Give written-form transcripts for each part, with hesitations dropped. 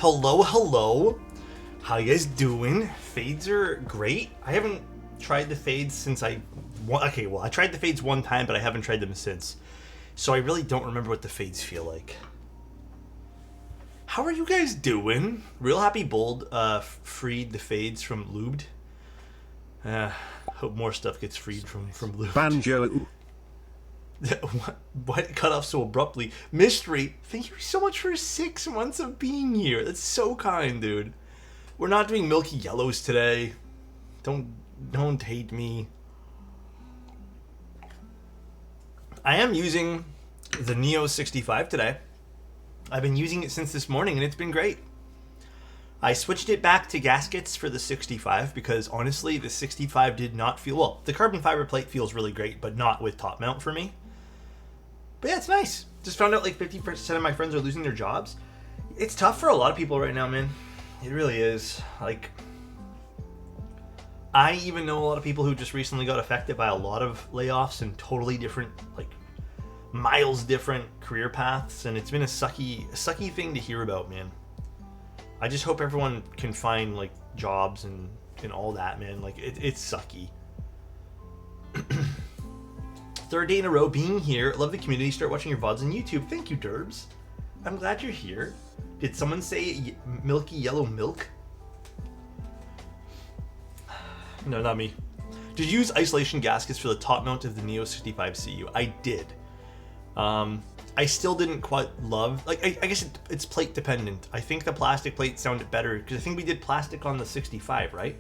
Hello, hello. How you guys doing? Fades are great. I haven't tried the fades since I tried the fades one time, but I haven't tried them since. So I really don't remember what the fades feel like. How are you guys doing? Real Happy Bold freed the fades from lubed. Hope more stuff gets freed from lubed. Banjo. What cut off so abruptly? Mystery, thank you so much for 6 months of being here. That's so kind, dude. We're not doing milky yellows today. Don't hate me. I am using the Neo 65 today. I've been using it since this morning and it's been great. I switched it back to gaskets for the 65 because honestly the 65 did not feel, well, the carbon fiber plate feels really great, but not with top mount for me. But yeah, it's nice. Just found out like 50% of my friends are losing their jobs. It's tough for a lot of people right now, man. It really is. Like, I even know a lot of people who just recently got affected by a lot of layoffs and totally different, like, miles different career paths, and it's been a sucky thing to hear about, man. I just hope everyone can find like jobs and all that, man. Like it's sucky. Third day in a row being here. Love the community. Start watching your VODs on YouTube. Thank you, Derbs. I'm glad you're here. Did someone say milky yellow milk? No, not me. Did you use isolation gaskets for the top mount of the Neo 65 CU? I did. I still didn't quite love, like, I guess it's plate dependent. I think the plastic plate sounded better because I think we did plastic on the 65, right?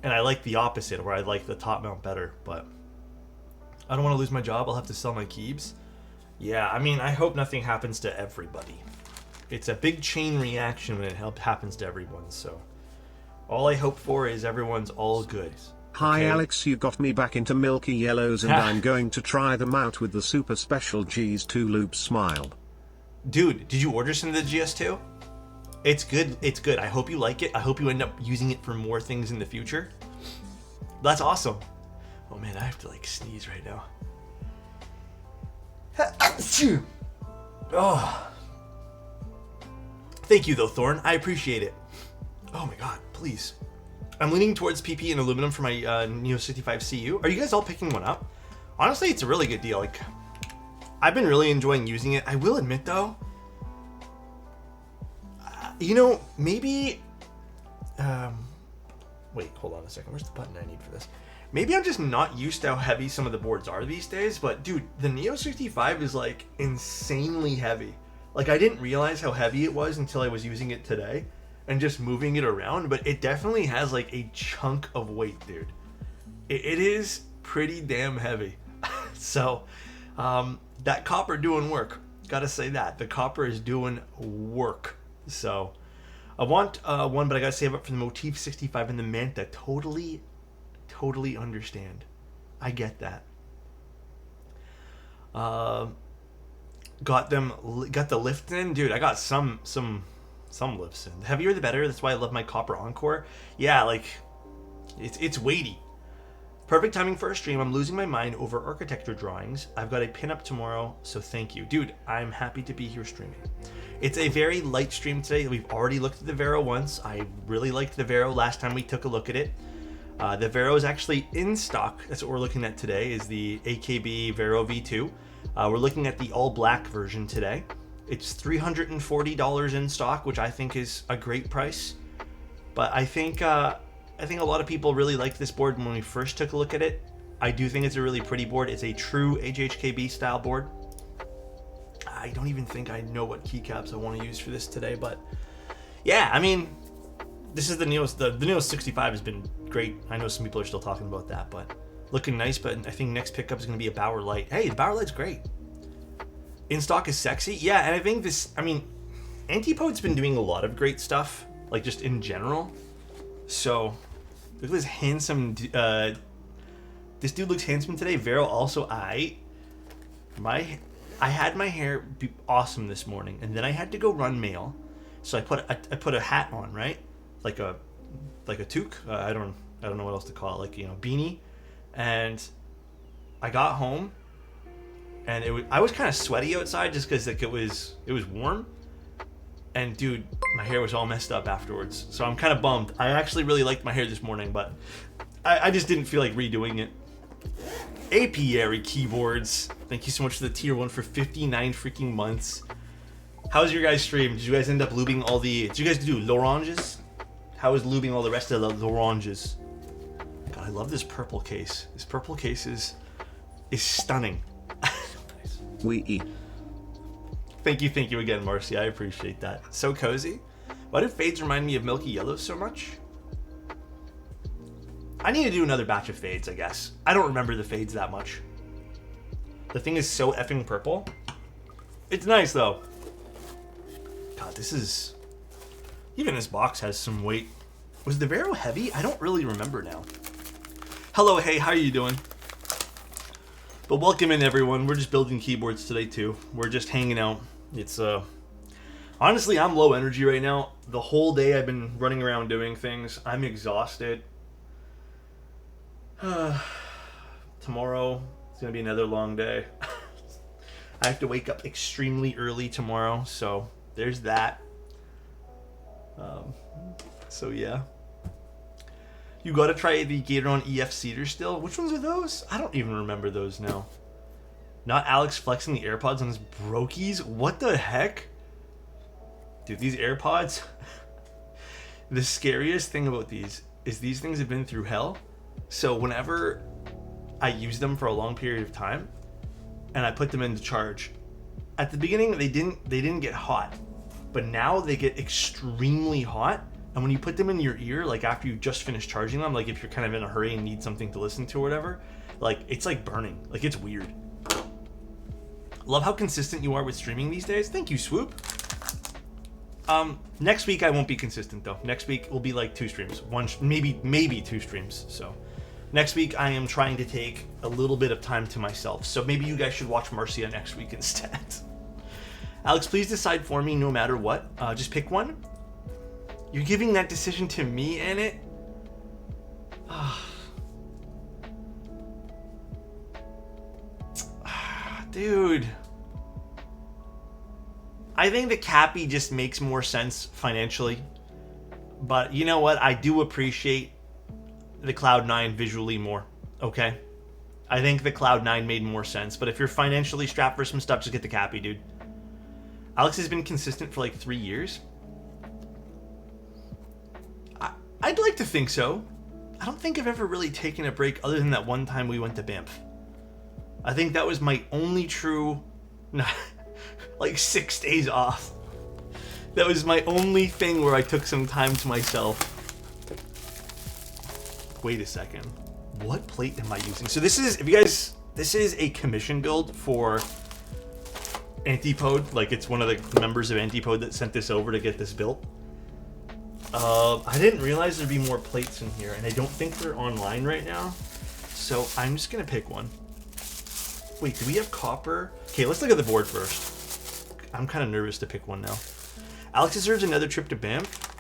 And I like the opposite, where I like the top mount better, but I don't want to lose my job. I'll have to sell my keebs. Yeah, I mean, I hope nothing happens to everybody. It's a big chain reaction when it happens to everyone, so all I hope for is everyone's all good. Hi okay? Alex, you got me back into milky yellows and I'm going to try them out with the super special G's2 Loop Smile. Dude, did you order some of the GS2? It's good. It's good. I hope you like it. I hope you end up using it for more things in the future. That's awesome. Oh man, I have to like sneeze right now. Oh. Thank you though, Thorn. I appreciate it. Oh my god, please. I'm leaning towards PP and aluminum for my Neo 65 CU. Are you guys all picking one up? Honestly, it's a really good deal. Like, I've been really enjoying using it. I will admit though, you know, maybe, wait, hold on a second. Where's the button I need for this? Maybe I'm just not used to how heavy some of the boards are these days, but dude, the Neo 65 is like insanely heavy. Like, I didn't realize how heavy it was until I was using it today and just moving it around, but it definitely has like a chunk of weight, dude. It is pretty damn heavy. So, that copper doing work. Gotta say that. The copper is doing work. So, I want one, but I gotta save up for the Motif 65 and the Manta. Totally understand. I get that. Got the lift in, dude. I got some lifts in. The heavier the better. That's why I love my copper Encore. Yeah, like it's weighty. Perfect timing for a stream. I'm losing my mind over architecture drawings. I've got a pinup tomorrow, so thank you, dude. I'm happy to be here streaming. It's a very light stream today. We've already looked at the Vero once. I really liked the Vero last time we took a look at it. The Vero is actually in stock. That's what we're looking at today, is the AKB Vero V2. We're looking at the all black version today. It's $340 in stock, which I think is a great price. But I think a lot of people really liked this board when we first took a look at it. I do think it's a really pretty board. It's a true HHKB style board. I don't even think I know what keycaps I want to use for this today, but yeah, I mean, this is the Neo 65 has been great. I know some people are still talking about that, but looking nice. But I think next pickup is going to be a Bauer Light. Hey, the Bauer Light's great. In stock is sexy. Yeah, and I think this, I mean, Antipode's been doing a lot of great stuff, like just in general. So, look at this handsome, this dude looks handsome today. Vero also, I had my hair be awesome this morning, and then I had to go run mail. So I put a hat on, right? Like a toque. I don't know what else to call it, like, you know, beanie. And I got home, and I was kind of sweaty outside just because like it was warm. And dude, my hair was all messed up afterwards. So I'm kind of bummed. I actually really liked my hair this morning, but I just didn't feel like redoing it. Apiary Keyboards. Thank you so much for the tier 1 for 59 freaking months. How's your guys' stream? Did you guys end up lubing all the... Did you guys do l'oranges? How was lubing all the rest of the l'oranges? God, I love this purple case. This purple case is stunning. Nice. We eat. Thank you again, Marcy. I appreciate that. So cozy. Why do fades remind me of milky yellow so much? I need to do another batch of fades, I guess. I don't remember the fades that much. The thing is so effing purple. It's nice, though. God, this is... Even this box has some weight. Was the Vero heavy? I don't really remember now. Hello, hey, how are you doing? But welcome in, everyone. We're just building keyboards today, too. We're just hanging out. It's, honestly, I'm low energy right now. The whole day I've been running around doing things. I'm exhausted. Tomorrow is going to be another long day. I have to wake up extremely early tomorrow, so there's that. So yeah. You gotta try the Gateron EF Cedar still. Which ones are those? I don't even remember those now. Not Alex flexing the AirPods on his brokies? What the heck? Dude, these AirPods... The scariest thing about these is these things have been through hell. So whenever I use them for a long period of time and I put them into charge, at the beginning they didn't get hot, but now they get extremely hot. And when you put them in your ear, like after you just finished charging them, like if you're kind of in a hurry and need something to listen to or whatever, like it's like burning. Like it's weird. Love how consistent you are with streaming these days. Thank you, Swoop. Next week I won't be consistent though. Next week will be like 2 streams. Maybe 2 streams. So next week I am trying to take a little bit of time to myself. So maybe you guys should watch Marcia next week instead. Alex, please decide for me no matter what. Just pick one. You're giving that decision to me, Annette? Dude. I think the Cappy just makes more sense financially. But you know what? I do appreciate the Cloud9 visually more. Okay? I think the Cloud9 made more sense. But if you're financially strapped for some stuff, just get the Cappy, dude. Alex has been consistent for like 3 years. I'd like to think so. I don't think I've ever really taken a break other than that one time we went to Banff. I think that was my only true, like 6 days off. That was my only thing where I took some time to myself. Wait a second. What plate am I using? So this is, this is a commission build for Antipode. Like it's one of the members of Antipode that sent this over to get this built. I didn't realize there'd be more plates in here, and I don't think they're online right now. So I'm just gonna pick one. Wait, do we have copper? Okay, let's look at the board first. I'm kind of nervous to pick one now. Alex deserves another trip to Banff.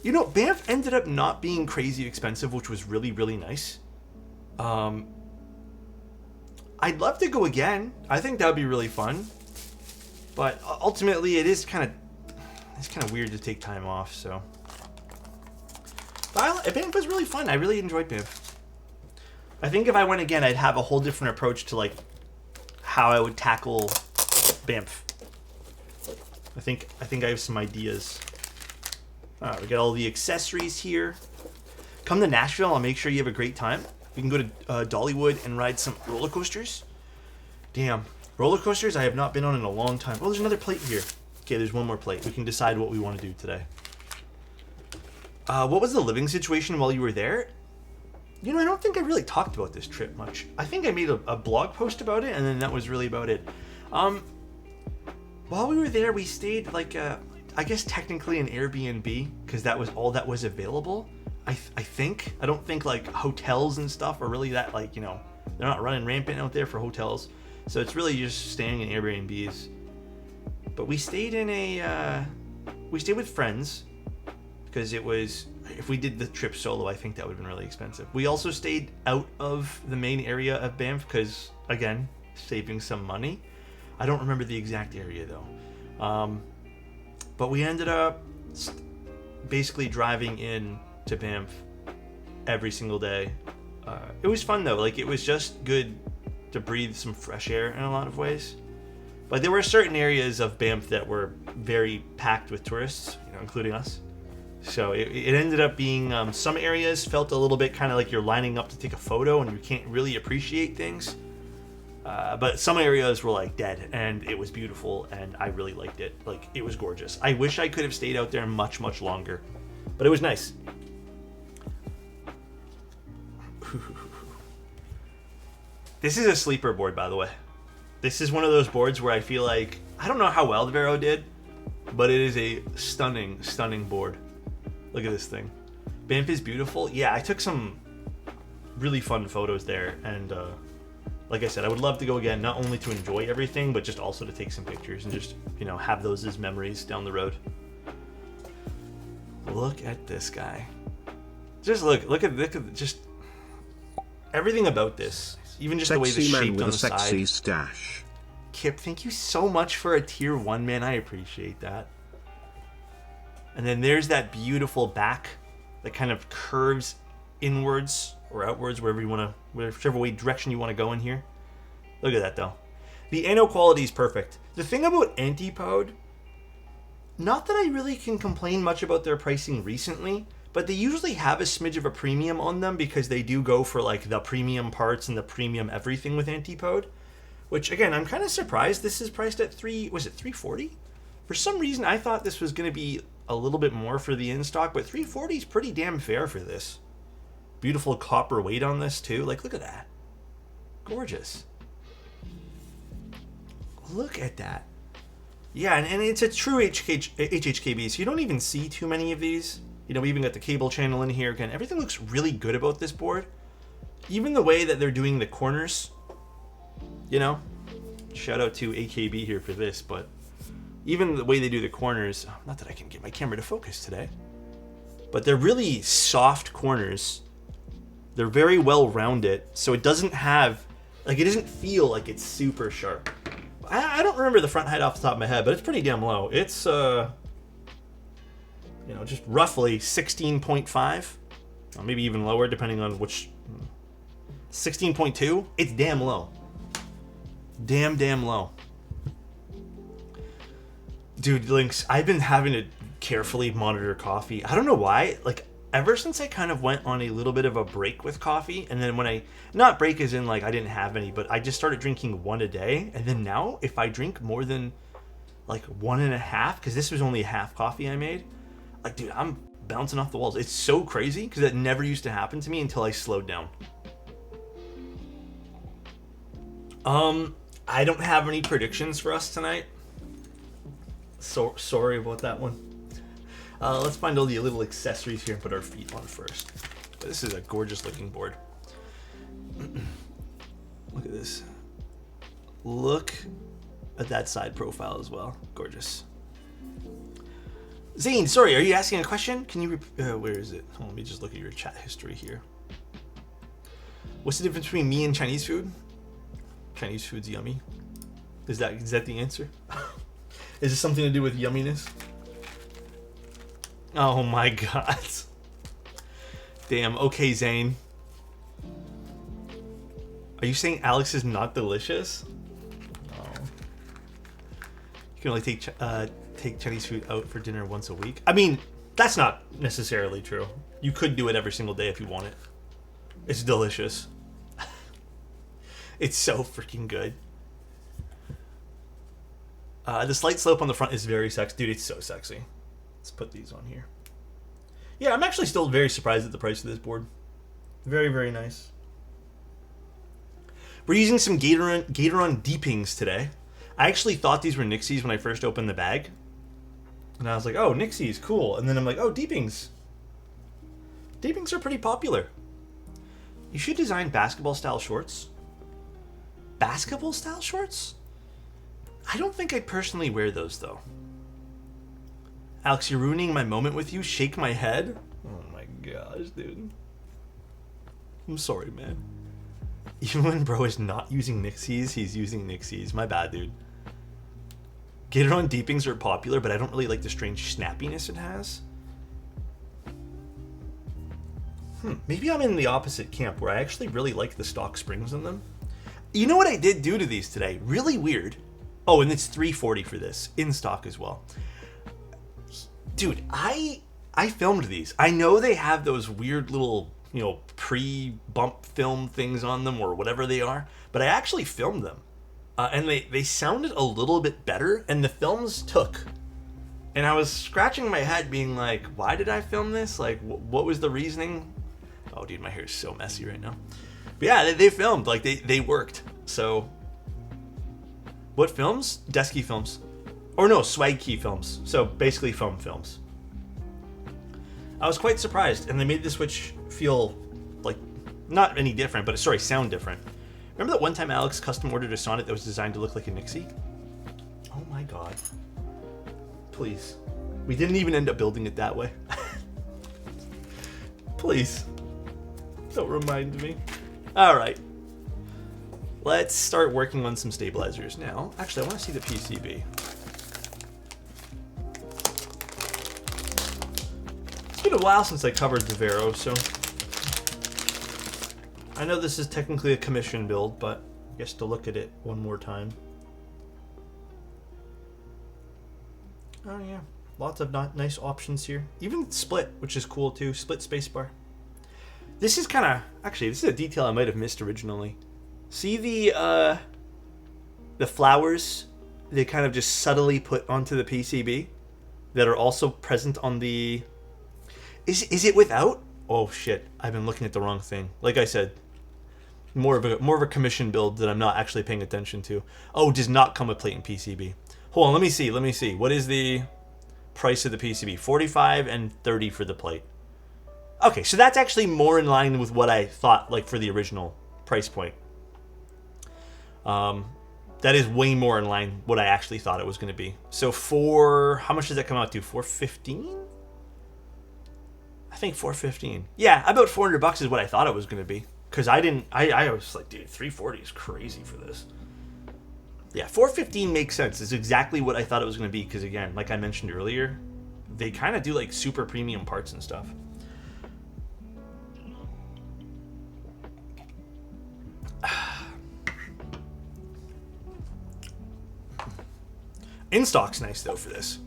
You know, Banff ended up not being crazy expensive, which was really, really nice. I'd love to go again. I think that would be really fun. But ultimately, it's kind of weird to take time off, so. But Banff was really fun. I really enjoyed Banff. I think if I went again, I'd have a whole different approach to like how I would tackle Banff. I think I have some ideas. We got all the accessories here. Come to Nashville. I'll make sure you have a great time. We can go to Dollywood and ride some roller coasters. Damn, roller coasters I have not been on in a long time. Oh, there's another plate here. Okay, there's one more plate. We can decide what we want to do today. What was the living situation while you were there? You know, I don't think I really talked about this trip much. I think I made a blog post about it, and then that was really about it. While we were there, we stayed like, I guess technically an Airbnb, because that was all that was available. I think. I don't think like hotels and stuff are really that like, you know, they're not running rampant out there for hotels. So it's really just staying in Airbnbs. But we stayed in we stayed with friends because it was, if we did the trip solo, I think that would have been really expensive. We also stayed out of the main area of Banff because, again, saving some money. I don't remember the exact area though. But we ended up basically driving in to Banff every single day. It was fun though. Like, it was just good to breathe some fresh air in a lot of ways. But there were certain areas of Banff that were very packed with tourists, you know, including us. So it ended up being, some areas felt a little bit kind of like you're lining up to take a photo and you can't really appreciate things. But some areas were like dead, and it was beautiful, and I really liked it. Like, it was gorgeous. I wish I could have stayed out there much, much longer, but it was nice. This is a sleeper board, by the way. This is one of those boards where I feel like, I don't know how well the Vero did, but it is a stunning, stunning board. Look at this thing. Banff is beautiful. Yeah, I took some really fun photos there, and like I said, I would love to go again, not only to enjoy everything, but just also to take some pictures and just, you know, have those as memories down the road. Look at this guy. Just look at just everything about this. Even just Sexy the way this man shaped with on a the sexy side. stash. Kip, thank you so much for a tier 1, man. I appreciate that. And then there's that beautiful back that kind of curves inwards or outwards, wherever you want to, whichever way direction you want to go in here. Look at that though. The anno quality is perfect. The thing about Antipode, not that I really can complain much about their pricing recently, but they usually have a smidge of a premium on them because they do go for like the premium parts and the premium everything with Antipode. Which again, I'm kind of surprised this is priced at $340? For some reason, I thought this was going to be a little bit more for the in-stock, but $340 is pretty damn fair for this. Beautiful copper weight on this too. Like, look at that. Gorgeous. Look at that. Yeah, and it's a true HHKB, so you don't even see too many of these. You know, we even got the cable channel in here. Again, everything looks really good about this board. Even the way that they're doing the corners, you know, shout out to AKB here for this, but even the way they do the corners, not that I can get my camera to focus today, but they're really soft corners. They're very well rounded, so it doesn't have, like, it doesn't feel like it's super sharp. I don't remember the front height off the top of my head, but it's pretty damn low. It's, you know, just roughly 16.5, or maybe even lower, depending on which. 16.2. It's damn low. Damn low. Dude, Lynx, I've been having to carefully monitor coffee. I don't know why. Like, ever since I kind of went on a little bit of a break with coffee, and then when I, not break as in like I didn't have any, but I just started drinking one a day, and then now if I drink more than like 1.5, because this was only a half coffee I made, like, dude, I'm bouncing off the walls. It's so crazy because that never used to happen to me until I slowed down. I don't have any predictions for us tonight. So sorry about that one. Let's find all the little accessories here and put our feet on first. This is a gorgeous looking board. Look at this. Look at that side profile as well. Gorgeous. Zane, sorry, are you asking a question? Can you, where is it? Let me just look at your chat history here. What's the difference between me and Chinese food? Chinese food's yummy. Is that the answer? Is this something to do with yumminess? Oh my god. Damn, okay, Zane. Are you saying Alex is not delicious? Oh. You can only take Chinese food out for dinner once a week. I mean, that's not necessarily true. You could do it every single day if you want it. It's delicious. It's so freaking good. The slight slope on the front is very sexy. Dude, it's so sexy. Let's put these on here. Yeah, I'm actually still very surprised at the price of this board. Very, very nice. We're using some Gatoron Deepings today. I actually thought these were Nixies when I first opened the bag. And I was like, oh, Nixies, cool. And then I'm like, oh, Deepings. Deepings are pretty popular. You should design basketball-style shorts. Basketball-style shorts? I don't think I personally wear those, though. Alex, you're ruining my moment with you. Shake my head. Oh my gosh, dude. I'm sorry, man. Even when bro is not using Nixies, he's using Nixies. My bad, dude. Gator-on deepings are popular, but I don't really like the strange snappiness it has. Maybe I'm in the opposite camp where I actually really like the stock springs in them. You know what I did do to these today? Really weird. Oh, and it's $340 for this, in stock as well. Dude, I filmed these. I know they have those weird little, you know, pre-bump film things on them or whatever they are, but I actually filmed them. And they sounded a little bit better, and the films took. And I was scratching my head being like, why did I film this? Like, what was the reasoning? Oh, dude, my hair is so messy right now. But yeah, they filmed. Like, they worked. So, what films? Desky films. Or no, Swag Key films. So, basically foam films. I was quite surprised, and they made the Switch feel, like, not any different, but, sorry, sound different. Remember that one time Alex custom ordered a Sonnet that was designed to look like a Nixie? Oh my god. Please. We didn't even end up building it that way. Please. Don't remind me. Alright. Let's start working on some stabilizers now. Actually, I want to see the PCB. It's been a while since I covered the Vero, so... I know this is technically a commission build, but I guess to look at it one more time. Oh yeah, lots of nice options here. Even split, which is cool too. Split spacebar. This is kind of... Actually, this is a detail I might have missed originally. See the flowers they kind of just subtly put onto the PCB that are also present on the... Is it without? Oh shit, I've been looking at the wrong thing. Like I said, more of a commission build that I'm not actually paying attention to. Oh, does not come with plate and PCB. Hold on, let me see. What is the price of the PCB? 45 and 30 for the plate. Okay, so that's actually more in line with what I thought, like, for the original price point. That is way more in line what I actually thought it was going to be. So for... How much does that come out to? $415? I think $415. Yeah, about $400 is what I thought it was going to be. Because I was like, dude, $340 is crazy for this. Yeah, $415 makes sense. It's exactly what I thought it was going to be. Because again, like I mentioned earlier, they kind of do like super premium parts and stuff. In stock's nice though for this.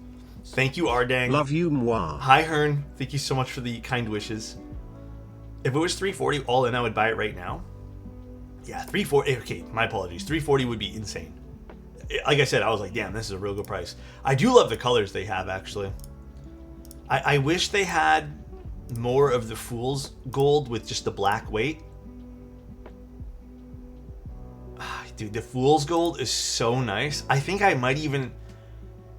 Thank you, Ardang. Love you, moi. Hi, Hearn. Thank you so much for the kind wishes. If it was $340 all in, I would buy it right now. Yeah, $340. Okay, my apologies. $340 would be insane. Like I said, I was like, damn, this is a real good price. I do love the colors they have, actually. I wish they had more of the Fool's Gold with just the black weight. Dude, the Fool's Gold is so nice. I think I might even...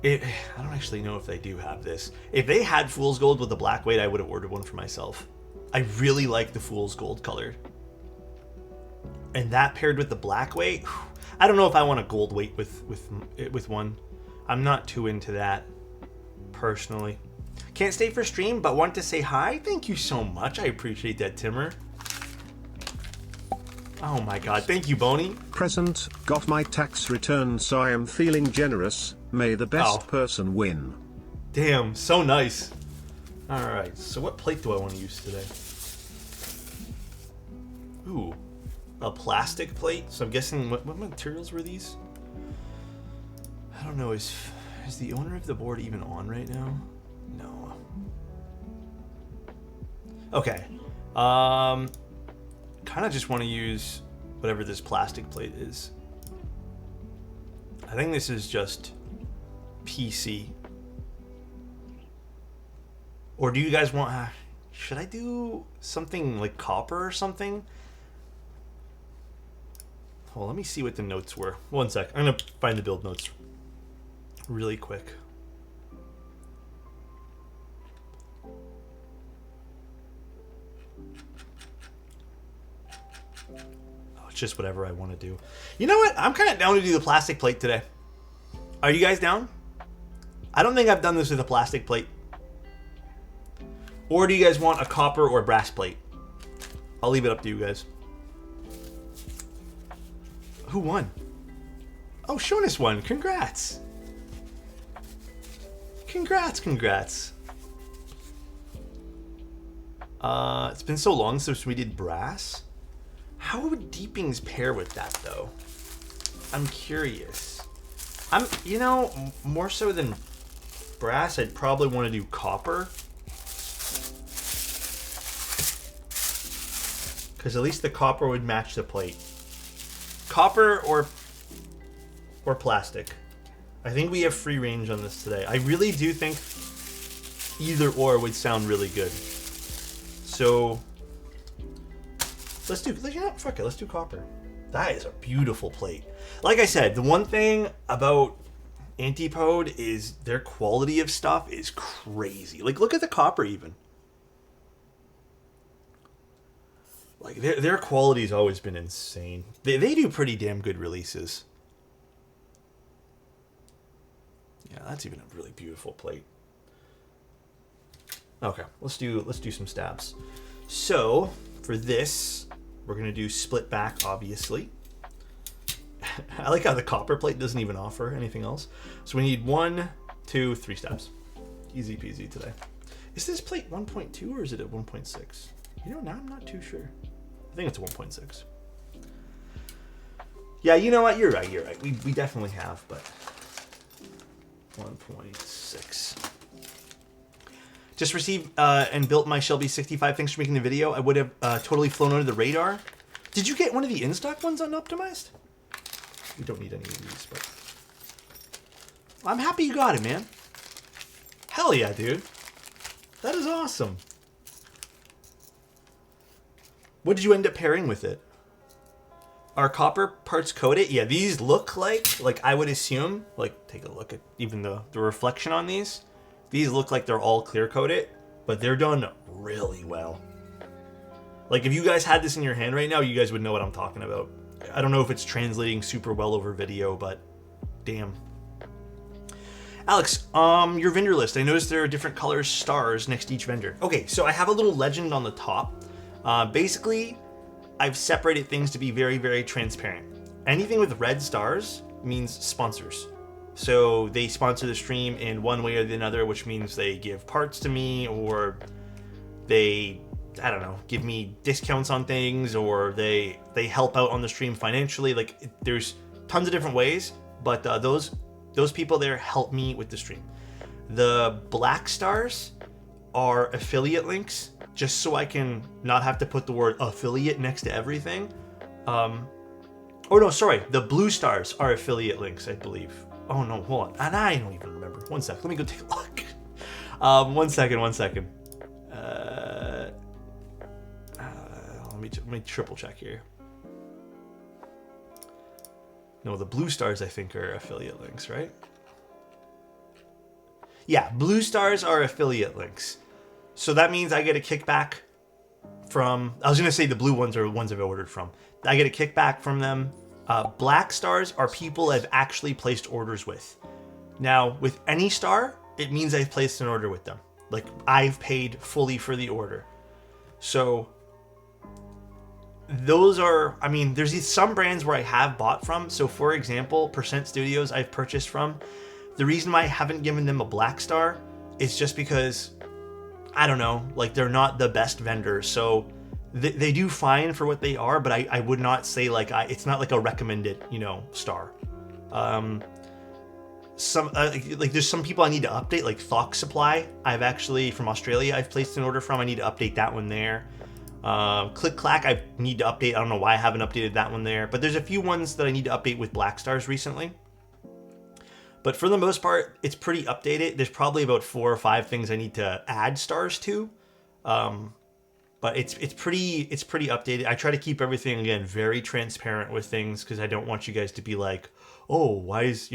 I don't actually know if they do have this. If they had Fool's Gold with the black weight, I would have ordered one for myself. I really like the Fool's Gold color. And that paired with the black weight, I don't know if I want a gold weight with one. I'm not too into that, personally. Can't stay for stream, but want to say hi? Thank you so much. I appreciate that, Timmer. Oh my god, thank you, Boney. Present, got my tax return, so I am feeling generous. May the best person win. Damn, so nice. Alright, so what plate do I want to use today? Ooh, a plastic plate? So I'm guessing, what materials were these? I don't know, is the owner of the board even on right now? No. Okay. Kind of just want to use whatever this plastic plate is. I think this is just PC. Or do you guys want... should I do something like copper or something? Hold on, let me see what the notes were. One sec. I'm going to find the build notes really quick. Just whatever I want to do. You know what? I'm kind of down to do the plastic plate today. Are you guys down? I don't think I've done this with a plastic plate. Or do you guys want a copper or brass plate? I'll leave it up to you guys. Who won? Oh, Shonas won. Congrats. congrats, congrats. It's been so long since we did brass. How would deepings pair with that, though? I'm curious. You know, more so than brass, I'd probably want to do copper. Because at least the copper would match the plate. Copper or plastic. I think we have free range on this today. I really do think either or would sound really good. So let's do, fuck it, let's do copper. That is a beautiful plate. Like I said, the one thing about Antipode is their quality of stuff is crazy. Like, look at the copper even. Like, their quality's always been insane. They do pretty damn good releases. Yeah, that's even a really beautiful plate. Okay, let's do some stabs. So, for this, we're gonna do split back, obviously. I like how the copper plate doesn't even offer anything else. So we need 1, 2, 3 stabs. Easy peasy today. Is this plate 1.2 or is it at 1.6? You know, now I'm not too sure. I think it's 1.6. Yeah, you know what? You're right. We definitely have, but 1.6. Just received and built my Shelby 65. Thanks for making the video. I would have totally flown under the radar. Did you get one of the in-stock ones unoptimized? We don't need any of these, but I'm happy you got it, man. Hell yeah, dude. That is awesome. What did you end up pairing with it? Are copper parts coated? Yeah, these look like I would assume, like, take a look at even the reflection on these. These look like they're all clear coated, but they're done really well. Like, if you guys had this in your hand right now, you guys would know what I'm talking about. I don't know if it's translating super well over video, but damn. Alex, your vendor list. I noticed there are different colors stars next to each vendor. Okay, so I have a little legend on the top. Basically, I've separated things to be very, very transparent. Anything with red stars means sponsors. So they sponsor the stream in one way or another, which means they give parts to me, or they, I don't know, give me discounts on things, or they help out on the stream financially. Like, there's tons of different ways, but those people there help me with the stream. The black stars are affiliate links, just so I can not have to put the word affiliate next to everything. Oh no, sorry, the blue stars are affiliate links, I believe. Oh no, hold on, and I don't even remember. One sec, let me go take a look. One second. Let me triple check here. No, the blue stars I think are affiliate links, right? Yeah, blue stars are affiliate links. So that means I get a kickback from, I was going to say the blue ones are ones I've ordered from. I get a kickback from them. Black stars are people I've actually placed orders with. Now, with any star, it means I've placed an order with them. Like, I've paid fully for the order. So those are, I mean, there's some brands where I have bought from. So for example, Percent Studios I've purchased from. The reason why I haven't given them a black star is just because, I don't know, like, they're not the best vendors. So they do fine for what they are, but I would not say, like, it's not like a recommended, you know, star. There's some people I need to update, like Thock Supply. I've actually, from Australia, I've placed an order from. I need to update that one there. Click Clack, I need to update. I don't know why I haven't updated that one there. But there's a few ones that I need to update with black stars recently. But for the most part, it's pretty updated. There's probably about 4 or 5 things I need to add stars to. But it's pretty updated. I try to keep everything, again, very transparent with things, because I don't want you guys to be like, oh, why is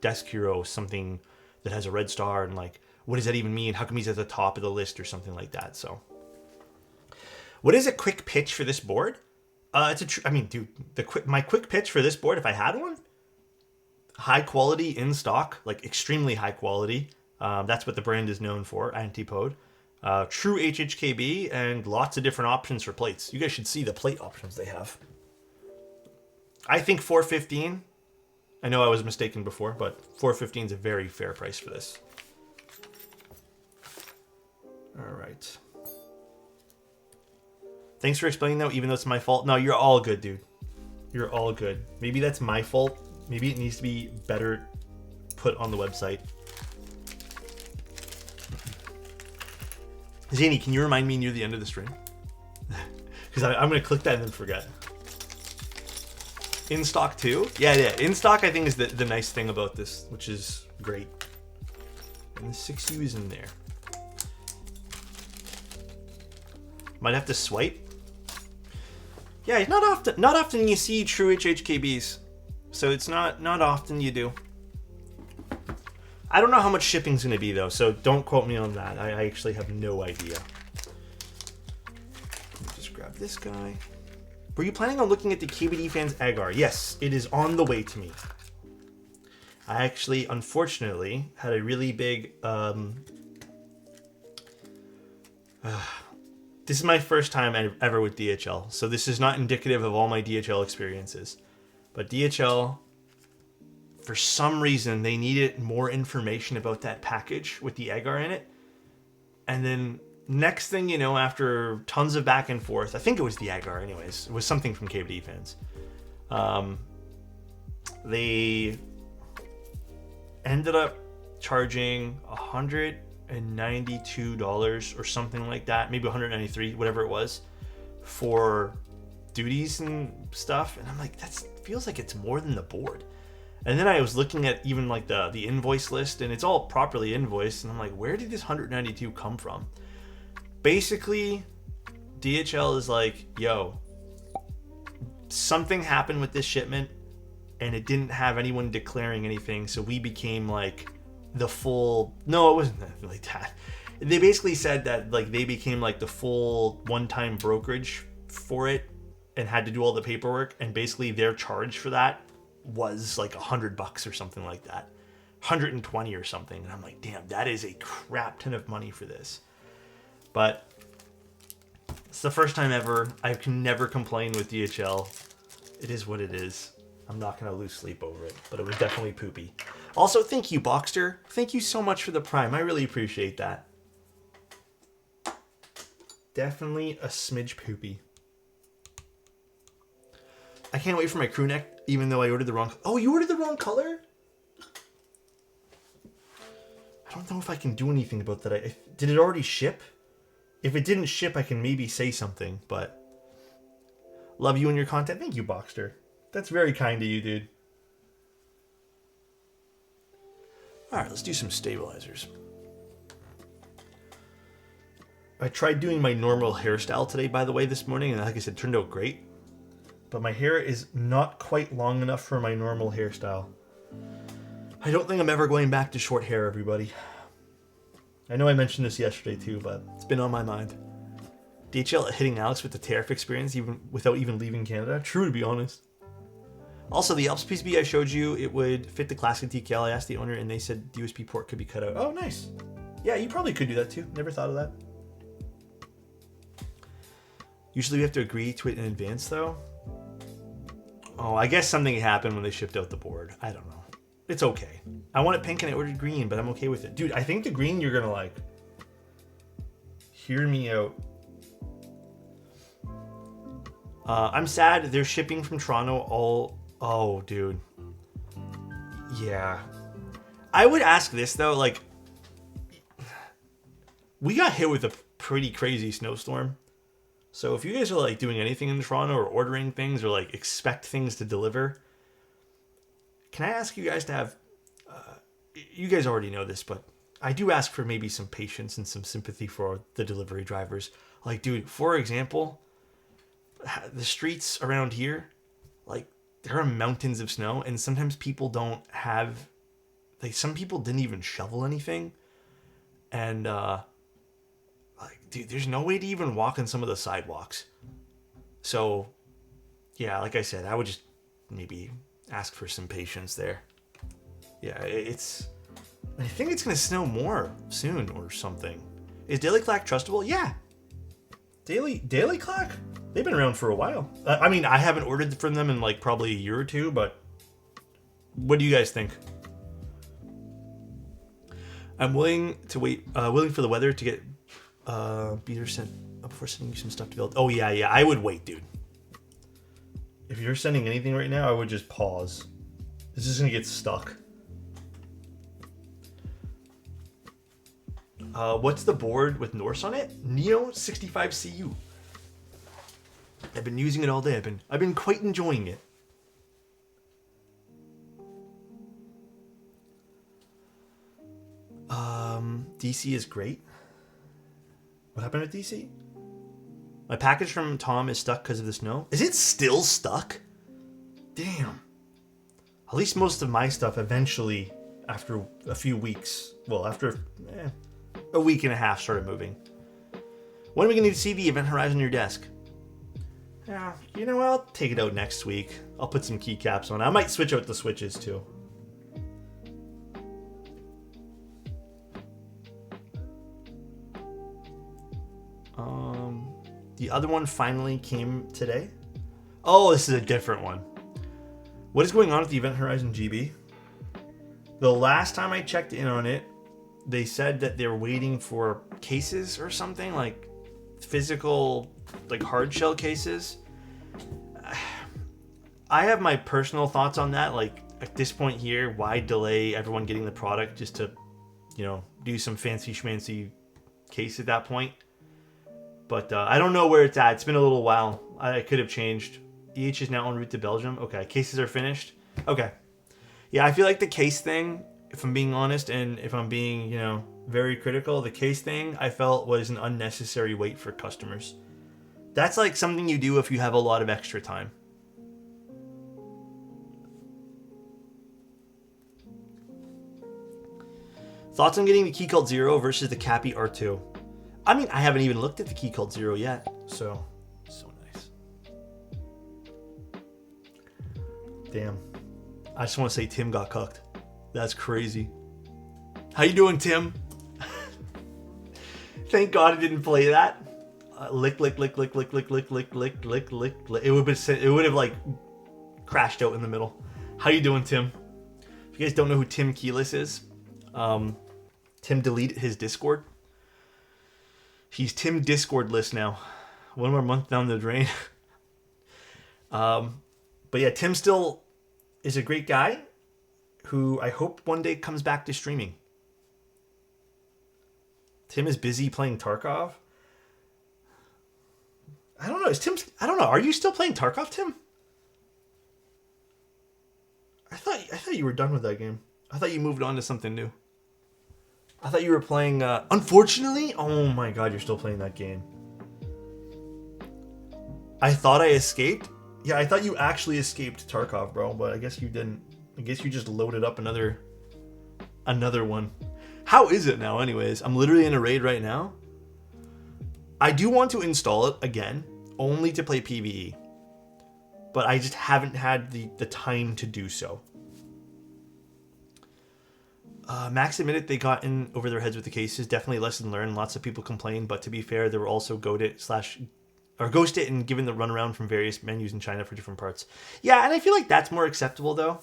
Desk Hero something that has a red star, and like, what does that even mean? How come he's at the top of the list or something like that? So, what is a quick pitch for this board? My quick pitch for this board, if I had one, high quality in stock, like extremely high quality. That's what the brand is known for, Antipode. True HHKB, and lots of different options for plates. You guys should see the plate options they have. I think $415. I know I was mistaken before, but $415 is a very fair price for this. All right. Thanks for explaining though, even though it's my fault. No, you're all good, dude. You're all good. Maybe that's my fault. Maybe it needs to be better put on the website. Zany, can you remind me near the end of the stream? Because I'm going to click that and then forget. In stock too? Yeah. In stock, I think, is the nice thing about this, which is great. And the 6U is in there. Might have to swipe. Yeah, not often you see true HHKBs. So it's not often you do. I don't know how much shipping's going to be though, so don't quote me on that. I actually have no idea. Let me just grab this guy. Were you planning on looking at the KBD fans agar? Yes, it is on the way to me. I actually, unfortunately, had a really big... this is my first time ever with DHL, so this is not indicative of all my DHL experiences. But DHL, for some reason, they needed more information about that package with the agar in it. And then next thing you know, after tons of back and forth, I think it was the agar anyways, it was something from KBD fans. They ended up charging $192 or something like that, maybe $193, whatever it was, for duties and stuff. And I'm like, that feels like it's more than the board. And then I was looking at even like the invoice list, and it's all properly invoiced, and I'm like, where did this $192 come from? Basically, DHL is like, yo, something happened with this shipment and it didn't have anyone declaring anything, so we became like the full... No, it wasn't like that. They basically said that like they became like the full one-time brokerage for it and had to do all the paperwork, and basically their charge for that was like $100 or something like that, 120 or something. And I'm like, damn, that is a crap ton of money for this. But it's the first time ever. I can never complain with DHL. It is what it is. I'm not going to lose sleep over it, but it was definitely poopy. Also, thank you, Boxster. Thank you so much for the Prime. I really appreciate that. Definitely a smidge poopy. I can't wait for my crew neck, even though I ordered the wrong... Oh, you ordered the wrong color? I don't know if I can do anything about that. Did it already ship? If it didn't ship, I can maybe say something, but... Love you and your content. Thank you, Boxster. That's very kind of you, dude. Alright, let's do some stabilizers. I tried doing my normal hairstyle today, by the way, this morning, and like I said, it turned out great. But my hair is not quite long enough for my normal hairstyle. I don't think I'm ever going back to short hair, everybody. I know I mentioned this yesterday too, but it's been on my mind. DHL hitting Alex with the tariff experience even without even leaving Canada? True, to be honest. Also, the Alps PCB I showed you, it would fit the classic TKL. I asked the owner and they said the USB port could be cut out. Oh, nice. Yeah, you probably could do that too. Never thought of that. Usually we have to agree to it in advance though. Oh, I guess something happened when they shipped out the board. I don't know. It's okay. I want it pink and I ordered green, but I'm okay with it. Dude, I think the green you're gonna like. Hear me out. I'm sad they're shipping from Toronto all... Oh, dude. Yeah. I would ask this, though, like... We got hit with a pretty crazy snowstorm. So if you guys are, like, doing anything in Toronto or ordering things or, like, expect things to deliver... Can I ask you guys to have... you guys already know this, but I do ask for maybe some patience and some sympathy for the delivery drivers. Like, dude, for example... The streets around here, like, there are mountains of snow, and sometimes people don't have, like, some people didn't even shovel anything, and, like, dude, there's no way to even walk on some of the sidewalks. So, yeah, like I said, I would just maybe ask for some patience there. Yeah, I think it's gonna snow more soon or something. Is Daily Clack trustable? Yeah. Daily Clack? They've been around for a while. I mean, I haven't ordered from them in like probably a year or two, but what do you guys think? I'm willing to wait, willing for the weather to get Peter sent before sending you some stuff to build. Oh yeah, I would wait, dude. If you're sending anything right now, I would just pause. This is gonna get stuck. What's the board with Norse on it? Neo 65CU. I've been using it all day. I've been quite enjoying it. DC is great. What happened at DC? My package from Tom is stuck because of the snow. Is it still stuck? Damn. At least most of my stuff eventually, after a few weeks, well, after a week and a half, started moving. When are we going to see the Event Horizon on your desk? Yeah, you know, I'll take it out next week. I'll put some keycaps on. I might switch out the switches too. The other one finally came today. Oh, this is a different one. What is going on with the Event Horizon GB? The last time I checked in on it, they said that they're waiting for cases or something, like physical, like hard shell cases. I have my personal thoughts on that. Like, at this point here, why delay everyone getting the product just to, you know, do some fancy schmancy case at that point? But I don't know where it's at. It's been a little while. I could have changed. EH is now en route to Belgium. Okay, cases are finished. Okay. Yeah, I feel like the case thing, if I'm being honest, and if I'm being, you know, very critical, the case thing I felt was an unnecessary wait for customers. That's like something you do if you have a lot of extra time. Thoughts on getting the Key Cult Zero versus the Cappy R2? I mean, I haven't even looked at the Key Cult Zero yet, so nice. Damn. I just want to say Tim got cucked. That's crazy. How you doing, Tim? Thank God I didn't play that. Lick. It would have like crashed out in the middle. How you doing, Tim? If you guys don't know who Tim Keelis is, Tim deleted his Discord. He's Tim Discord list now. One more month down the drain. But yeah, Tim still is a great guy who I hope one day comes back to streaming. Tim is busy playing Tarkov. I don't know. I don't know. Are you still playing Tarkov, Tim? I thought you were done with that game. I thought you moved on to something new. I thought you were playing, unfortunately, oh my God, you're still playing that game. I thought I escaped. Yeah, I thought you actually escaped Tarkov, bro, but I guess you didn't. I guess you just loaded up another one. How is it now, anyways? I'm literally in a raid right now. I do want to install it again, only to play PvE. But I just haven't had the time to do so. Max admitted they got in over their heads with the cases. Definitely a lesson learned. Lots of people complained, but to be fair, they were also ghosted and given the runaround from various menus in China for different parts. Yeah, and I feel like that's more acceptable though,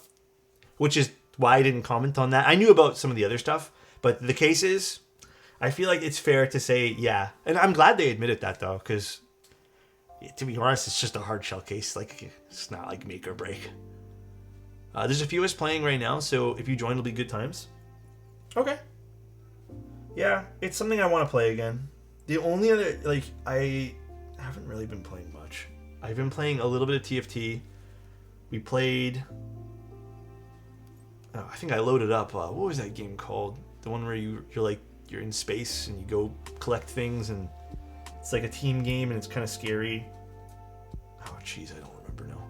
which is why I didn't comment on that. I knew about some of the other stuff, but the cases, I feel like it's fair to say, yeah. And I'm glad they admitted that though, because to be honest, it's just a hard shell case. Like, it's not like make or break. There's a few of us playing right now, so if you join, it'll be good times. Okay. Yeah, it's something I want to play again. The only other, like, I haven't really been playing much. I've been playing a little bit of TFT. We played, I think I loaded up, what was that game called? The one where you're in space and you go collect things and it's like a team game and it's kind of scary. Oh, jeez, I don't remember now.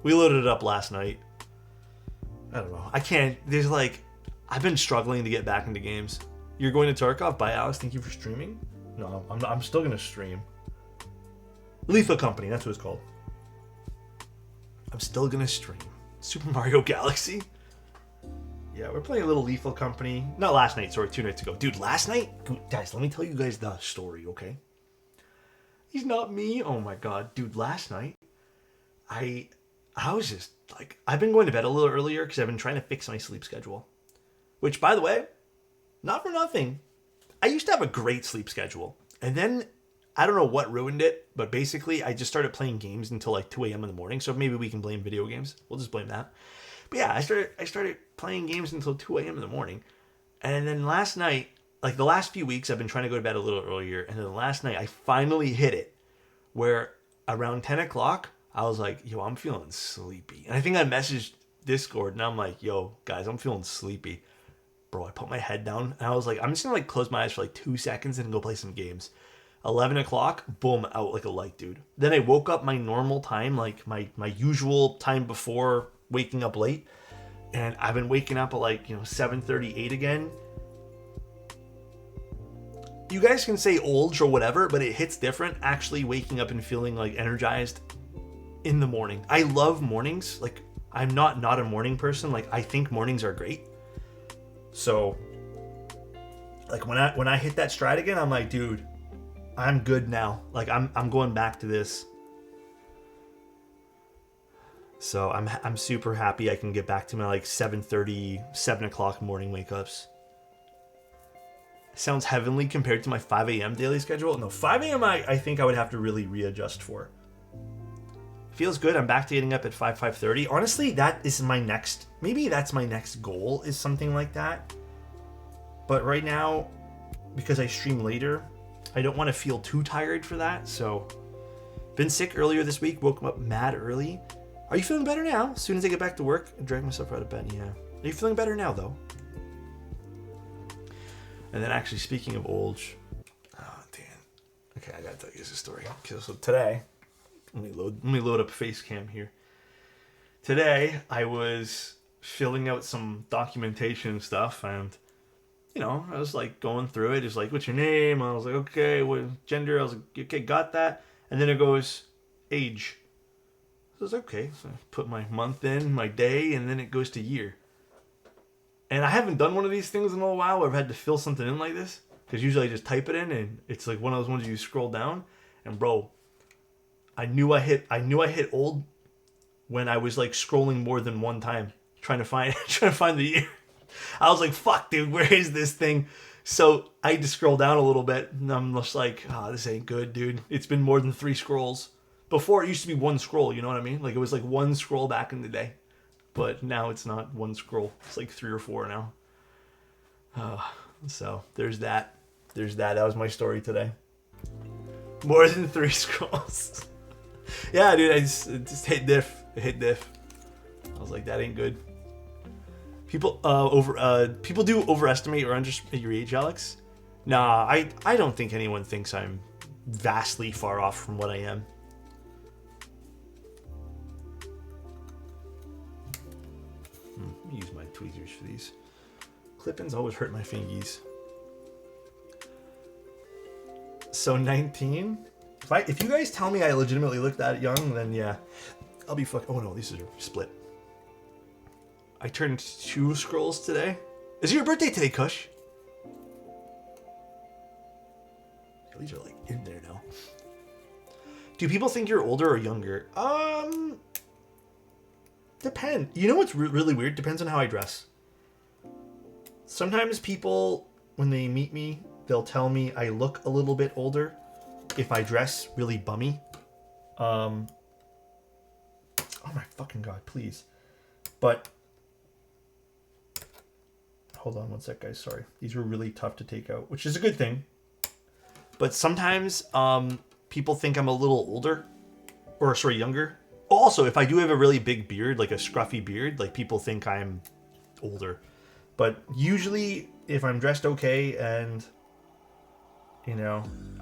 We loaded it up last night. I don't know. I can't, I've been struggling to get back into games. You're going to Tarkov? Bye, Alex. Thank you for streaming. No, I'm still going to stream. Lethal Company, that's what it's called. I'm still going to stream. Super Mario Galaxy? Yeah, we're playing a little Lethal Company. Not last night, sorry, 2 nights ago. Dude, last night? Guys, let me tell you guys the story, okay? He's not me. Oh my God. Dude, last night, I was just, I've been going to bed a little earlier because I've been trying to fix my sleep schedule. Which, by the way, not for nothing, I used to have a great sleep schedule. And then I don't know what ruined it, but basically I just started playing games until like 2 a.m. in the morning. So maybe we can blame video games. We'll just blame that. But yeah, I started playing games until 2 a.m. in the morning. And then last night, like the last few weeks, I've been trying to go to bed a little earlier. And then last night, I finally hit it where around 10 o'clock, I was like, yo, I'm feeling sleepy. And I think I messaged Discord and I'm like, yo, guys, I'm feeling sleepy. Bro, I put my head down and I was like, I'm just going to like close my eyes for like 2 seconds and go play some games. 11 o'clock, boom, out like a light, dude. Then I woke up my normal time, like my usual time before waking up late. And I've been waking up at like, 7:38 again. You guys can say old or whatever, but it hits different actually waking up and feeling like energized in the morning. I love mornings. Like, I'm not a morning person. Like, I think mornings are great. So, like when I hit that stride again, I'm like, dude, I'm good now. Like, I'm going back to this. So I'm super happy I can get back to my like 7:30, 7 o'clock morning wake ups. Sounds heavenly compared to my 5 a.m. daily schedule. No, 5 a.m. I think I would have to really readjust for. Feels good. I'm back to getting up at 5:30. Honestly, that is my next, maybe that's my next goal, is something like that. But right now, because I stream later, I don't want to feel too tired for that. So, been sick earlier this week, woke up mad early. Are you feeling better now? As soon as I get back to work, I drag myself out of bed, yeah. Are you feeling better now, though? And then actually, speaking of old... Oh, damn. Okay, I gotta tell you this story. So today, let me load up face cam here. Today, I was filling out some documentation stuff, and, I was like going through it. It's like, what's your name? I was like, okay, what gender? I was like, okay, got that. And then it goes, age. So I was like, okay, so I put my month in, my day, and then it goes to year. And I haven't done one of these things in a little while where I've had to fill something in like this. Because usually I just type it in and it's like one of those ones you scroll down. And bro, I knew I hit old when I was like scrolling more than one time trying to find the year. I was like, fuck dude, where is this thing? So I had to scroll down a little bit and I'm just like, this ain't good, dude. It's been more than 3 scrolls. Before, it used to be one scroll, you know what I mean? Like, it was like one scroll back in the day. But now it's not one scroll. It's like 3 or 4 now. So, there's that. That was my story today. More than 3 scrolls. Yeah, dude, I just hit diff. It hit diff. I was like, that ain't good. People people do overestimate or underestimate your age, Alex. Nah, I don't think anyone thinks I'm vastly far off from what I am. Let me use my tweezers for these. Clip-ins always hurt my fingies. So 19? If you guys tell me I legitimately look that young, then yeah, I'll be fuck. Oh no, these are split. I turned 2 scrolls today. Is it your birthday today, Kush? These are like in there now. Do people think you're older or younger? Depend. You know what's really weird? Depends on how I dress. Sometimes people, when they meet me, they'll tell me I look a little bit older if I dress really bummy. Oh my fucking god, please. But hold on one sec, guys. Sorry. These were really tough to take out, which is a good thing. But sometimes people think I'm a little older. Or, sorry, younger. Also, if I do have a really big beard, like a scruffy beard, like people think I'm older. But usually, if I'm dressed okay and,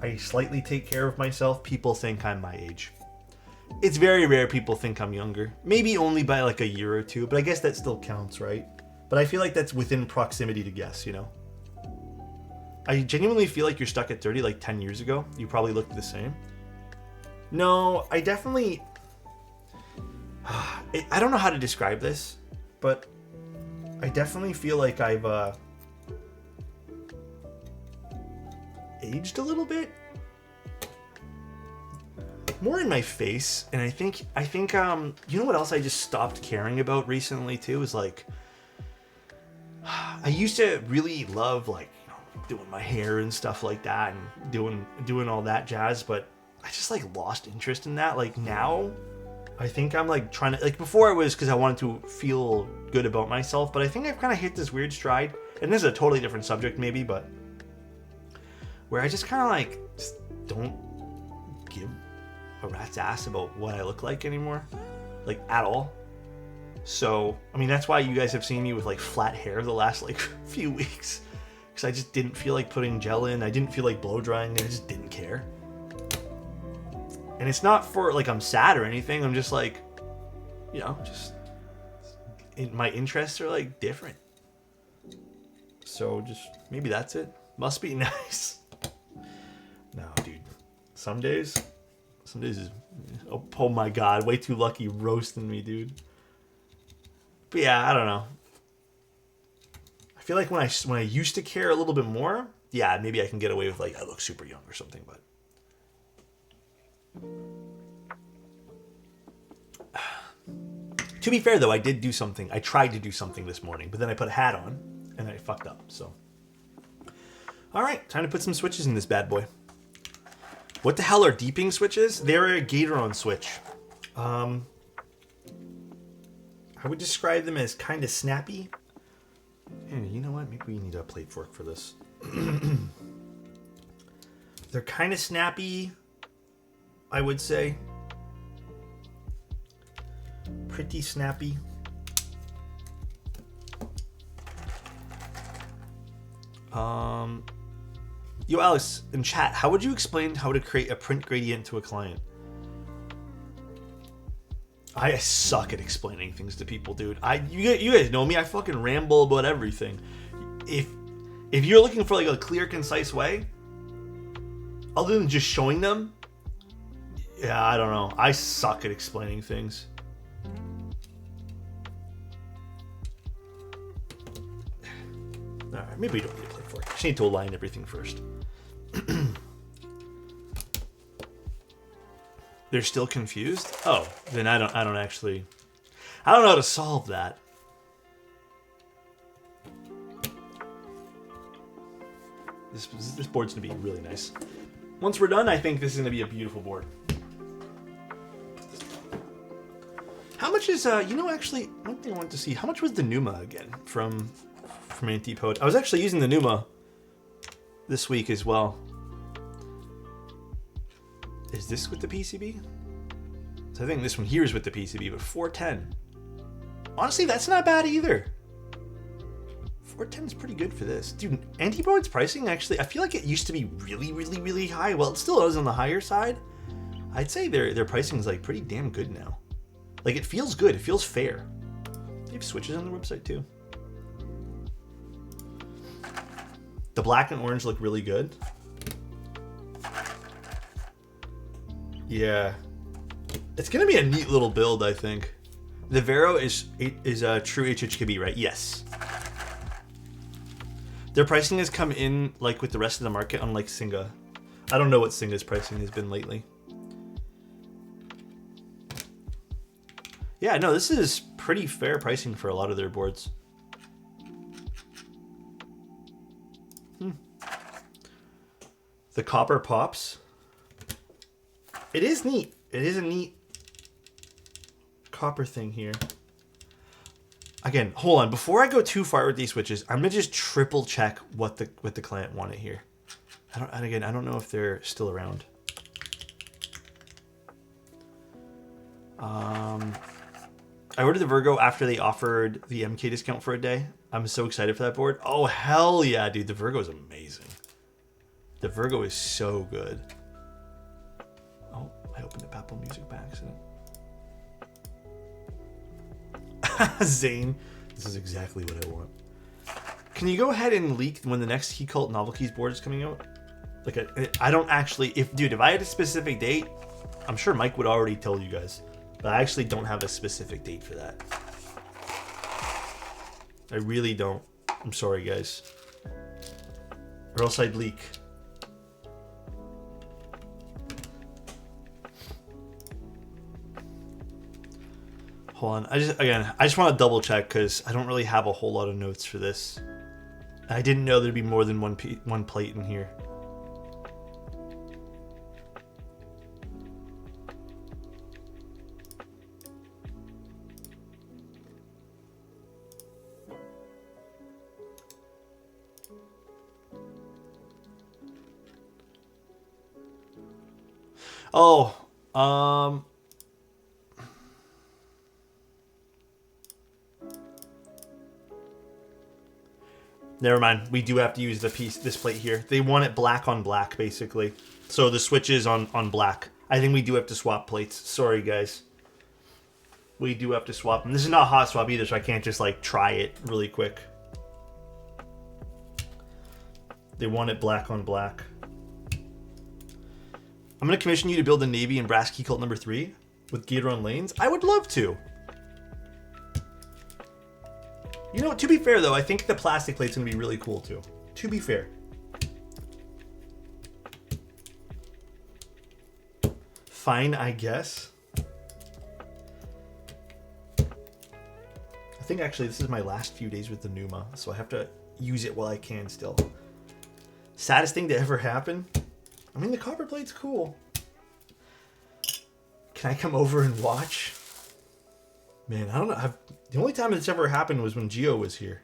I slightly take care of myself, people think I'm my age. It's very rare people think I'm younger. Maybe only by like a year or 2, but I guess that still counts, right? But I feel like that's within proximity to guess, I genuinely feel like you're stuck at 30 like 10 years ago. You probably looked the same. No, I definitely... I don't know how to describe this, but I definitely feel like I've aged a little bit. More in my face, and I think you know what else I just stopped caring about recently too is like I used to really love like doing my hair and stuff like that and doing all that jazz, but I just like lost interest in that. Like now I think I'm like trying to, like before it was because I wanted to feel good about myself, but I think I've kind of hit this weird stride, and this is a totally different subject maybe, but where I just kind of like just don't give a rat's ass about what I look like anymore, like at all. So I mean, that's why you guys have seen me with like flat hair the last like few weeks, because I just didn't feel like putting gel in. I didn't feel like blow drying. I just didn't care. And it's not for like I'm sad or anything. I'm just like, you know, just my interests are like different. So just maybe that's it. Must be nice. No, dude. Some days is, oh my god, way too lucky roasting me, dude. But yeah, I don't know. I feel like when I used to care a little bit more, yeah, maybe I can get away with like I look super young or something, but to be fair though, I did do something. I tried to do something this morning, but then I put a hat on and then I fucked up. So all right, time to put some switches in this bad boy. What the hell are deeping switches? They're a Gatoron switch. I would describe them as kind of snappy. And you know what? Maybe we need a plate fork for this. They're kind of snappy, I would say. Pretty snappy. Yo, Alex, in chat, how would you explain how to create a print gradient to a client? I suck at explaining things to people, dude. You guys know me. I fucking ramble about everything. If you're looking for like a clear, concise way, other than just showing them, yeah, I don't know. I suck at explaining things. Alright, maybe we don't need a plate for it. Just need to align everything first. They're still confused? Oh, then I don't know how to solve that. This board's gonna be really nice. Once we're done, I think this is gonna be a beautiful board. How much is actually one thing I wanted to see, how much was the Numa again from Antipode? I was actually using the Numa this week as well. Is this with the PCB? So I think this one here is with the PCB, but 410. Honestly, that's not bad either. 410 is pretty good for this. Dude, Antipode's pricing actually, I feel like it used to be really, really, really high. Well, it still is on the higher side. I'd say their pricing is like pretty damn good now. Like it feels good, it feels fair. They have switches on their website too. The black and orange look really good. Yeah, it's gonna be a neat little build, I think. The Vero is a true HHKB, right? Yes. Their pricing has come in like with the rest of the market, unlike Singa. I don't know what Singa's pricing has been lately. Yeah, no, this is pretty fair pricing for a lot of their boards. The copper pops. It is neat. It is a neat copper thing here. Again, hold on. Before I go too far with these switches, I'm gonna just triple check what the client wanted here. I don't know if they're still around. I ordered the Virgo after they offered the MK discount for a day. I'm so excited for that board. Oh hell yeah, dude! The Virgo is amazing. The Virgo is so good. Oh, I opened the Apple Music by accident. Zane, this is exactly what I want. Can you go ahead and leak when the next He Cult Novelties board is coming out? Like, I don't actually, if I had a specific date, I'm sure Mike would already tell you guys. But I actually don't have a specific date for that. I really don't. I'm sorry, guys. Or else I'd leak. Hold on. I just want to double check because I don't really have a whole lot of notes for this. I didn't know there'd be more than one plate in here. Oh, never mind. We do have to use this plate here. They want it black on black, basically. So the switch is on black. I think we do have to swap plates. Sorry, guys. We do have to swap them. This is not a hot swap either, so I can't just, like, try it really quick. They want it black on black. I'm going to commission you to build a Navy in Brass Key Cult number 3 with Gator on lanes. I would love to. You know, to be fair, though, I think the plastic plate's going to be really cool, too. To be fair. Fine, I guess. I think, actually, this is my last few days with the Numa, so I have to use it while I can still. Saddest thing to ever happen? I mean, the copper plate's cool. Can I come over and watch? Man, I don't know. The only time it's ever happened was when Gio was here.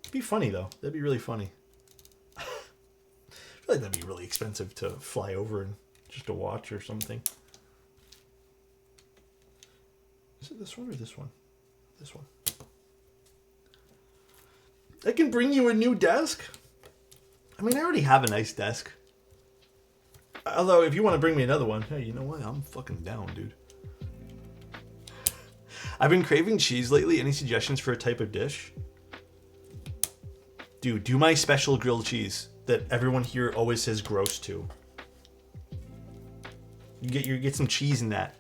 It'd be funny, though. That'd be really funny. I feel like that'd be really expensive to fly over and just to watch or something. Is it this one or this one? This one. I can bring you a new desk? I mean, I already have a nice desk. Although, if you want to bring me another one, hey, you know what? I'm fucking down, dude. I've been craving cheese lately. Any suggestions for a type of dish? Dude, do my special grilled cheese that everyone here always says gross to. You get some cheese in that.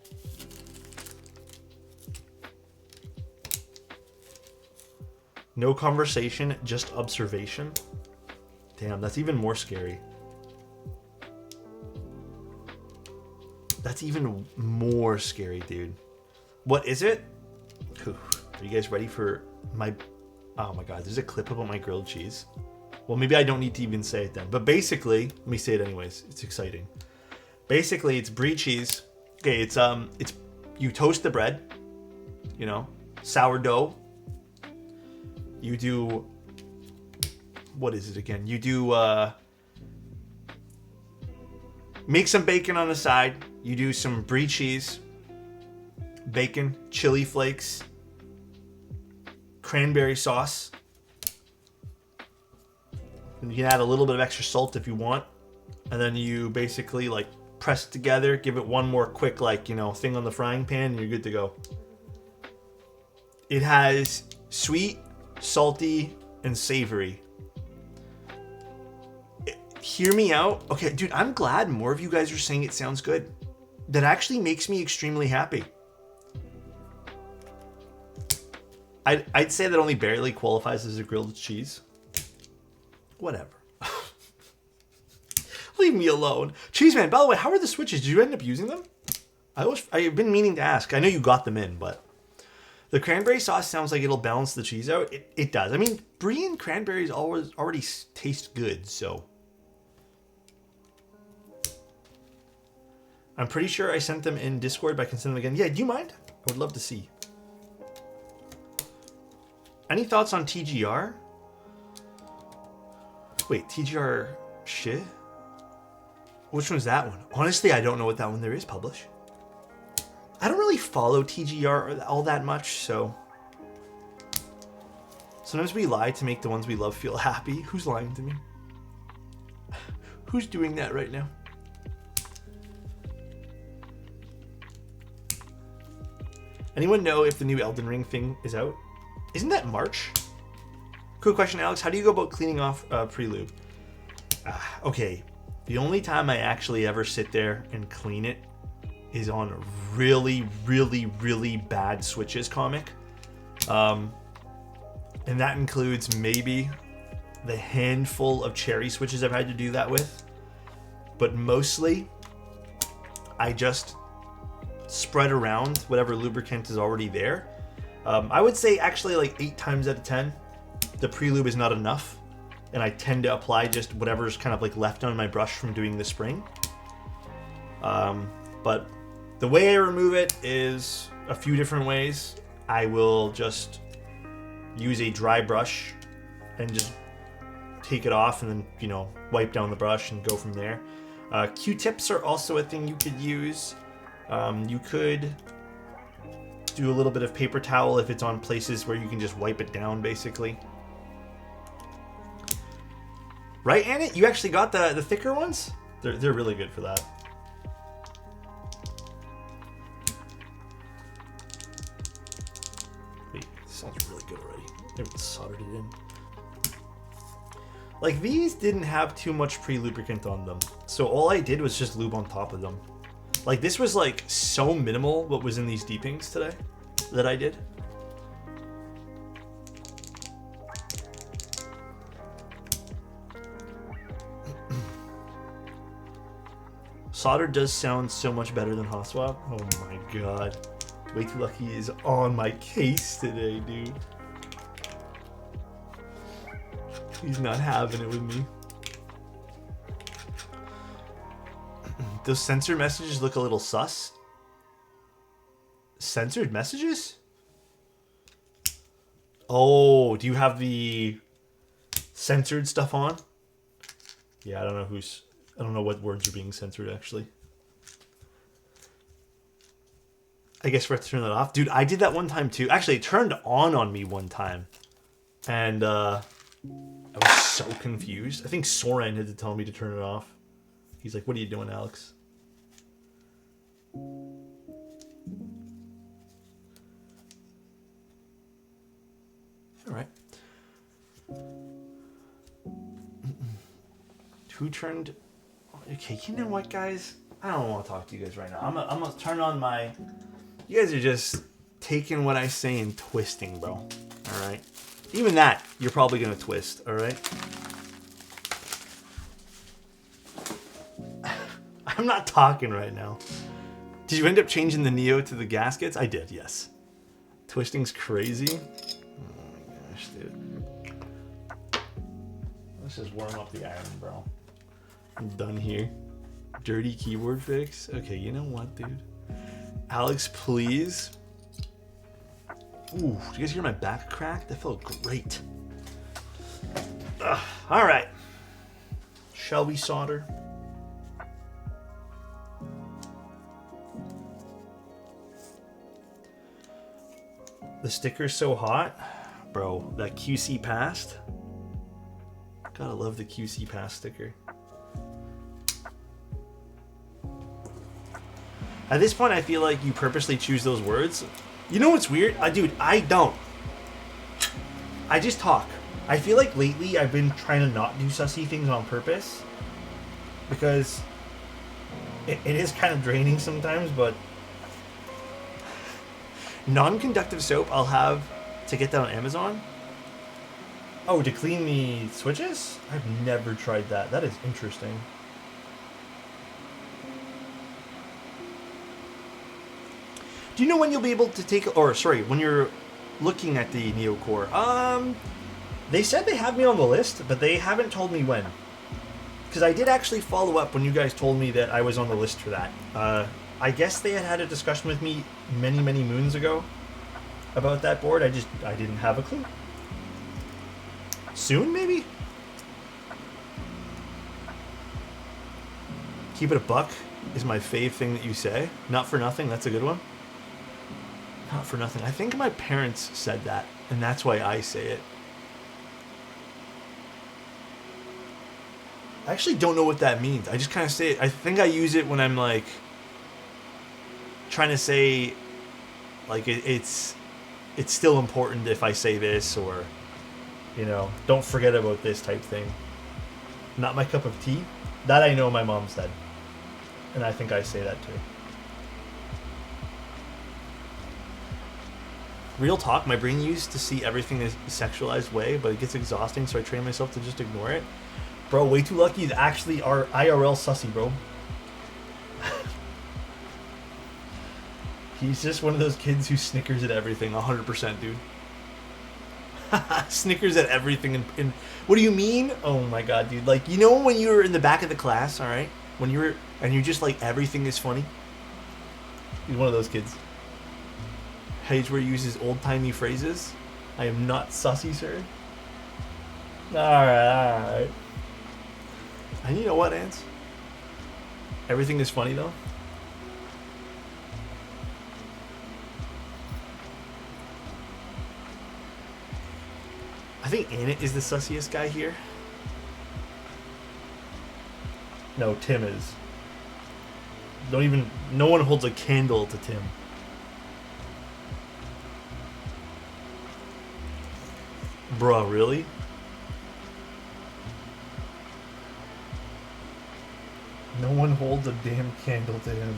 No conversation, just observation. Damn, that's even more scary. That's even more scary, dude. What is it? Are you guys ready for my... Oh my god, there's a clip about my grilled cheese. Well, maybe I don't need to even say it then. But basically, let me say it anyways. It's exciting. Basically, it's brie cheese. Okay, it's you toast the bread, you know, sourdough. You do... What is it again? You do make some bacon on the side. You do some brie cheese, bacon, chili flakes, cranberry sauce. And you can add a little bit of extra salt if you want. And then you basically like press it together, give it one more quick like, you know, thing on the frying pan and you're good to go. It has sweet, salty, and savory. Hear me out. Okay, dude, I'm glad more of you guys are saying it sounds good. That actually makes me extremely happy. I'd say that only barely qualifies as a grilled cheese. Whatever. Leave me alone. Cheese man, by the way, how are the switches? Did you end up using them? I've been meaning to ask. I know you got them in, but the cranberry sauce sounds like it'll balance the cheese out. It does. I mean, brie and cranberries already taste good, so... I'm pretty sure I sent them in Discord, but I can send them again. Yeah, do you mind? I would love to see. Any thoughts on TGR? Wait, TGR shit? Which one's that one? Honestly, I don't know what that one there is, Publish. I don't really follow TGR all that much, so... Sometimes we lie to make the ones we love feel happy. Who's lying to me? Who's doing that right now? Anyone know if the new Elden Ring thing is out? Isn't that March? Quick question, Alex. How do you go about cleaning off pre-lube? Okay. The only time I actually ever sit there and clean it is on a really, really, really bad Switches comic. And that includes maybe the handful of cherry Switches I've had to do that with. But mostly, I just... spread around whatever lubricant is already there. I would say actually like 8 times out of 10, the pre-lube is not enough, and I tend to apply just whatever's kind of like left on my brush from doing the spring. But the way I remove it is a few different ways. I will just use a dry brush and just take it off and then, you know, wipe down the brush and go from there. Q-tips are also a thing you could use. You could do a little bit of paper towel if it's on places where you can just wipe it down, basically. Right, Anna? You actually got the thicker ones? They're really good for that. Wait, this sounds really good already. I haven't soldered it in. Like, these didn't have too much pre-lubricant on them, so all I did was just lube on top of them. Like, this was like so minimal what was in these deepings today that I did. Solder does sound so much better than hot swap. Oh my god. Way Too Lucky is on my case today, dude. He's not having it with me. Those censored messages look a little sus. Censored messages? Oh, do you have the censored stuff on? Yeah, I don't know what words are being censored, actually. I guess we have to turn that off. Dude, I did that one time, too. Actually, it turned on me one time. And, I was so confused. I think Soren had to tell me to turn it off. He's like, what are you doing, Alex? Alright. Who turned... Okay, you know what, guys? I don't want to talk to you guys right now. I'm gonna turn on my... You guys are just taking what I say and twisting, bro. Alright? Even that, you're probably gonna twist, alright? I'm not talking right now. Did you end up changing the Neo to the gaskets? I did, yes. Twisting's crazy. Oh my gosh, dude. Let's just warm up the iron, bro. I'm done here. Dirty keyboard fix? Okay, you know what, dude? Alex, please. Ooh, did you guys hear my back crack? That felt great. Alright. Shall we solder? The sticker's so hot. Bro, that QC passed. Gotta love the QC pass sticker. At this point, I feel like you purposely choose those words. You know what's weird? Dude, I don't. I just talk. I feel like lately I've been trying to not do sussy things on purpose. Because it is kind of draining sometimes, but... Non-conductive soap I'll have to get that on Amazon. Oh, to clean the switches? I've never tried that. That is interesting. Do you know when you'll be able to take... Or, sorry, when you're looking at the Neo Core? They said they have me on the list, but they haven't told me when. Because I did actually follow up when you guys told me that I was on the list for that. I guess they had a discussion with me many, many moons ago about that board. I didn't have a clue. Soon, maybe? Keep it a buck is my fave thing that you say. Not for nothing, that's a good one. Not for nothing. I think my parents said that, and that's why I say it. I actually don't know what that means. I just kind of say it. I think I use it when I'm like trying to say like it's still important if I say this, or you know, don't forget about this type thing. Not my cup of tea. That I know my mom said. And I think I say that too. Real talk, my brain used to see everything in a sexualized way, but it gets exhausting, so I train myself to just ignore it. Bro, Way Too Lucky is actually our IRL sussy, bro. He's just one of those kids who snickers at everything, 100%, dude. Snickers at everything. What do you mean? Oh my god, dude! Like, you know when you were in the back of the class, all right? When you were and you just like everything is funny. He's one of those kids. Page where he uses old timey phrases. I am not sussy, sir. All right. And you know what, Ants? Everything is funny though. I think Annette is the sussiest guy here. No, Tim is. No one holds a candle to Tim. Bruh, really? No one holds a damn candle to him.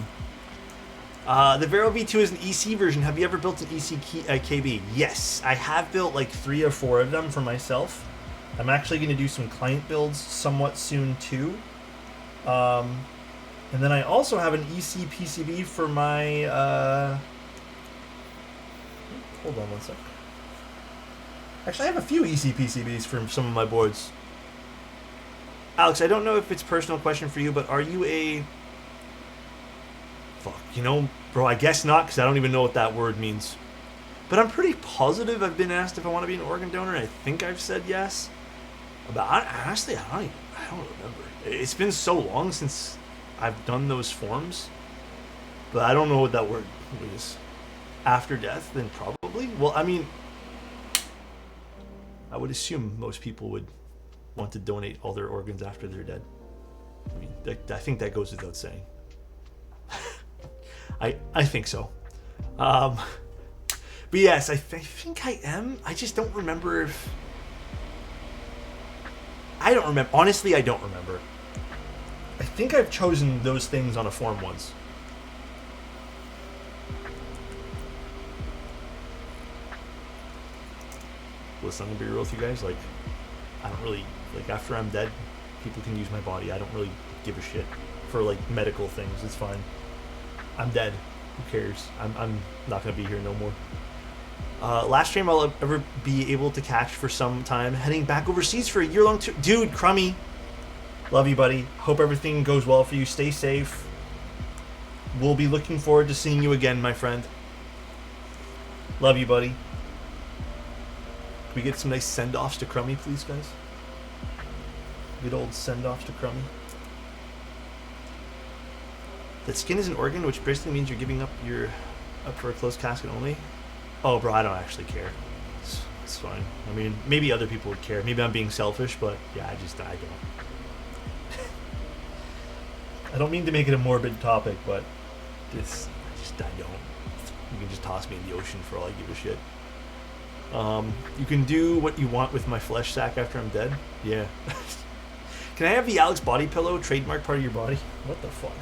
The Vero V2 is an EC version. Have you ever built an EC KB? Yes, I have built like 3 or 4 of them for myself. I'm actually going to do some client builds somewhat soon too. And then I also have an EC PCB for my... Hold on one sec. Actually, I have a few EC PCBs from some of my boards. Alex, I don't know if it's a personal question for you, but are you a... Fuck, you know, bro, I guess not, because I don't even know what that word means. But I'm pretty positive I've been asked if I want to be an organ donor, and I think I've said yes. But honestly, I don't remember. It's been so long since I've done those forms, but I don't know what that word is. After death, then probably. Well, I mean, I would assume most people would want to donate all their organs after they're dead. I mean, I think that goes without saying. I think so. But yes, I think I am. I just don't remember if... I don't remember. Honestly, I don't remember. I think I've chosen those things on a form once. Listen, I'm gonna be real with you guys. Like, I don't really... Like, after I'm dead, people can use my body. I don't really give a shit for, like, medical things. It's fine. I'm dead. Who cares? I'm not gonna be here no more. Last stream I'll ever be able to catch for some time. Heading back overseas for a year-long tour. Dude, Crummy. Love you, buddy. Hope everything goes well for you. Stay safe. We'll be looking forward to seeing you again, my friend. Love you, buddy. Can we get some nice send-offs to Crummy, please, guys? Good old send-offs to Crummy. That skin is an organ, which basically means you're giving up for a closed casket only. Oh, bro, I don't actually care. It's fine. I mean, maybe other people would care. Maybe I'm being selfish, but yeah, I don't. I don't mean to make it a morbid topic, but I don't. You can just toss me in the ocean for all I give a shit. You can do what you want with my flesh sack after I'm dead. Yeah. Can I have the Alex body pillow trademark part of your body? What the fuck?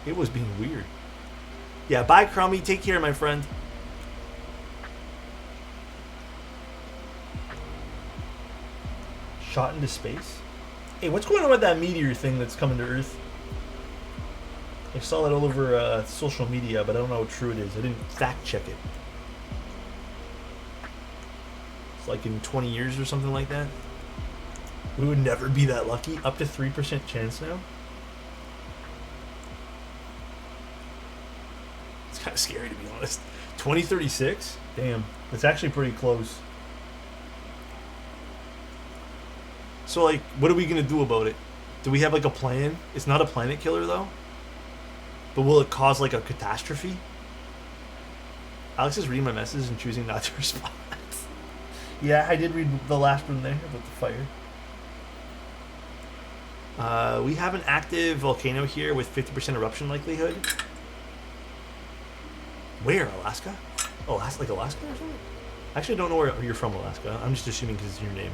It was being weird. Yeah, bye, Crummy. Take care, my friend. Shot into space? Hey, what's going on with that meteor thing that's coming to Earth? I saw that all over social media, but I don't know how true it is. I didn't fact check it. It's like in 20 years or something like that. We would never be that lucky. Up to 3% chance now. It's kind of scary, to be honest. 2036? Damn. It's actually pretty close. So, like, what are we going to do about it? Do we have, like, a plan? It's not a planet killer, though. But will it cause, like, a catastrophe? Alex is reading my message and choosing not to respond. Yeah, I did read the last one there about the fire. We have an active volcano here with 50% eruption likelihood. Where? Alaska? Oh, like Alaska or something? I actually don't know where you're from, Alaska. I'm just assuming because it's your name.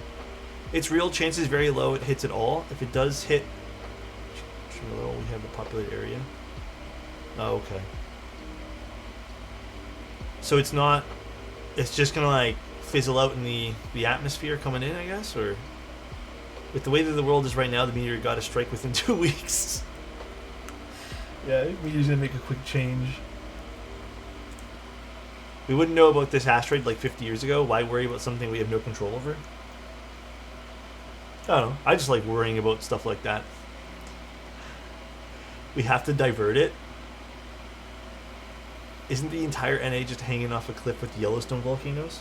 Its real chance is very low it hits at all. If it does hit... We have the populated area. Oh, okay. So it's not... It's just going to, like, fizzle out in the atmosphere coming in, I guess? Or... With the way that the world is right now, the meteor got to strike within 2 weeks. Yeah, meteor's going to make a quick change. We wouldn't know about this asteroid like 50 years ago. Why worry about something we have no control over? I don't know. I just like worrying about stuff like that. We have to divert it. Isn't the entire NA just hanging off a cliff with Yellowstone volcanoes?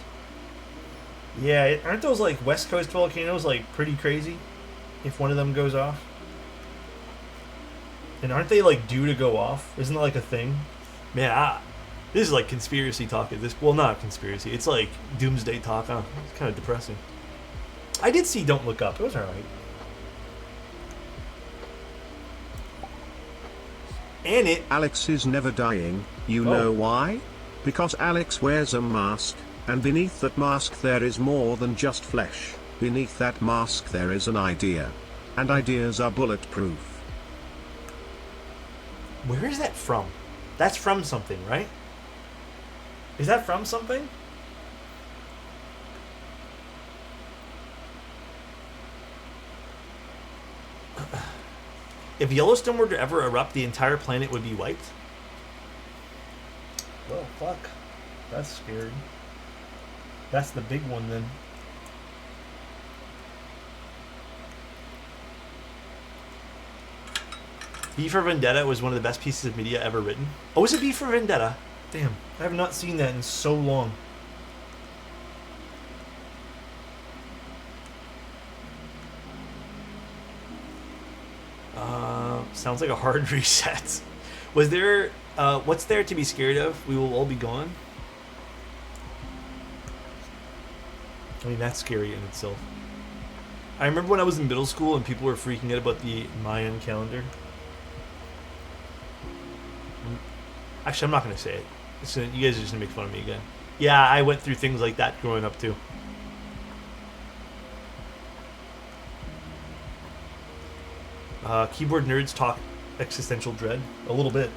Yeah, aren't those like West Coast volcanoes like pretty crazy? If one of them goes off? And aren't they like due to go off? Isn't that like a thing? Man, this is like conspiracy talk at this. Well, not conspiracy. It's like doomsday talk. It's kind of depressing. I did see Don't Look Up. It was alright. And it... Alex is never dying. You know why? Because Alex wears a mask, and beneath that mask there is more than just flesh. Beneath that mask there is an idea. And ideas are bulletproof. Where is that from? That's from something, right? Is that from something? If Yellowstone were to ever erupt, the entire planet would be wiped? Well, fuck. That's scary. That's the big one, then. V for Vendetta was one of the best pieces of media ever written. Oh, is it V for Vendetta? Damn, I have not seen that in so long. Sounds like a hard reset. Was there... what's there to be scared of? We will all be gone? I mean, that's scary in itself. I remember when I was in middle school and people were freaking out about the Mayan calendar. Actually, I'm not going to say it. You guys are just going to make fun of me again. Yeah, I went through things like that growing up, too. Keyboard nerds talk existential dread. A little bit.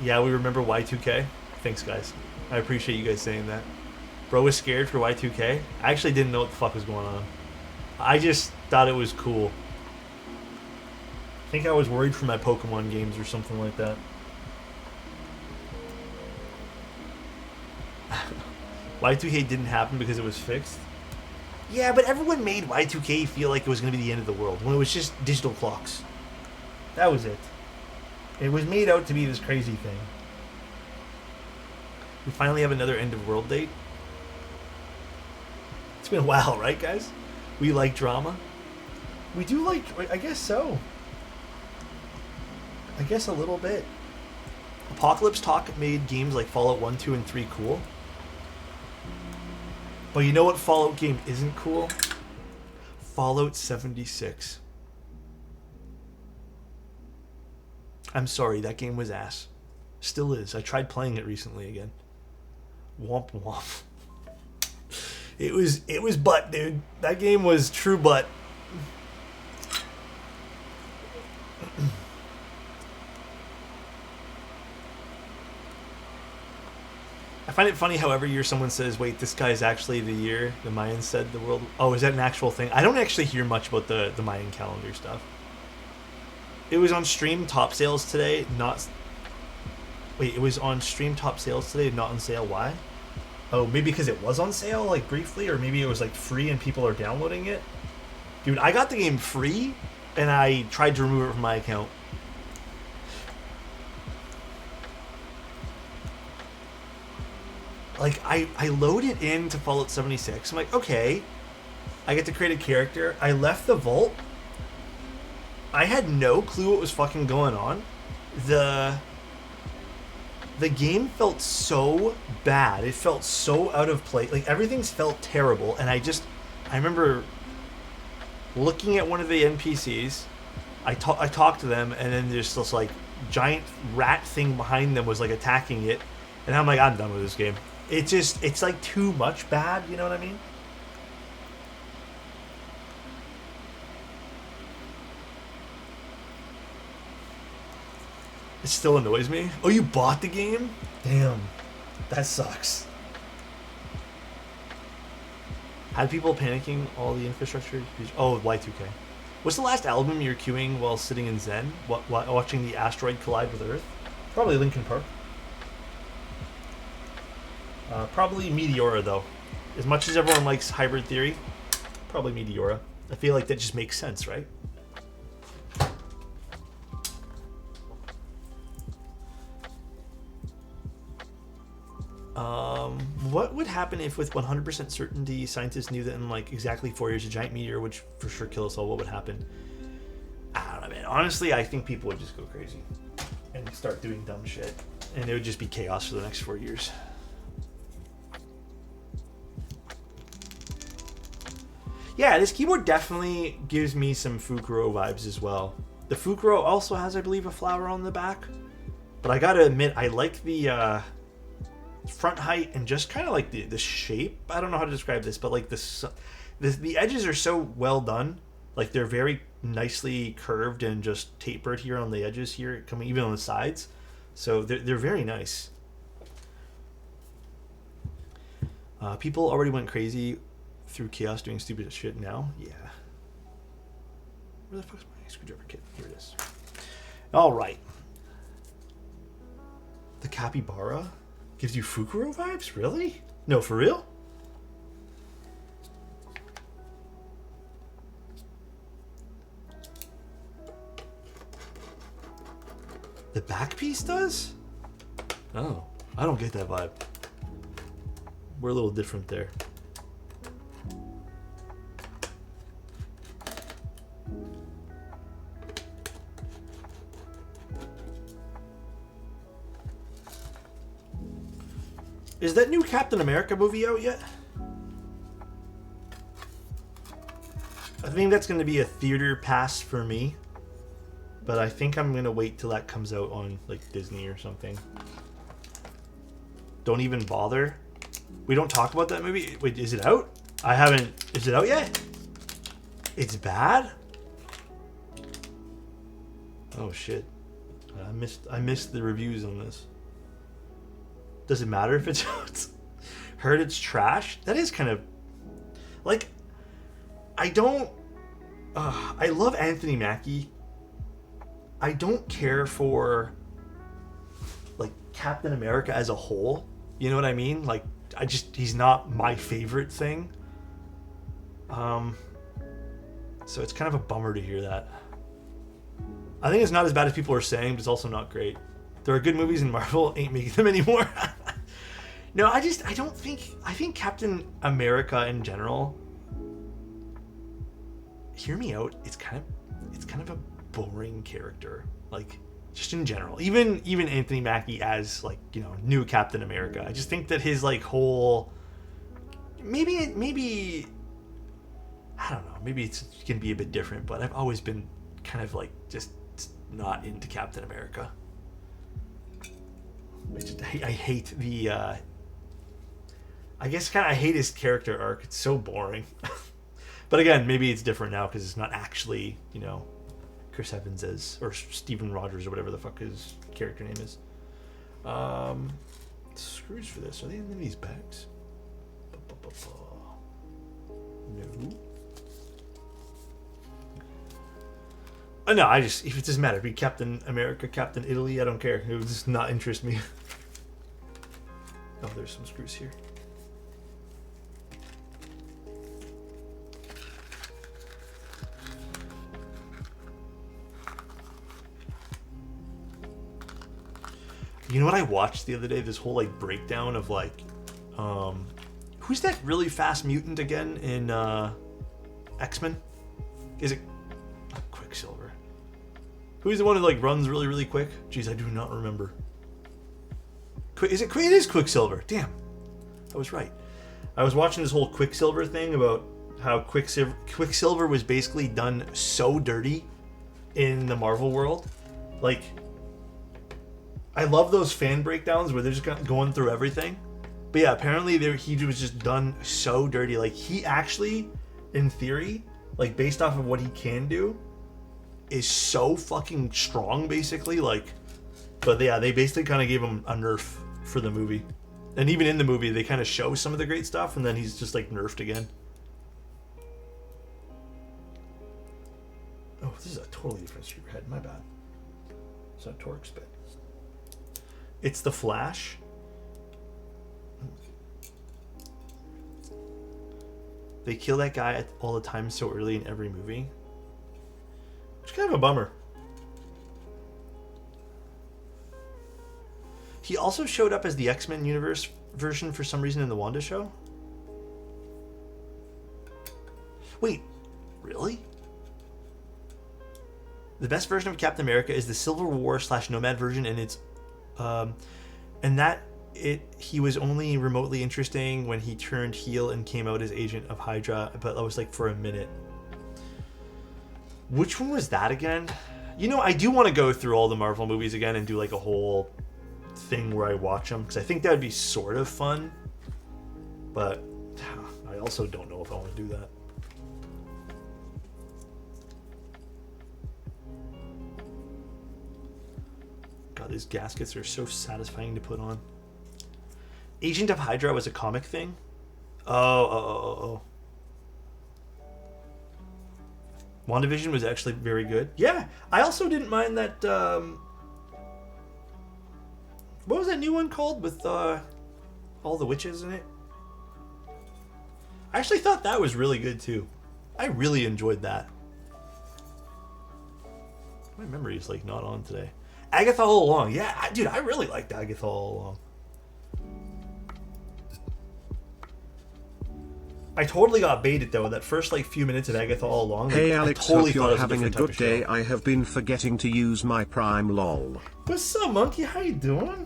Yeah, we remember Y2K. Thanks, guys. I appreciate you guys saying that. Bro was scared for Y2K. I actually didn't know what the fuck was going on. I just thought it was cool. I think I was worried for my Pokemon games or something like that. Y2K didn't happen because it was fixed. Yeah, but everyone made Y2K feel like it was going to be the end of the world when it was just digital clocks. That was it. It was made out to be this crazy thing. We finally have another end of world date. It's been a while, right, guys? We like drama. We do like... I guess so. I guess a little bit. Apocalypse Talk made games like Fallout 1, 2, and 3 cool. But you know what Fallout game isn't cool? Fallout 76. I'm sorry, that game was ass. Still is. I tried playing it recently again. Womp womp. It was butt, dude. That game was true butt. I find it funny how every year someone says, wait, this guy is actually the year the Mayans said the world... Oh, is that an actual thing? I don't actually hear much about the Mayan calendar stuff. It was on stream top sales today, not... Wait, it was on stream top sales today, not on sale. Why? Oh, maybe because it was on sale, like, briefly? Or maybe it was, like, free and people are downloading it? Dude, I got the game free, and I tried to remove it from my account. Like, I loaded into Fallout 76. I'm like, okay. I get to create a character. I left the vault. I had no clue what was fucking going on. The game felt so bad. It felt so out of place. Like, everything's felt terrible. And I remember looking at one of the NPCs. I talked to them, and then there's this, like, giant rat thing behind them was, like, attacking it. And I'm like, I'm done with this game. It's like too much bad, you know what I mean? It still annoys me. Oh, you bought the game? Damn. That sucks. Had people panicking all the infrastructure? Oh, Y2K. What's the last album you're queuing while sitting in Zen? Watching the asteroid collide with Earth? Probably Linkin Park. Probably Meteora, though. As much as everyone likes Hybrid Theory, probably Meteora. I feel like that just makes sense, right? What would happen if, with 100% certainty, scientists knew that in like exactly 4 years, a giant meteor would for sure kill us all? What would happen? I don't know, man. Honestly, I think people would just go crazy and start doing dumb shit, and it would just be chaos for the next 4 years. Yeah, this keyboard definitely gives me some Fukuro vibes as well. The Fukuro also has, I believe, a flower on the back, but I gotta admit, I like the front height and just kind of like the shape. I don't know how to describe this, but like the edges are so well done. Like they're very nicely curved and just tapered here on the edges here, coming even on the sides. So they're very nice. People already went crazy through chaos doing stupid shit now. Yeah. Where the fuck's my screwdriver kit? Here it is. All right. The capybara gives you Fukuro vibes? Really? No, for real? The back piece does? Oh, I don't get that vibe. We're a little different there. Is that new Captain America movie out yet? I think that's going to be a theater pass for me. But I think I'm going to wait till that comes out on like Disney or something. Don't even bother. We don't talk about that movie. Wait, is it out? I haven't. Is it out yet? It's bad? Oh shit. I missed the reviews on this. Does it matter if it's out? Heard it's trash? That is kind of like, I don't I love Anthony Mackie. I don't care for like Captain America as a whole. You know what I mean? Like he's not my favorite thing. So it's kind of a bummer to hear that. I think it's not as bad as people are saying, but it's also not great. There are good movies and Marvel ain't making them anymore. No, I think Captain America in general, hear me out, it's kind of a boring character. Like, just in general. Even Anthony Mackie as, like, you know, new Captain America. I just think that his, like, whole maybe I don't know, maybe it can be a bit different, but I've always been kind of like just not into Captain America. I hate the I guess I hate his character arc. It's so boring. But again, maybe it's different now because it's not actually, you know, Chris Evans or Steven Rogers or whatever the fuck his character name is. Screws for this. Are they in these bags? No. No, if it doesn't matter, be Captain America, Captain Italy, I don't care. It would just not interest me. Oh, there's some screws here. You know what I watched the other day? This whole like breakdown of like, who's that really fast mutant again in X-Men? Is it Quicksilver? Who's the one who like runs really, really quick? Jeez, I do not remember. It is Quicksilver. Damn, I was right. I was watching this whole Quicksilver thing about how Quicksilver was basically done so dirty in the Marvel world. Like, I love those fan breakdowns where they're just going through everything. But yeah, apparently he was just done so dirty. Like, he actually, in theory, like based off of what he can do, is so fucking strong, basically. Like, but yeah, they basically kind of gave him a nerf for the movie. And even in the movie, they kind of show some of the great stuff, and then he's just like nerfed again. Oh, this is a totally different screwhead. My bad. It's not Torx, but it's the Flash. They kill that guy all the time so early in every movie. It's kind of a bummer. He also showed up as the X-Men universe version for some reason in the Wanda show. Wait, really? The best version of Captain America is the Civil War / Nomad version, and it's, he was only remotely interesting when he turned heel and came out as agent of Hydra, but that was like for a minute. Which one was that again? You know, I do want to go through all the Marvel movies again and do like a whole thing where I watch them, because I think that would be sort of fun, but I also don't know if I want to do that. God, these gaskets are so satisfying to put on. Agent of Hydra was a comic thing? Oh. WandaVision was actually very good. Yeah, I also didn't mind that, what was that new one called with all the witches in it? I actually thought that was really good too. I really enjoyed that. My memory is like not on today. Agatha All Along. Yeah, dude, I really liked Agatha All Along. I totally got baited though. That first like few minutes of Agatha All Along. Hey like, Alex, I totally hope thought it you're was having a different good type of day. show. I have been forgetting to use my Prime lol. What's up, monkey? How you doing?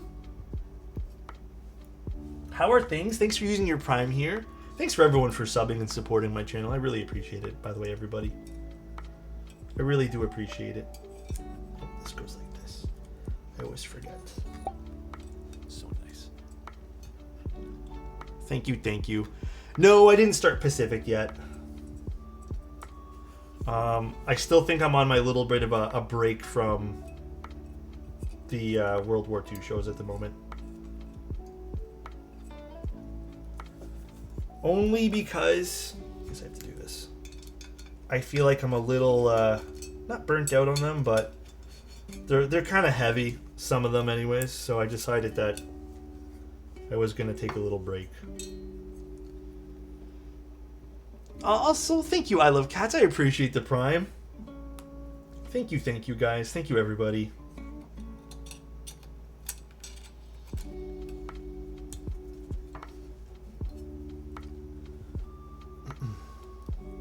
How are things? Thanks for using your Prime here. Thanks for everyone for subbing and supporting my channel. I really appreciate it, by the way, everybody. I really do appreciate it. Oh, this goes like this. I always forget. So nice. Thank you, thank you. No, I didn't start Pacific yet. I still think I'm on my little bit of a break from the World War II shows at the moment. Only because I guess I have to do this. I feel like I'm a little not burnt out on them, but they're kind of heavy, some of them anyways, so I decided that I was going to take a little break. Also, thank you, I Love Cats. I appreciate the Prime. Thank you guys. Thank you, everybody.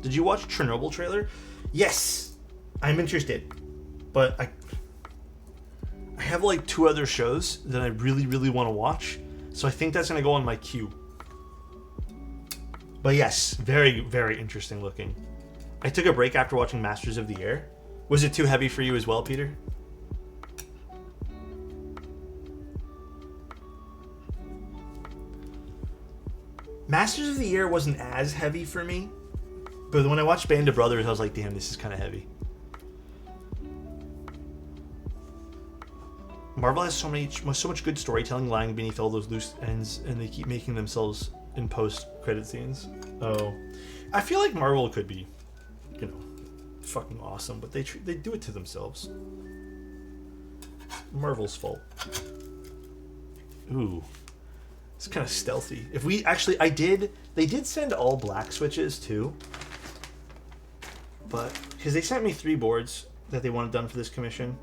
Did you watch Chernobyl trailer? Yes, I'm interested, but I have like 2 other shows that I really want to watch, so I think that's gonna go on my queue. But yes, very interesting looking. I took a break after watching Masters of the Air. Was it too heavy for you as well, Peter? Masters of the Air wasn't as heavy for me, but when I watched Band of Brothers, I was like, damn, this is kind of heavy. Marvel has so much good storytelling lying beneath all those loose ends, and they keep making themselves in post-credit scenes. Oh, I feel like Marvel could be, you know, fucking awesome, but they do it to themselves. Marvel's fault. Ooh, it's kind of stealthy. If we actually, they did send all black switches too, but because they sent me 3 boards that they wanted done for this commission.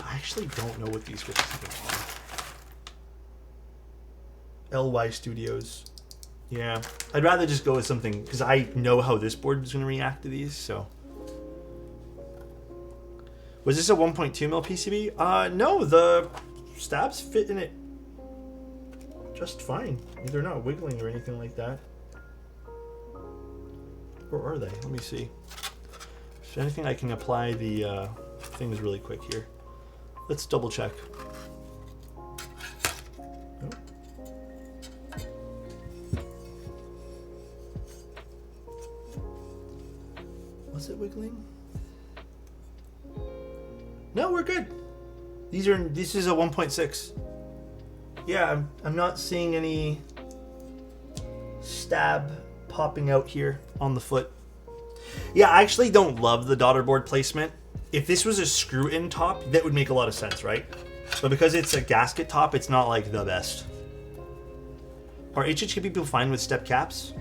I actually don't know what these switches even are. LY Studios. Yeah, I'd rather just go with something, because I know how this board is going to react to these, so. Was this a 1.2mm PCB? No, the stabs fit in it just fine. They're not wiggling or anything like that. Or are they? Let me see. If anything, I can apply the things really quick here. Let's double check. Was it wiggling? No, we're good. This is a 1.6. Yeah, I'm not seeing any stab popping out here on the foot. Yeah, I actually don't love the daughter board placement. If this was a screw-in top, that would make a lot of sense, right? But because it's a gasket top, it's not like the best. Are HHK people fine with step caps?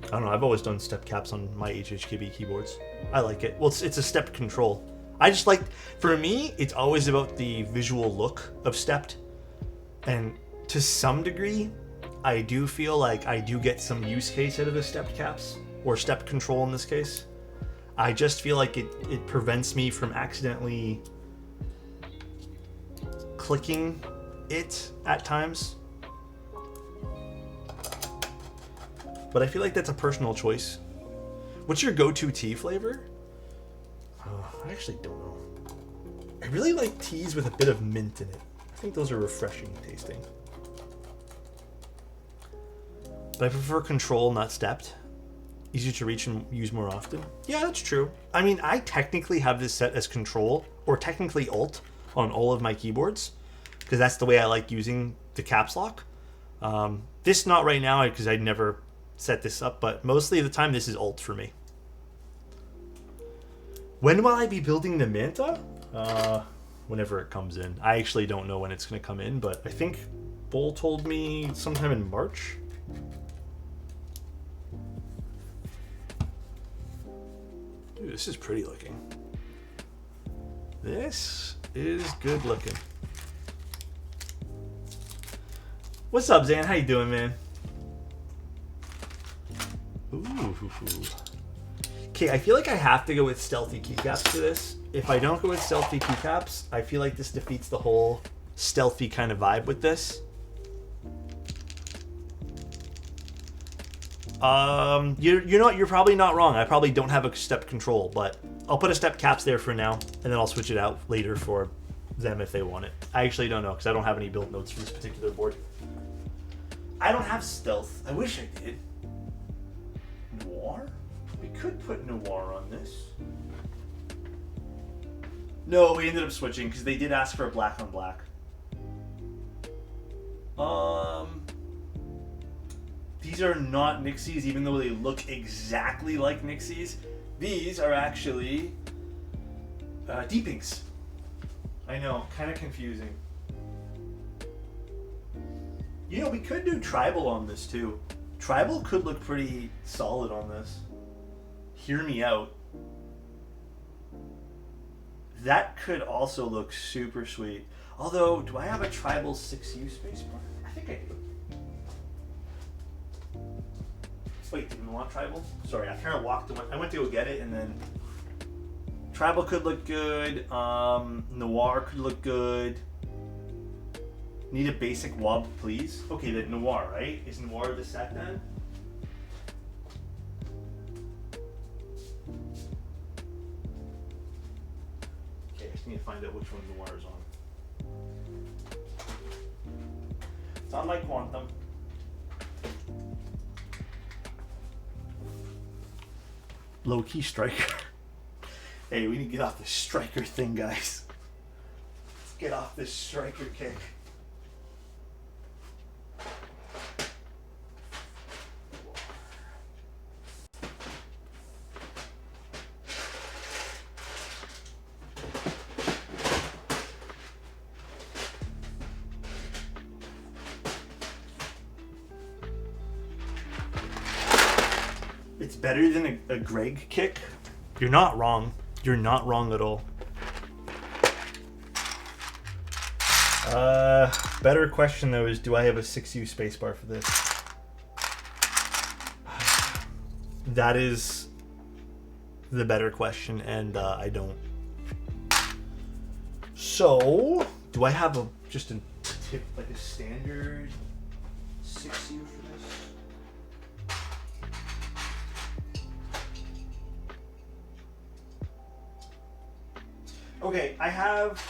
I don't know. I've always done step caps on my HHKB keyboards. I like it. Well, it's a stepped control. I just like, for me, it's always about the visual look of stepped. And to some degree, I do feel like I do get some use case out of the stepped caps, or stepped control in this case. I just feel like it prevents me from accidentally clicking it at times. But I feel like that's a personal choice. What's your go-to tea flavor? I actually don't know. I really like teas with a bit of mint in it. I think those are refreshing tasting. But I prefer control, not stepped. Easier to reach and use more often. Yeah, that's true. I mean, I technically have this set as control, or technically alt, on all of my keyboards, because that's the way I like using the caps lock. This not right now, because I never set this up, but mostly of the time this is alt for me. When will I be building the Manta? Whenever it comes in. I actually don't know when it's going to come in, but I think Bull told me sometime in March. Dude, this is pretty looking. This is good looking. What's up, Zan? How you doing, man? Ooh. Okay, I feel like I have to go with stealthy keycaps for this. If I don't go with stealthy keycaps, I feel like this defeats the whole stealthy kind of vibe with this. You're probably not wrong. I probably don't have a step control, but I'll put a step caps there for now, and then I'll switch it out later for them if they want it. I actually don't know, because I don't have any built notes for this particular board. I don't have stealth. I wish I did. Noir? We could put Noir on this. No, we ended up switching because they did ask for a black on black. These are not Nixies, even though they look exactly like Nixies. These are actually Deepings. I know, kind of confusing. You know, we could do Tribal on this too. Tribal could look pretty solid on this. Hear me out. That could also look super sweet. Although, do I have a Tribal 6U spacebar? I think I do. Wait, did we want Tribal? Sorry, I kind of walked away. I went to go get it, and then Tribal could look good. Noir could look good. Need a basic wob, please. Okay, then Noir, right? Is Noir the set then? Okay, I just need to find out which one Noir is on. It's on my Quantum. Low-key striker. Hey, we need to get off this striker thing, guys. Let's get off this striker kick. It's better than a Greg kick. You're not wrong. You're not wrong at all. Better question though is, do I have a 6U spacebar for this? That is the better question, and I don't. So, do I have just a tip, like a standard 6U for this? Okay, I have.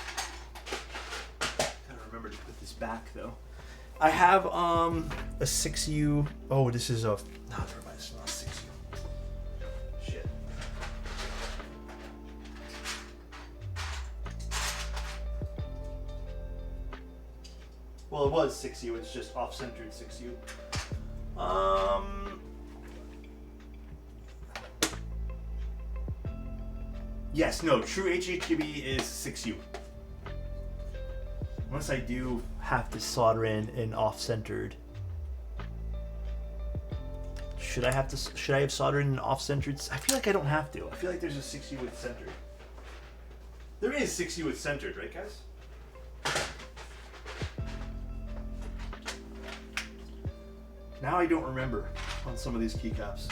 Gotta remember to put this back though. I have a 6U. Oh, this is a. No, never mind. It's not a 6U. Shit. Well, it was 6U. It's just off-centered 6U. Yes, no, true HHKB is 6U. Unless I do have to solder in an off-centered. Should I have soldered an off-centered? I feel like I don't have to. I feel like there's a 6U with centered. There is 6U with centered, right, guys? Now I don't remember on some of these keycaps.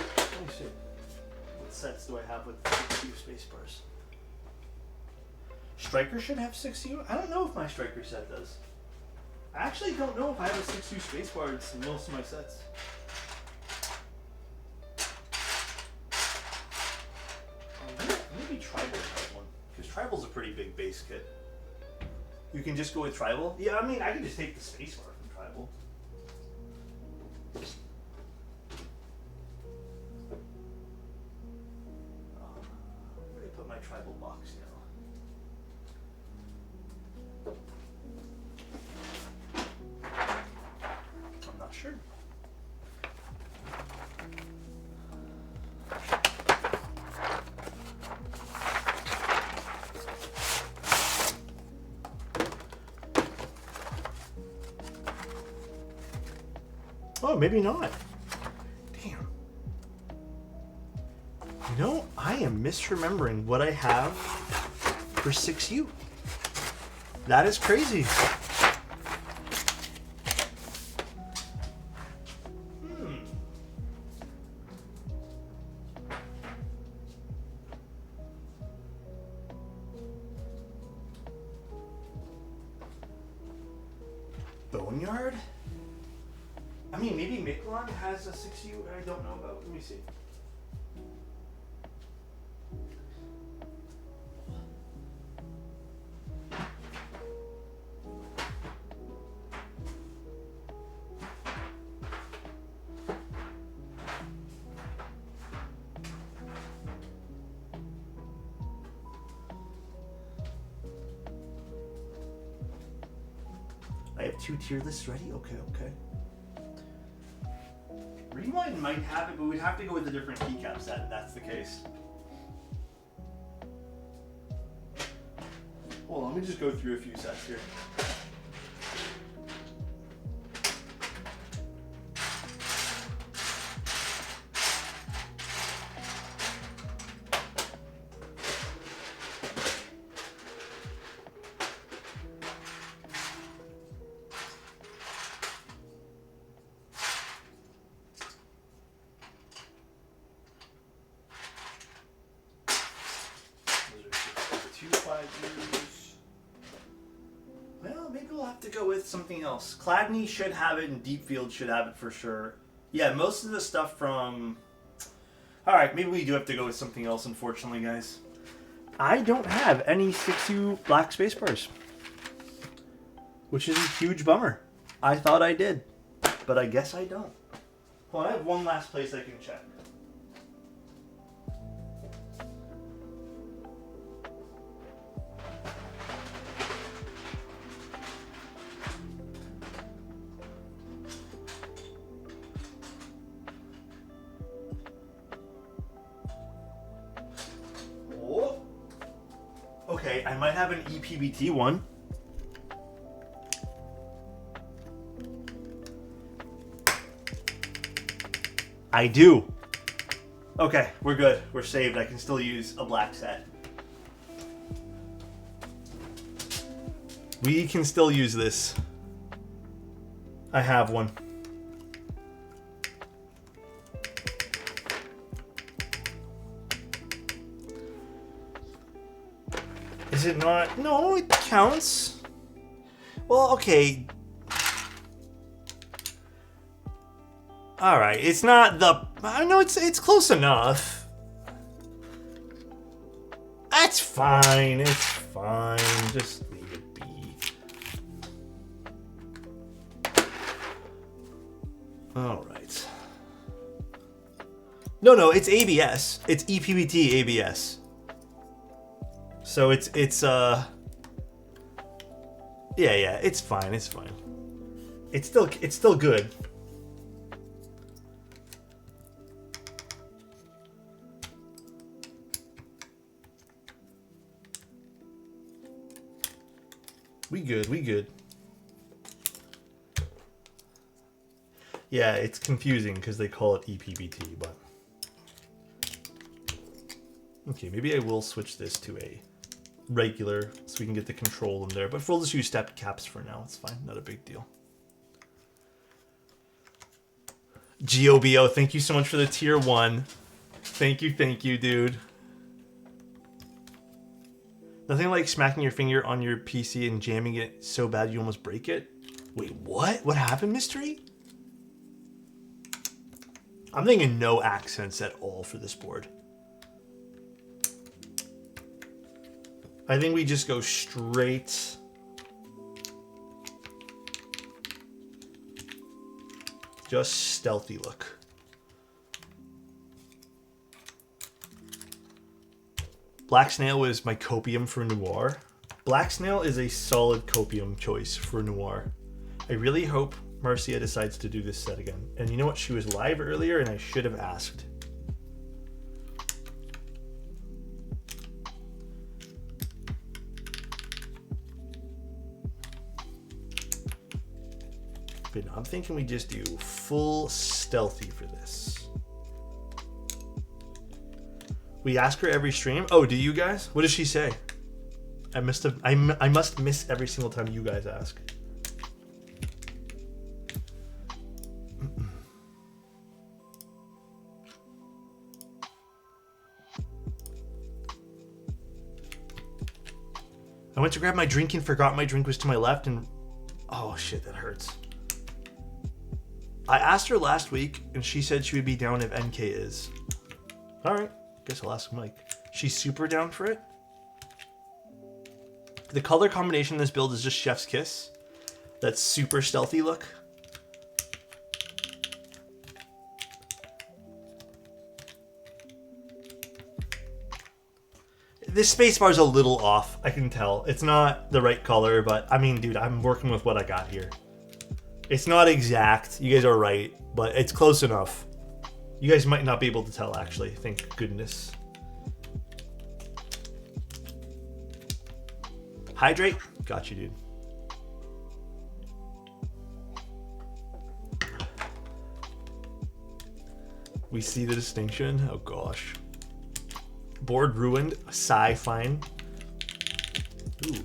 Let me see. What sets do I have with 6U spacebars? Striker should have 6U? I don't know if my Striker set does. I actually don't know if I have a 6U spacebar in most of my sets. Maybe Tribal has one, because Tribal's a pretty big base kit. You can just go with Tribal? Yeah, I mean, I can just take the spacebar from Tribal. Where did I put my Tribal box now? I'm not sure. Oh, maybe not. Damn. You know, I am misremembering what I have for 6U. That is crazy. Boneyard? I mean, maybe Miquelon has a 6U I don't know about. Let me see. I have 2 tier lists ready? Okay. Rewind might have it, but we'd have to go with a different keycap set if that's the case. Hold on, let me just go through a few sets here. Well, maybe we'll have to go with something else. Cladney should have it, and Deep Field should have it for sure. Yeah, most of the stuff from... Alright, maybe we do have to go with something else, unfortunately, guys. I don't have any 6U black spacebars, which is a huge bummer. I thought I did, but I guess I don't. Well, I have one last place I can check. Okay, I might have an EPBT one. I do. Okay, we're good. We're saved. I can still use a black set. We can still use this. I have one. Is it not? No, it counts. Well, okay. All right, it's not the... I know it's close enough. That's fine. It's fine. Just leave it be. All right. No, it's ABS. It's EPBT ABS. So it's yeah, it's fine. It's fine. It's still good. We good, we good. Yeah, it's confusing because they call it EPBT, but... Okay, maybe I will switch this to a regular so we can get the control in there. But we'll just use step caps for now. It's fine, not a big deal. GOBO, thank you so much for the tier 1. Thank you, dude. Nothing like smacking your finger on your PC and jamming it so bad you almost break it. Wait, what? What happened, Mystery? I'm thinking no accents at all for this board. I think we just go straight. Just stealthy look. Black Snail was my copium for Noir. Black Snail is a solid copium choice for Noir. I really hope Marcia decides to do this set again. And you know what? She was live earlier and I should have asked. But no, I'm thinking we just do full stealthy for this. We ask her every stream. Oh, do you guys? What does she say? I must miss every single time you guys ask. I went to grab my drink and forgot my drink was to my left and... Oh shit, that hurts. I asked her last week and she said she would be down if NK is. Alright, guess I'll ask Mike. She's super down for it. The color combination in this build is just Chef's Kiss. That's super stealthy look. This spacebar is a little off, I can tell. It's not the right color, but I mean, dude, I'm working with what I got here. It's not exact, you guys are right, but it's close enough. You guys might not be able to tell, actually, thank goodness. Hydrate? Got you, dude. We see the distinction? Oh gosh. Board ruined, fine. Ooh.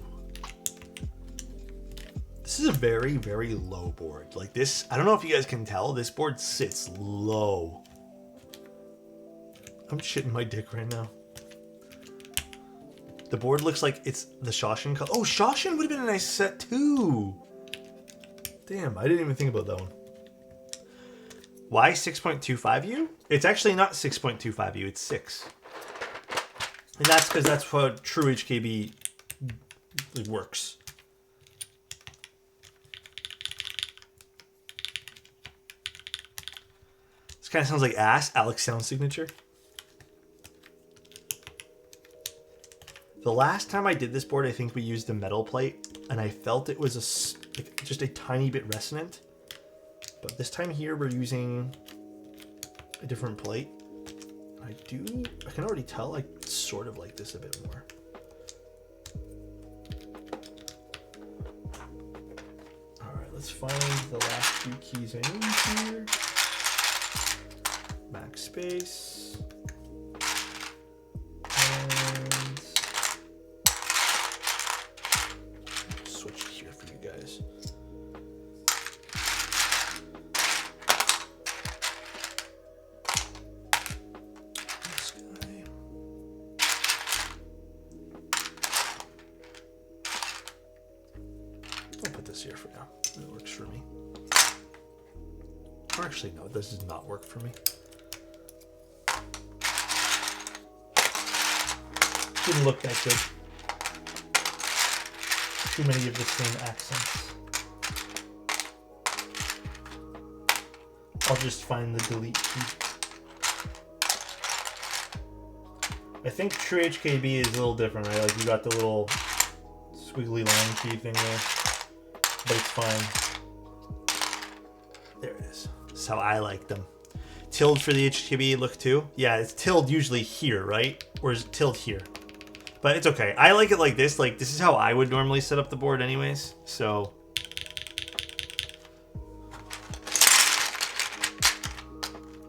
This is a very, very low board. Like this, I don't know if you guys can tell, this board sits low. I'm shitting my dick right now. The board looks like it's the Shoshin color. Oh, Shoshin would have been a nice set too. Damn, I didn't even think about that one. Why 6.25U? It's actually not 6.25U, it's 6. And that's because that's what true HKB works. This kind of sounds like ass. Alex sound signature. The last time I did this board, I think we used a metal plate, and I felt it was just a tiny bit resonant. But this time here, we're using a different plate. I can already tell I sort of like this a bit more. All right, let's find the last few keys I need here. Backspace. And switch here for you guys. This guy. I'll put this here for now. That works for me. Or actually, no, this does not work for me. Didn't look that good. Too many of the same accents. I'll just find the delete key. I think true HKB is a little different, right? Like you got the little squiggly line key thing there, but it's fine. There it is. This is how I like them. Tilde for the HKB look too? Yeah, it's tilde usually here, right? Or is it tilde here? But it's okay. I like it like this. Like, this is how I would normally set up the board anyways. So...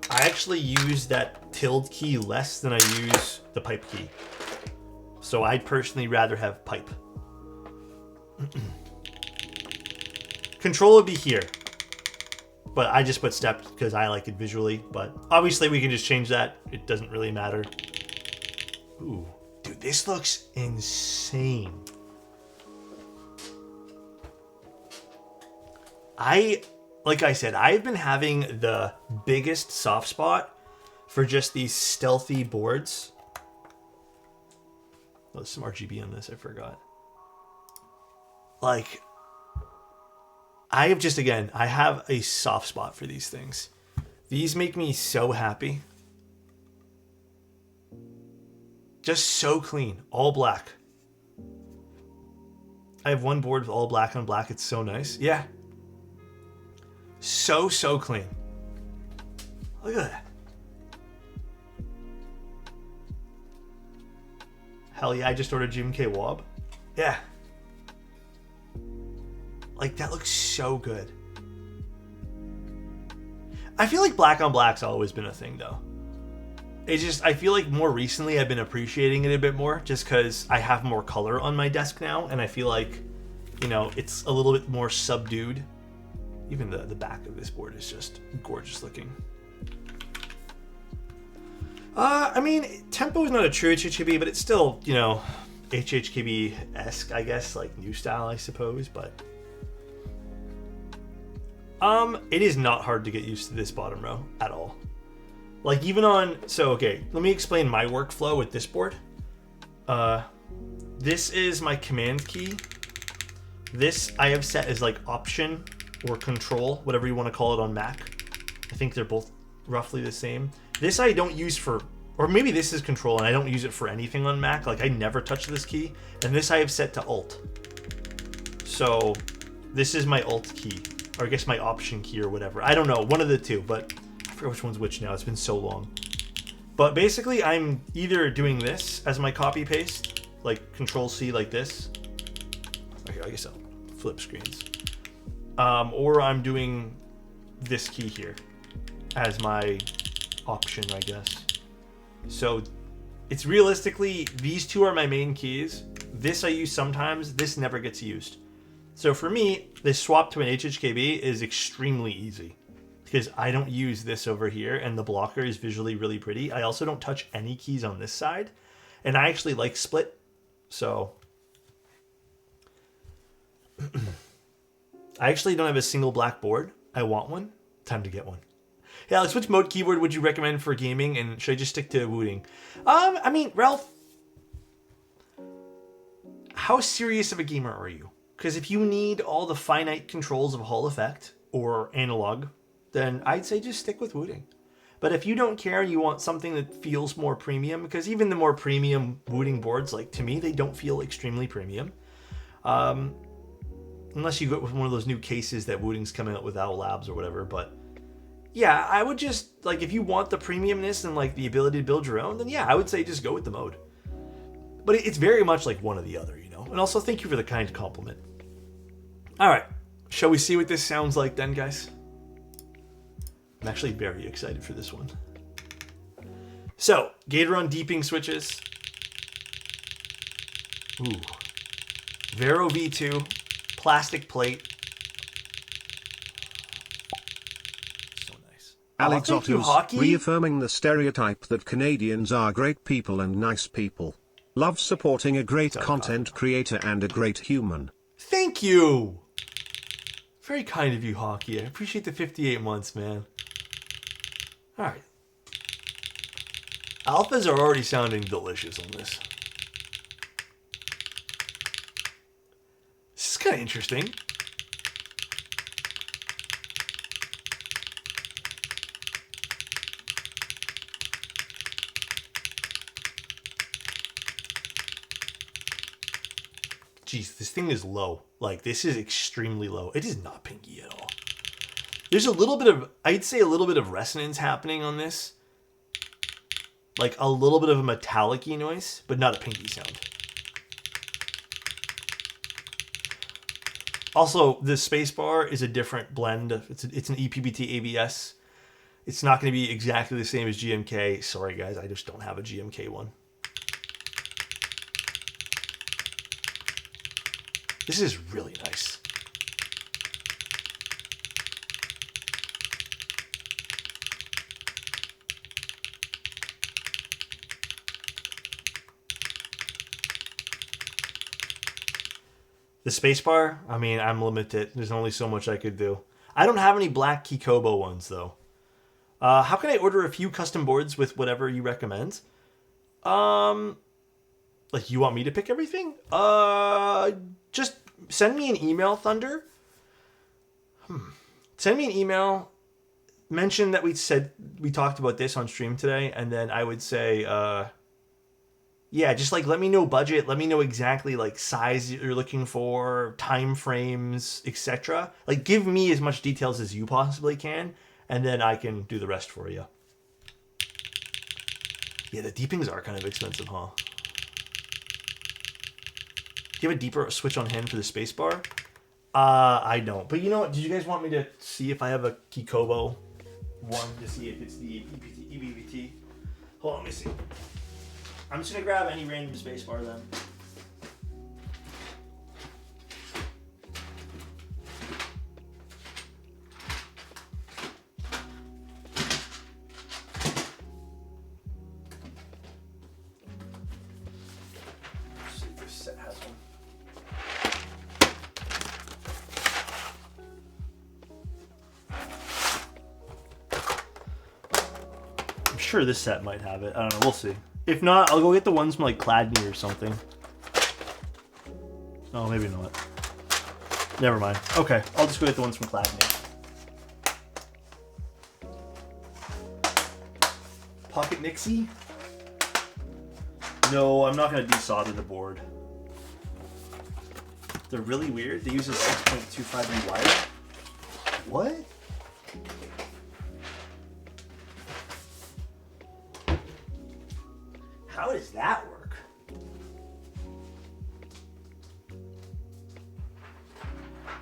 I actually use that tilde key less than I use the pipe key. So I'd personally rather have pipe. Control would be here. But I just put stepped because I like it visually. But obviously we can just change that. It doesn't really matter. Ooh. Dude, this looks insane. Like I said, I've been having the biggest soft spot for just these stealthy boards. Oh, there's some RGB on this, I forgot. Like, I have just, again, I have a soft spot for these things. These make me so happy. Just so clean, all black. I have one board with all black on black, it's so nice. Yeah. So clean. Look at that. Hell yeah, I just ordered Jim K. Wob. Yeah. Like, that looks so good. I feel like black on black's always been a thing, though. It's just, I feel like more recently I've been appreciating it a bit more, just because I have more color on my desk now, and I feel like, you know, it's a little bit more subdued. Even the back of this board is just gorgeous looking. I mean, tempo is not a true HHKB, but it's still, you know, HHKB-esque, I guess, like new style, I suppose, but... it is not hard to get used to this bottom row at all. Like, even on... So, okay, let me explain my workflow with this board. This is my command key. This I have set as, like, option or control, whatever you want to call it on Mac. I think they're both roughly the same. This I don't use for... Or maybe this is control, and I don't use it for anything on Mac. Like, I never touch this key. And this I have set to Alt. So, this is my Alt key. Or I guess my option key or whatever. I don't know, one of the two, but... I forget which one's which now. It's been so long. But basically, I'm either doing this as my copy paste, like Control C like this. Okay, I guess I'll flip screens. Or I'm doing this key here as my option, I guess. So it's realistically, these two are my main keys. This I use sometimes. This never gets used. So for me, this swap to an HHKB is extremely easy. Because I don't use this over here, and the blocker is visually really pretty. I also don't touch any keys on this side, and I actually like split, so... I actually don't have a single black board. I want one. Time to get one. Yeah, Alex, which mode keyboard would you recommend for gaming, and should I just stick to wooting? I mean, Ralph, how serious of a gamer are you? Because if you need all the finite controls of Hall Effect, or analog, then I'd say just stick with wooting. But if you don't care and you want something that feels more premium, because even the more premium wooting boards, like to me, they don't feel extremely premium. Unless you go with one of those new cases that wooting's coming out with Owl Labs or whatever. But yeah, I would just, like, if you want the premiumness and like the ability to build your own, then yeah, I would say just go with the mode. But it's very much like one or the other, you know? And also thank you for the kind compliment. All right, shall we see what this sounds like then, guys? I'm actually very excited for this one. So, Gatoron deeping switches. Ooh. Vero V2. Plastic plate. So nice. Alexotos, reaffirming the stereotype that Canadians are great people and nice people. Love supporting a great content creator and a great human. Thank you! Very kind of you, Hockey. I appreciate the 58 months, man. Alright. Alphas are already sounding delicious on this. This is kind of interesting. Jeez, this thing is low. Like, this is extremely low. It is not pinky at all. There's a little bit of, I'd say a little bit of resonance happening on this. Like a little bit of a metallic-y noise, but not a pinky sound. Also, the spacebar is a different blend. It's an EPBT ABS. It's not going to be exactly the same as GMK. Sorry, guys. I just don't have a GMK one. This is really nice. The spacebar, I mean, I'm limited. There's only so much I could do. I don't have any black Kikobo ones, though. How can I order a few custom boards with whatever you recommend? Like, you want me to pick everything? Just send me an email, Thunder. Send me an email. Mention that we talked about this on stream today, and then I would say, yeah, just like let me know budget, let me know exactly like size you're looking for, time frames, etc. Like give me as much details as you possibly can, and then I can do the rest for you. Yeah, the deepings are kind of expensive, huh? Do you have a deeper switch on hand for the spacebar? I don't. But you know what? Did you guys want me to see if I have a Kikobo one to see if it's the EBBT? Hold on, let me see. I'm just gonna grab any random spacebar then. Let's see if this set has one. I'm sure this set might have it. I don't know. We'll see. If not, I'll go get the ones from like Cladney or something. Oh, maybe not. Never mind. Okay, I'll just go get the ones from Cladney. Pocket Nixie? No, I'm not going to desolder the board. They're really weird. They use a 6.25 wire. What? How does that work?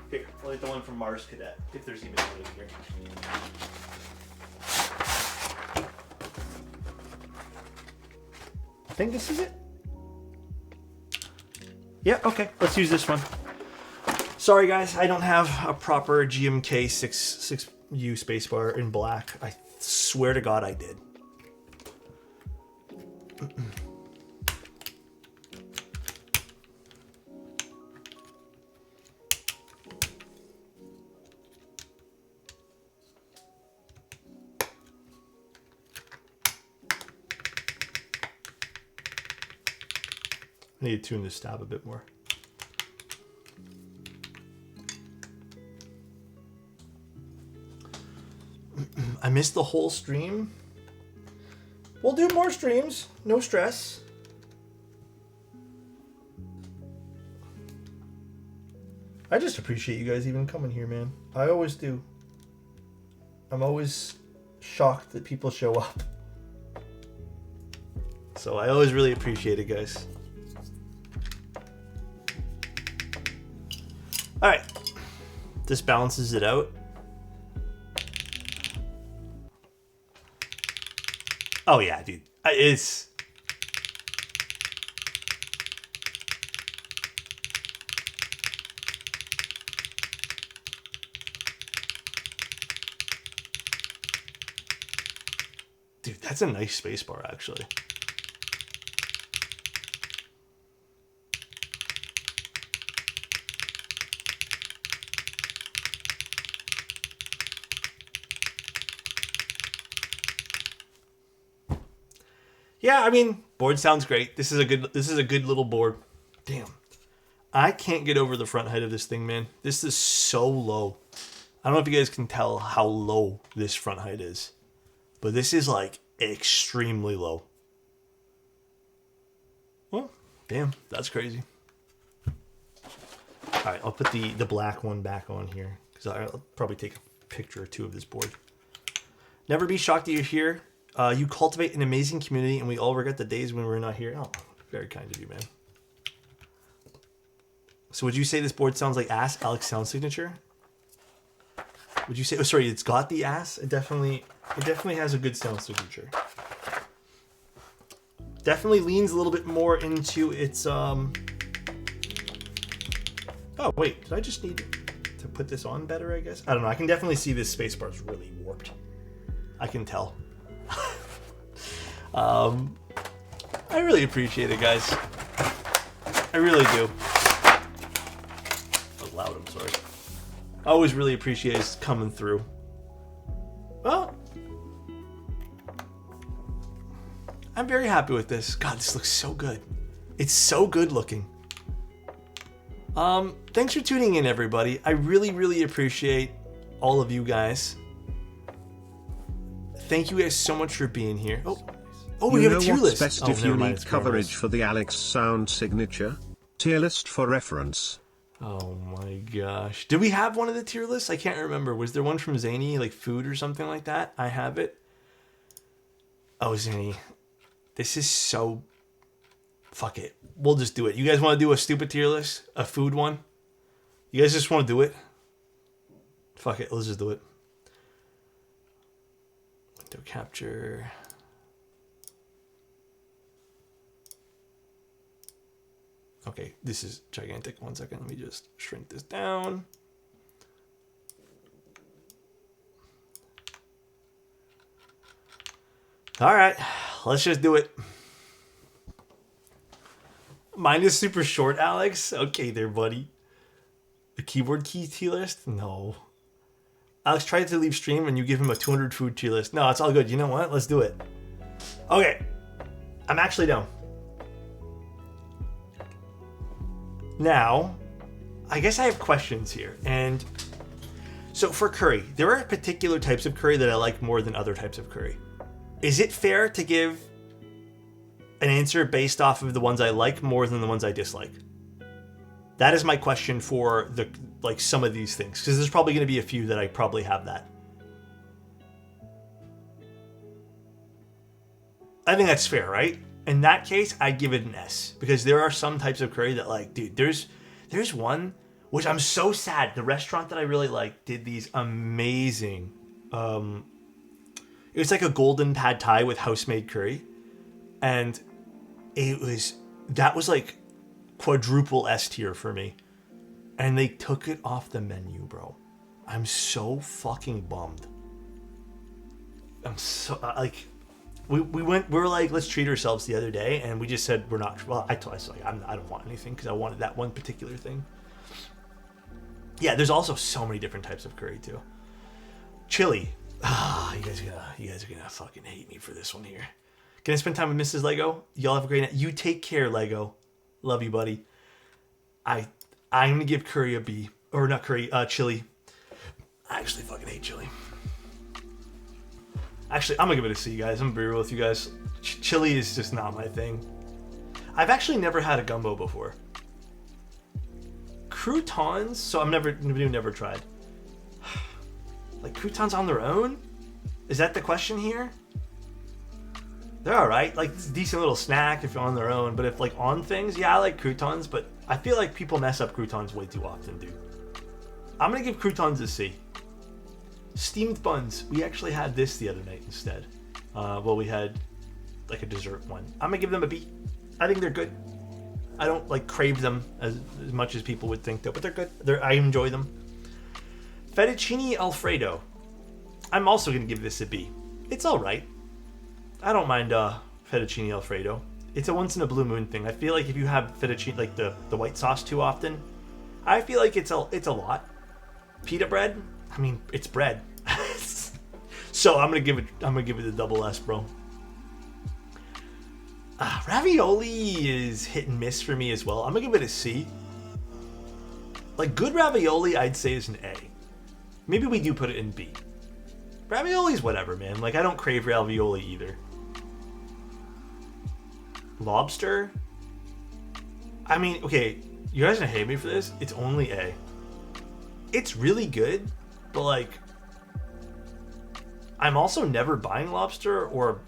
Here, I'll get the one from Mars Cadet, if there's even one in here. I think this is it. Yeah, okay, let's use this one. Sorry guys, I don't have a proper GMK 6U spacebar in black. I swear to God I did. I need to tune this stab a bit more. I missed the whole stream. We'll do more streams. No stress. I just appreciate you guys even coming here, man. I always do. I'm always shocked that people show up. So I always really appreciate it, guys. Alright. This balances it out. Oh yeah, dude. It's... Dude, that's a nice spacebar, actually. Yeah, I mean, board sounds great. This is a good little board. Damn. I can't get over the front height of this thing, man. This is so low. I don't know if you guys can tell how low this front height is. But this is like extremely low. Well, damn, that's crazy. Alright, I'll put the black one back on here. Because I'll probably take a picture or two of this board. Never be shocked that you're here. You cultivate an amazing community, and we all regret the days when we're not here. Oh, very kind of you, man. So would you say this board sounds like ass? Alex sound signature? Would you say? Oh, sorry, it's got the ass. It definitely has a good sound signature. Definitely leans a little bit more into its Oh wait, did I just need to put this on better? I guess I don't know. I can definitely see this spacebar is really warped. I can tell. I really appreciate it, guys. I really do. That was loud. I'm sorry. I always really appreciate it coming through. Well, I'm very happy with this. God, this looks so good. It's so good looking. Thanks for tuning in, everybody. I really, really appreciate all of you guys. Thank you guys so much for being here. Oh, we have a tier list. Best if you need coverage for the Alex sound signature? Tier list for reference. Oh my gosh. Did we have one of the tier lists? I can't remember. Was there one from Zany, like food or something like that? I have it. Oh, Zany. This is so... Fuck it. We'll just do it. You guys want to do a stupid tier list? A food one? You guys just want to do it? Fuck it. Let's just do it. Window capture. Okay, this is gigantic. 1 second. Let me just shrink this down. All right, let's just do it. Mine is super short, Alex. Okay there, buddy. The keyboard key tier list? No. Alex tried to leave stream and you give him a 200 food tier list. No, it's all good. You know what? Let's do it. Okay. I'm actually down. Now, I guess I have questions here. And so for curry, there are particular types of curry that I like more than other types of curry. Is it fair to give an answer based off of the ones I like more than the ones I dislike? That is my question for the some of these things, because there's probably going to be a few that I probably have that. I think that's fair, right? In that case, I'd give it an S, because there are some types of curry that dude, there's one which I'm so sad. The restaurant that I really like did these amazing. It was like a golden pad thai with house-made curry, and that was like quadruple S tier for me, and they took it off the menu, bro. I'm so fucking bummed. I'm so we were like, let's treat ourselves the other day, and we just said we're not. Well, I told us I don't want anything because I wanted that one particular thing. Yeah, there's also so many different types of curry too. Chili. You guys are gonna fucking hate me for this one here. Can I spend time with Mrs. Lego? Y'all have a great night. You take care, Lego. Love you, buddy. I'm gonna give curry a B, or not curry, chili. I actually fucking hate chili. Actually, I'm gonna give it a C, guys. I'm gonna be real with you guys. Chili is just not my thing. I've actually never had a gumbo before. Croutons, so I've never tried. Like croutons on their own? Is that the question here? They're alright. Like, it's a decent little snack if you're on their own, but if like on things, yeah, I like croutons, but I feel like people mess up croutons way too often, dude. I'm gonna give croutons a C. Steamed buns. We actually had this the other night instead. Well, we had like a dessert one. I'm gonna give them a B. I think they're good. I don't like crave them as much as people would think though, but they're good. I enjoy them. Fettuccine Alfredo. I'm also gonna give this a B. It's all right. I don't mind fettuccine Alfredo. It's a once in a blue moon thing. I feel like if you have fettuccine, like the white sauce too often, I feel like it's a lot. Pita bread. I mean, it's bread. So I'm gonna give it a double S, bro. Ravioli is hit and miss for me as well. I'm gonna give it a C. Like good ravioli, I'd say is an A. Maybe we do put it in B. Ravioli's whatever, man. Like I don't crave ravioli either. Lobster. I mean, okay, you guys gonna hate me for this. It's only A. It's really good, but like, I'm also never buying lobster or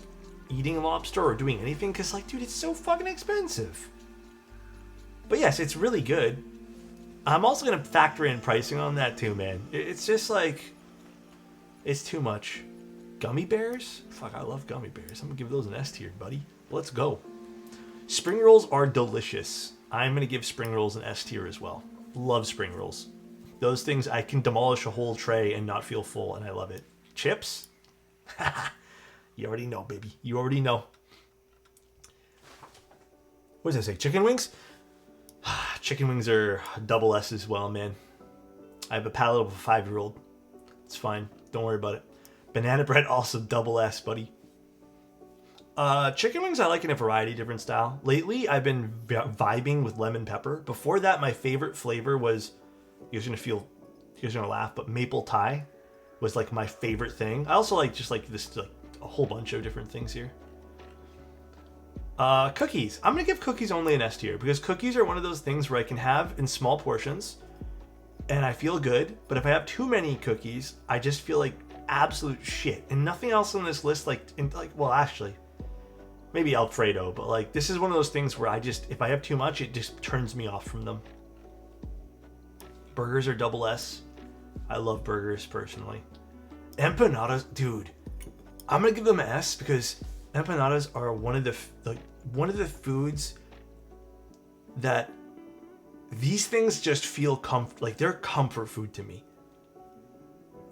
eating lobster or doing anything because, like, dude, it's so fucking expensive. But yes, it's really good. I'm also going to factor in pricing on that too, man. It's just like, it's too much. Gummy bears? Fuck, I love gummy bears. I'm going to give those an S tier, buddy. Let's go. Spring rolls are delicious. I'm going to give spring rolls an S tier as well. Love spring rolls. Those things, I can demolish a whole tray and not feel full, and I love it. Chips? You already know, baby. You already know. What does that say? Chicken wings? Chicken wings are double S as well, man. I have a palate of a 5-year-old. It's fine. Don't worry about it. Banana bread also double S, buddy. Chicken wings I like in a variety of different style. Lately, I've been vibing with lemon pepper. Before that, my favorite flavor was, you guys are gonna laugh, but maple Thai was like my favorite thing. I also like just like this, like a whole bunch of different things here. Cookies. I'm gonna give cookies only an S tier because cookies are one of those things where I can have in small portions and I feel good, but if I have too many cookies, I just feel like absolute shit. And nothing else on this list, well, actually, maybe Alfredo, but like this is one of those things where if I have too much, it just turns me off from them. Burgers are double S. I love burgers personally. Empanadas, dude. I'm gonna give them an S because empanadas are one of the foods that these things just feel like they're comfort food to me.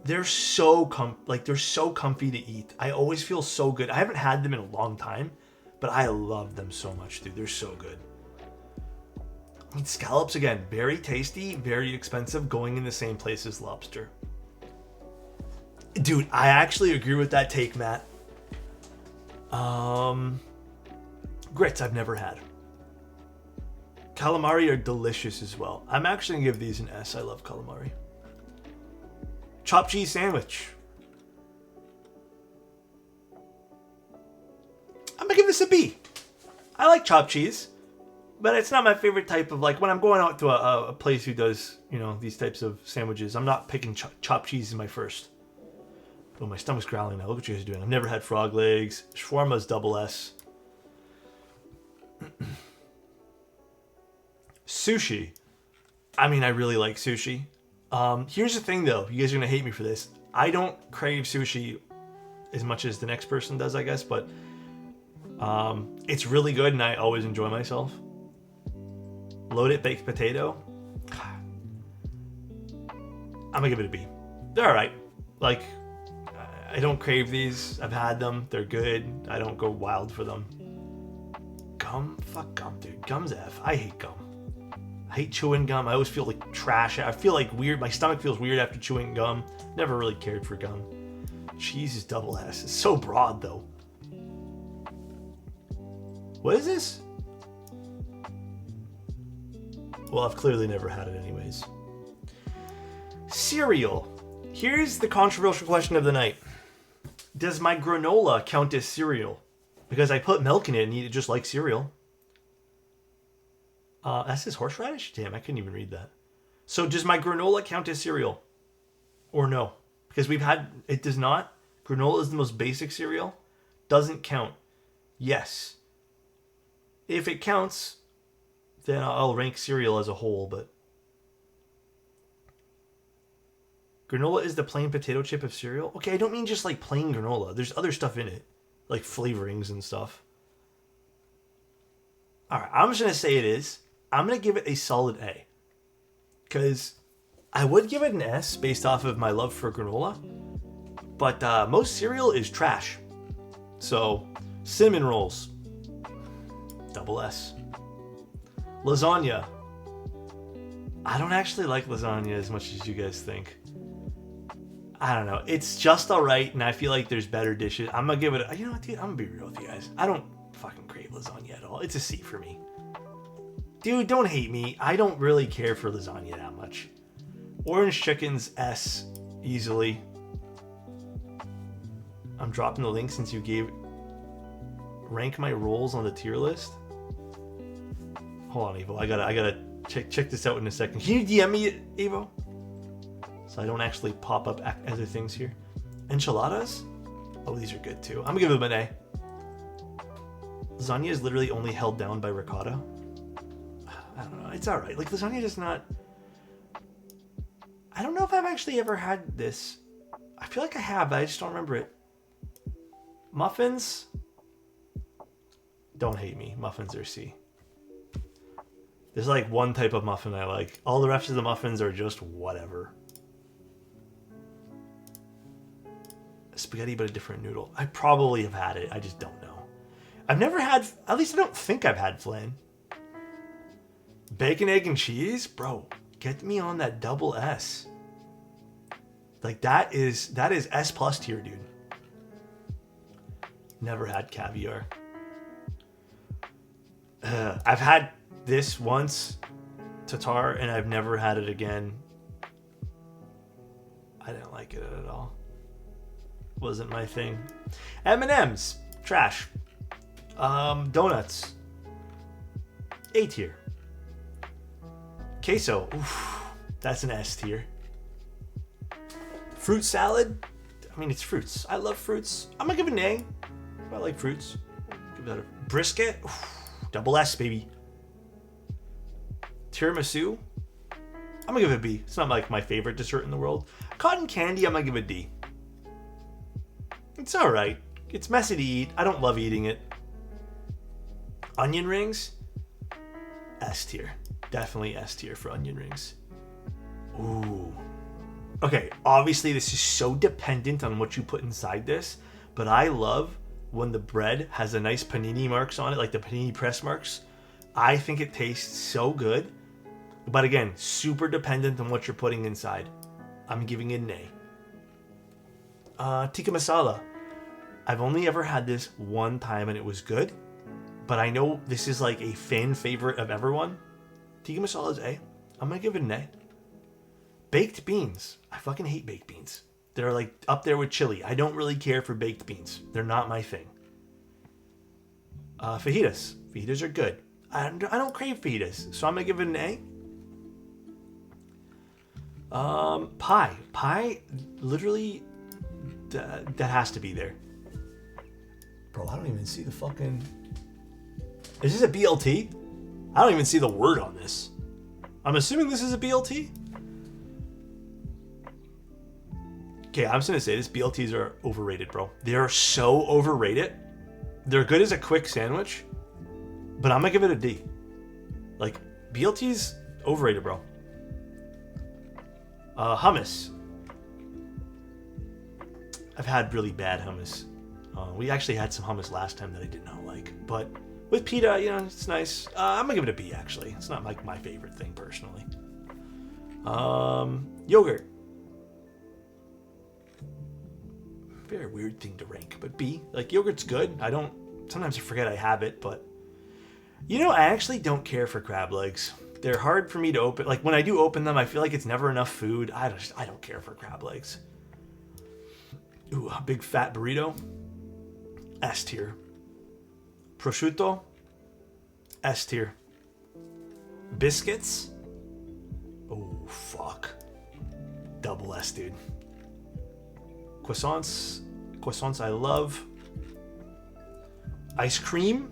They're so comfy to eat. I always feel so good. I haven't had them in a long time, but I love them so much, dude. They're so good. I mean, scallops again, very tasty, very expensive, going in the same place as lobster. Dude, I actually agree with that take, Matt. Grits I've never had. Calamari are delicious as well. I'm actually gonna give these an S. I love calamari. Chopped cheese sandwich. I'm gonna give this a B. I like chopped cheese, but it's not my favorite type of, like, when I'm going out to a place who does, these types of sandwiches, I'm not picking chopped cheese as my first. Oh, my stomach's growling now. Look what you guys are doing. I've never had frog legs. Shawarma's double S. Sushi. I mean, I really like sushi. Here's the thing, though. You guys are going to hate me for this. I don't crave sushi as much as the next person does, I guess, but it's really good, and I always enjoy myself. Loaded baked potato. I'm going to give it a B. They're all right. Like, I don't crave these. I've had them. They're good. I don't go wild for them. Gum? Fuck gum, dude. Gum's F. I hate gum. I hate chewing gum. I always feel like trash. I feel like weird. My stomach feels weird after chewing gum. Never really cared for gum. Cheese is double S. It's so broad, though. What is this? Well, I've clearly never had it anyways. Cereal. Here's the controversial question of the night. Does my granola count as cereal? Because I put milk in it and eat it just like cereal. That says horseradish? Damn, I couldn't even read that. So does my granola count as cereal? Or no? Because it does not. Granola is the most basic cereal. Doesn't count. Yes. If it counts, then I'll rank cereal as a whole, but granola is the plain potato chip of cereal? Okay, I don't mean just like plain granola. There's other stuff in it, like flavorings and stuff. Alright, I'm just going to say it is. I'm going to give it a solid A. Because I would give it an S based off of my love for granola. But most cereal is trash. So, cinnamon rolls. Double S. Lasagna. I don't actually like lasagna as much as you guys think. I don't know. It's just alright, and I feel like there's better dishes. I'm gonna give it a... You know what, dude? I'm gonna be real with you guys. I don't fucking crave lasagna at all. It's a C for me. Dude, don't hate me. I don't really care for lasagna that much. Orange chicken's S, easily. I'm dropping the link since you gave... Rank my rolls on the tier list? Hold on, Evo. I gotta check this out in a second. Can you DM me, Evo? So I don't actually pop up other things here. Enchiladas? Oh, these are good too. I'm gonna give them an A. Lasagna is literally only held down by ricotta. I don't know. It's alright. Like, lasagna is not... I don't know if I've actually ever had this. I feel like I have, but I just don't remember it. Muffins. Don't hate me. Muffins are C. There's like one type of muffin I like. All the rest of the muffins are just whatever. Spaghetti but a different noodle. I probably have had it. I just don't know. I've never had, at least I don't think I've had flan. Bacon, egg, and cheese? Bro, get me on that double S. Like that is S plus tier, dude. Never had caviar. I've had this once, Tatar, and I've never had it again. I didn't like it at all. Wasn't my thing. M&M's, trash. Donuts, A tier. Queso, oof, that's an S tier. Fruit salad, I mean, it's fruits. I love fruits. I'm gonna give it an A. I like fruits. Give that a brisket, oof, double S, baby. Tiramisu, I'm gonna give it a B. It's not like my favorite dessert in the world. Cotton candy, I'm gonna give it a D. It's alright. It's messy to eat. I don't love eating it. Onion rings, S tier. Definitely S tier for onion rings. Ooh. Okay, obviously this is so dependent on what you put inside this, but I love when the bread has a nice panini marks on it, like the panini press marks. I think it tastes so good. But again, super dependent on what you're putting inside. I'm giving it an A. Tikka masala. I've only ever had this one time and it was good. But I know this is like a fan favorite of everyone. Tikka masala is A. I'm going to give it an A. Baked beans. I fucking hate baked beans. They're like up there with chili. I don't really care for baked beans. They're not my thing. Fajitas. Fajitas are good. I don't crave fajitas. So I'm going to give it an A. Pie. Pie, literally, that has to be there. Bro, I don't even see the fucking... Is this a BLT? I don't even see the word on this. I'm assuming this is a BLT? Okay, I'm just gonna say this. BLTs are overrated, bro. They are so overrated. They're good as a quick sandwich, but I'm gonna give it a D. Like, BLTs, overrated, bro. Hummus. I've had really bad hummus. We actually had some hummus last time that I did not like, but with pita, you know, it's nice. I'm gonna give it a B, actually. It's not like my favorite thing personally. Yogurt. Very weird thing to rank, but B. Like, yogurt's good. Sometimes I forget I have it, but you know, I actually don't care for crab legs. They're hard for me to open. Like, when I do open them, I feel like it's never enough food. I don't care for crab legs. Ooh, a big fat burrito. S tier. Prosciutto. S tier. Biscuits. Oh, fuck. Double S, dude. Croissants. Croissants I love. Ice cream.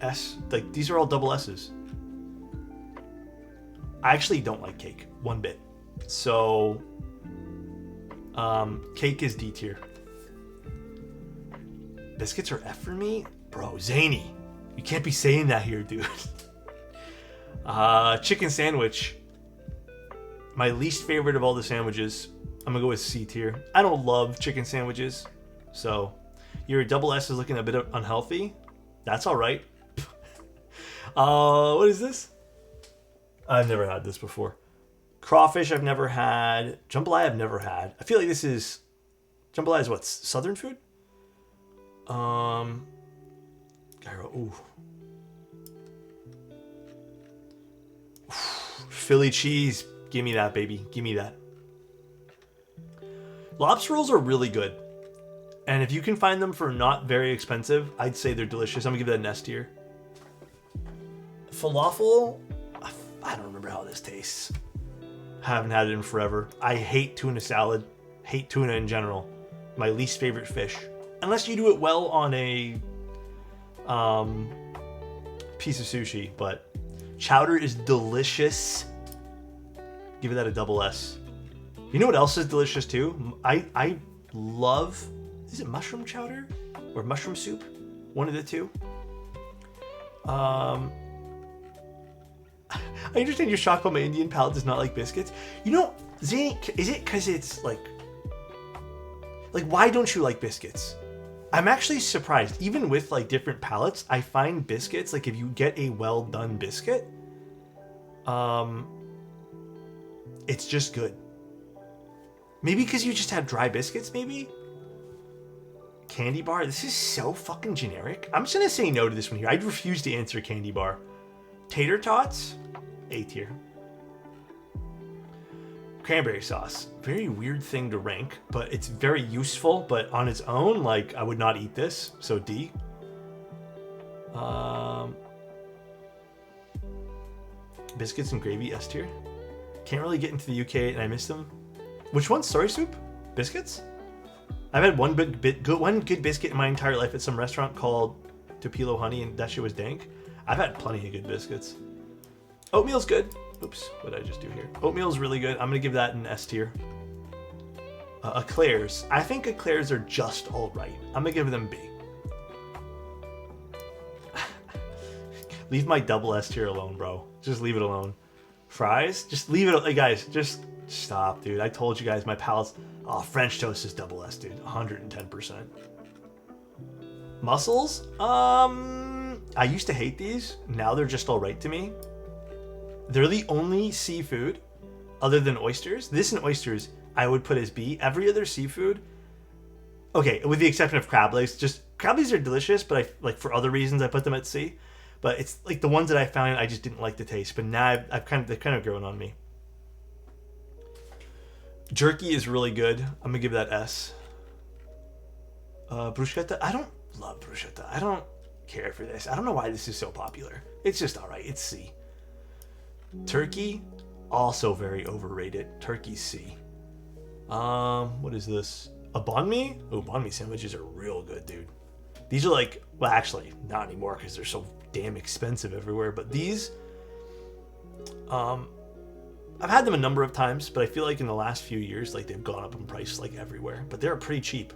S. Like, these are all double S's. I actually don't like cake one bit. So, cake is D tier. Biscuits are F for me? Bro, zany. You can't be saying that here, dude. Chicken sandwich. My least favorite of all the sandwiches. I'm gonna go with C tier. I don't love chicken sandwiches. So, your double S is looking a bit unhealthy. That's alright. What is this? I've never had this before. Crawfish I've never had. Jambalaya I've never had. I feel like this is... Jambalaya is what? Southern food? Gyro. Ooh. Philly cheese. Give me that, baby. Give me that. Lobster rolls are really good. And if you can find them for not very expensive, I'd say they're delicious. I'm gonna give that an S tier. Falafel, I don't remember how this tastes. Haven't had it in forever. I hate tuna salad. Hate tuna in general. My least favorite fish. Unless you do it well on a piece of sushi. But chowder is delicious. Give it that a double S. You know what else is delicious too? I love, is it mushroom chowder or mushroom soup? One of the two. I understand you're shocked, but my Indian palate does not like biscuits. You know, Zane, is it because it's like why don't you like biscuits? I'm actually surprised. Even with like different palates, I find biscuits, like if you get a well done biscuit, it's just good. Maybe because you just have dry biscuits, maybe? Candy bar? This is so fucking generic. I'm just gonna say no to this one here. I refuse to answer candy bar. Tater tots? A tier. Cranberry sauce. Very weird thing to rank, but it's very useful, but on its own, like, I would not eat this, so D. Biscuits and gravy, S tier. Can't really get into the UK and I miss them. Which one? Soy soup? Biscuits? I've had one good biscuit in my entire life at some restaurant called Tupelo Honey, and that shit was dank. I've had plenty of good biscuits. Oatmeal's good. Oops, what did I just do here? Oatmeal's really good. I'm gonna give that an S tier. Eclairs. I think eclairs are just all right. I'm gonna give them B. Leave my double S tier alone, bro. Just leave it alone. Fries? Just leave it. Hey guys, just stop, dude. I told you guys my palate's. Oh, French toast is double S, dude. 110%. Mussels? I used to hate these. Now they're just all right to me. They're the only seafood other than oysters. This and oysters I would put as B. Every other seafood, okay, with the exception of crab legs. Just crab legs are delicious, but I like for other reasons I put them at C. But it's like the ones that I found I just didn't like the taste. But now they've kind of grown on me. Jerky is really good. I'm gonna give that S. Bruschetta. I don't love bruschetta. I don't care for this. I don't know why this is so popular. It's just all right. It's C. Turkey, also very overrated. Turkey C. What is this? A banh mi? Oh, banh mi sandwiches are real good, dude. These are like, well, actually, not anymore because they're so damn expensive everywhere. But these, I've had them a number of times, but I feel like in the last few years, like they've gone up in price like everywhere. But they're pretty cheap.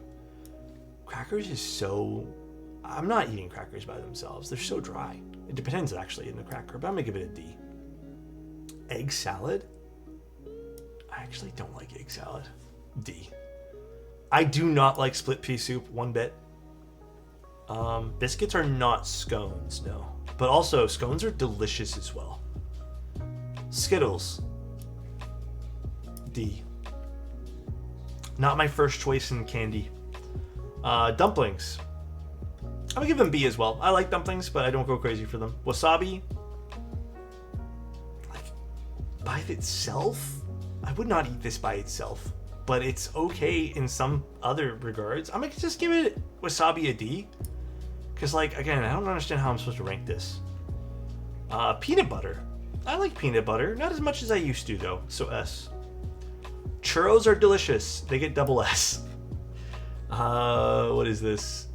Crackers is so. I'm not eating crackers by themselves. They're so dry. It depends actually in the cracker, but I'm gonna give it a D. Egg salad? I actually don't like egg salad. D. I do not like split pea soup one bit. Biscuits are not scones, no. But also, scones are delicious as well. Skittles. D. Not my first choice in candy. Dumplings. I'm gonna give them B as well. I like dumplings, but I don't go crazy for them. Wasabi. By itself, I would not eat this by itself, but it's okay in some other regards. I'm gonna just give it wasabi a D, because like again, I don't understand how I'm supposed to rank this. Peanut butter. I like peanut butter, not as much as I used to though, so S. Churros are delicious. They get double S. What is this?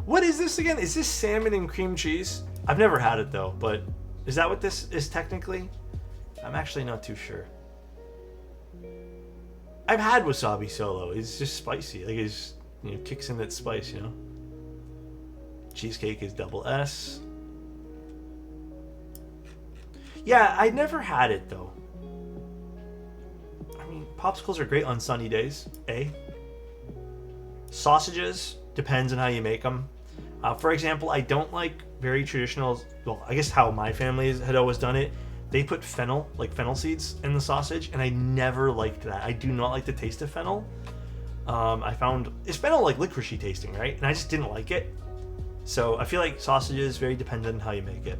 What is this again? Is this salmon and cream cheese? I've never had it though, but is that what this is technically? I'm actually not too sure. I've had wasabi solo. It's just spicy. Like it's, you know, kicks in that spice, you know. Cheesecake is double S. Yeah, I never had it though. I mean, popsicles are great on sunny days. A. Sausages depends on how you make them. For example, I don't like very traditional. Well, I guess how my family had always done it. They put fennel, like fennel seeds, in the sausage, and I never liked that. I do not like the taste of fennel. I found it's fennel like licoricey tasting, right? And I just didn't like it. So I feel like sausages very dependent on how you make it.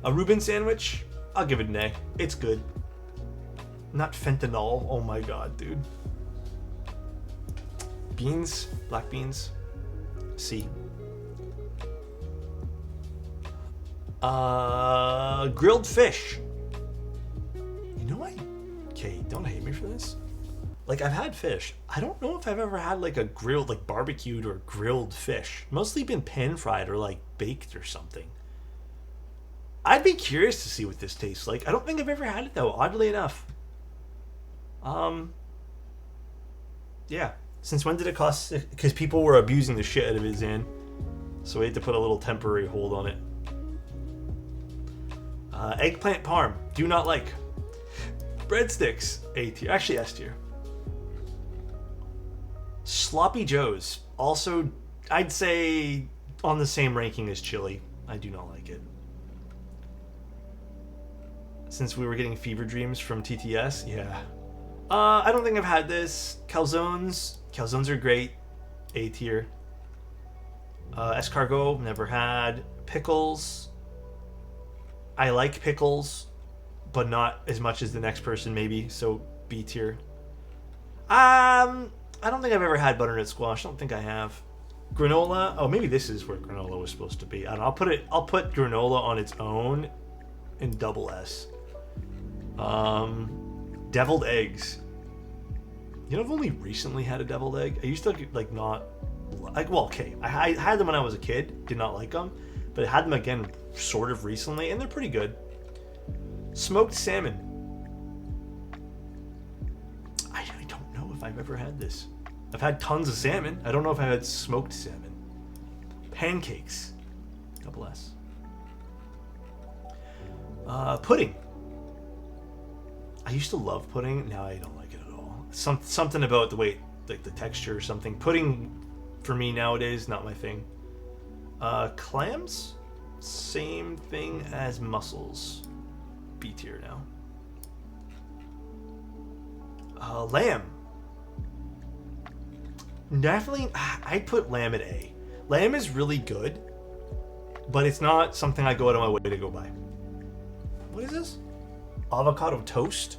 A Reuben sandwich, I'll give it an A. It's good. Not fentanyl. Oh my god, dude. Beans, black beans, C. Grilled fish. You know what? Okay, don't hate me for this. Like, I've had fish. I don't know if I've ever had like a grilled, like barbecued or grilled fish. Mostly been pan fried or like baked or something. I'd be curious to see what this tastes like. I don't think I've ever had it though, oddly enough. Yeah. Since when did it cost? Because people were abusing the shit out of it, Zan. So we had to put a little temporary hold on it. Eggplant parm. Do not like. Breadsticks. A tier. Actually, S tier. Sloppy Joes. Also, I'd say on the same ranking as chili. I do not like it. Since we were getting fever dreams from TTS, yeah. I don't think I've had this. Calzones. Calzones are great. A tier. Escargot, never had. Pickles. I like pickles, but not as much as the next person maybe, so B tier. I don't think I've ever had butternut squash. I don't think I have. Granola. Oh, maybe this is where granola was supposed to be. I don't know. I'll put granola on its own in double S. Deviled eggs. You know, I've only recently had a deviled egg. I used to like not like. Well, okay, I had them when I was a kid. Did not like them, but I had them again sort of recently, and they're pretty good. Smoked salmon. I don't know if I've ever had this. I've had tons of salmon. I don't know if I've had smoked salmon. Pancakes. Double S. Pudding. I used to love pudding. Now I don't like it at all. Something about the way, like the texture or something. Pudding, for me nowadays, not my thing. Clams? Same thing as mussels. B tier now. Lamb. Definitely, I'd put lamb at A. Lamb is really good, but it's not something I go out of my way to go buy. What is this? Avocado toast?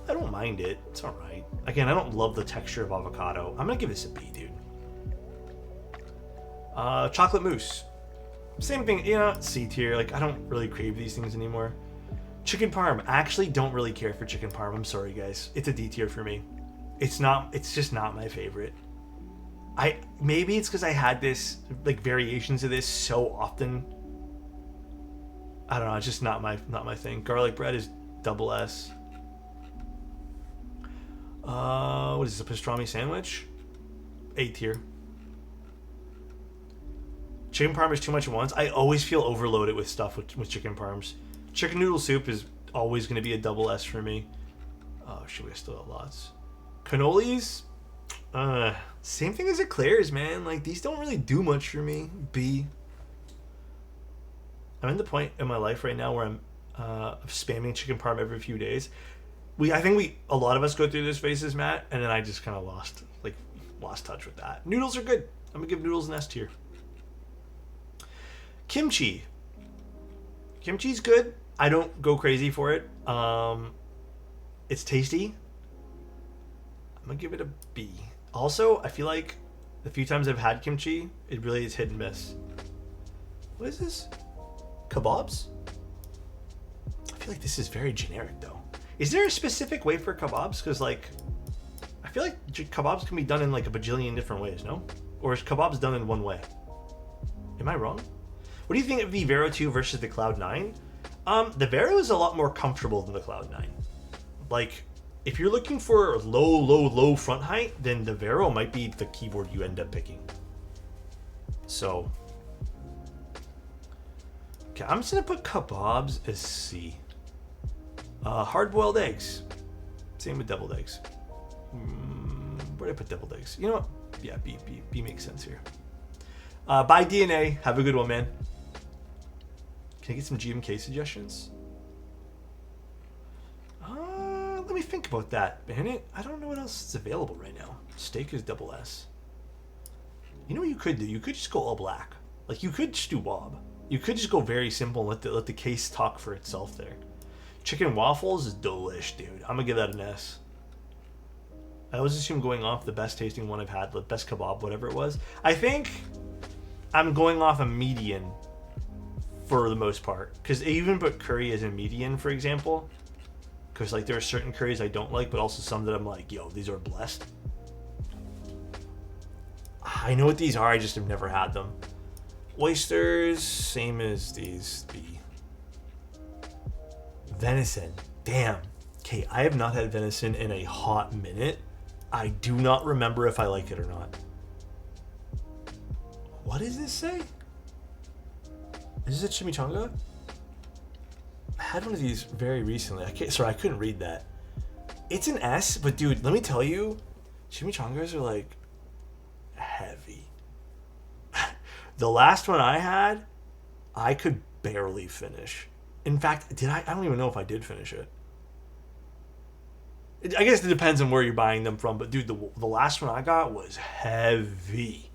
I don't mind it. It's alright. Again, I don't love the texture of avocado. I'm gonna give this a B, dude. Chocolate mousse. Same thing, you know, C tier. Like, I don't really crave these things anymore. Chicken parm. I actually don't really care for chicken parm. I'm sorry, guys. It's a D tier for me. It's just not my favorite. Maybe it's because I had this, like, variations of this so often. I don't know, it's just not my thing. Garlic bread is double S. What is this, a pastrami sandwich? A tier. Chicken parm is too much at once. I always feel overloaded with stuff with chicken parms. Chicken noodle soup is always going to be a double S for me. Oh, shit, we still have lots. Cannolis? Same thing as eclairs, man. Like, these don't really do much for me. B. I'm in the point in my life right now where I'm spamming chicken parm every few days. I think a lot of us go through this phases, Matt, and then I just kind of lost touch with that. Noodles are good. I'm gonna give noodles an S tier. Kimchi. Kimchi's good. I don't go crazy for it. It's tasty. I'm gonna give it a B. Also, I feel like the few times I've had kimchi, it really is hit and miss. What is this? Kebabs? I feel like this is very generic though. Is there a specific way for kebabs? Because like, I feel like kebabs can be done in like a bajillion different ways, no? Or is kebabs done in one way? Am I wrong? What do you think of the Vero 2 versus the Cloud 9? The Vero is a lot more comfortable than the Cloud 9. Like, if you're looking for low front height, then the Vero might be the keyboard you end up picking. So, okay, I'm just gonna put kebabs as C. Hard-boiled eggs. Same with deviled eggs. Where did I put deviled eggs? You know what? Yeah, B makes sense here. By DNA. Have a good one, man. Can I get some GMK suggestions? Let me think about that. Bandit? I don't know what else is available right now. Steak is double S. You know what you could do? You could just go all black. Like, you could just do wob. You could just go very simple and let the case talk for itself there. Chicken waffles is delish, dude. I'm gonna give that an S. I always assume going off the best tasting one I've had, the best kebab, whatever it was. I think I'm going off a median for the most part. Because I even put curry as a median, for example. Because like there are certain curries I don't like, but also some that I'm like, yo, these are blessed. I know what these are, I just have never had them. Oysters, same as these. Venison. Damn. Okay, I have not had venison in a hot minute. I do not remember if I like it or not. What does this say? Is this a chimichanga? I had one of these very recently. Sorry, I couldn't read that. It's an S, but dude, let me tell you, chimichangas are like heavy. The last one I had, I could barely finish. In fact, did I? I don't even know if I did finish it. I guess it depends on where you're buying them from, but dude, the last one I got was heavy.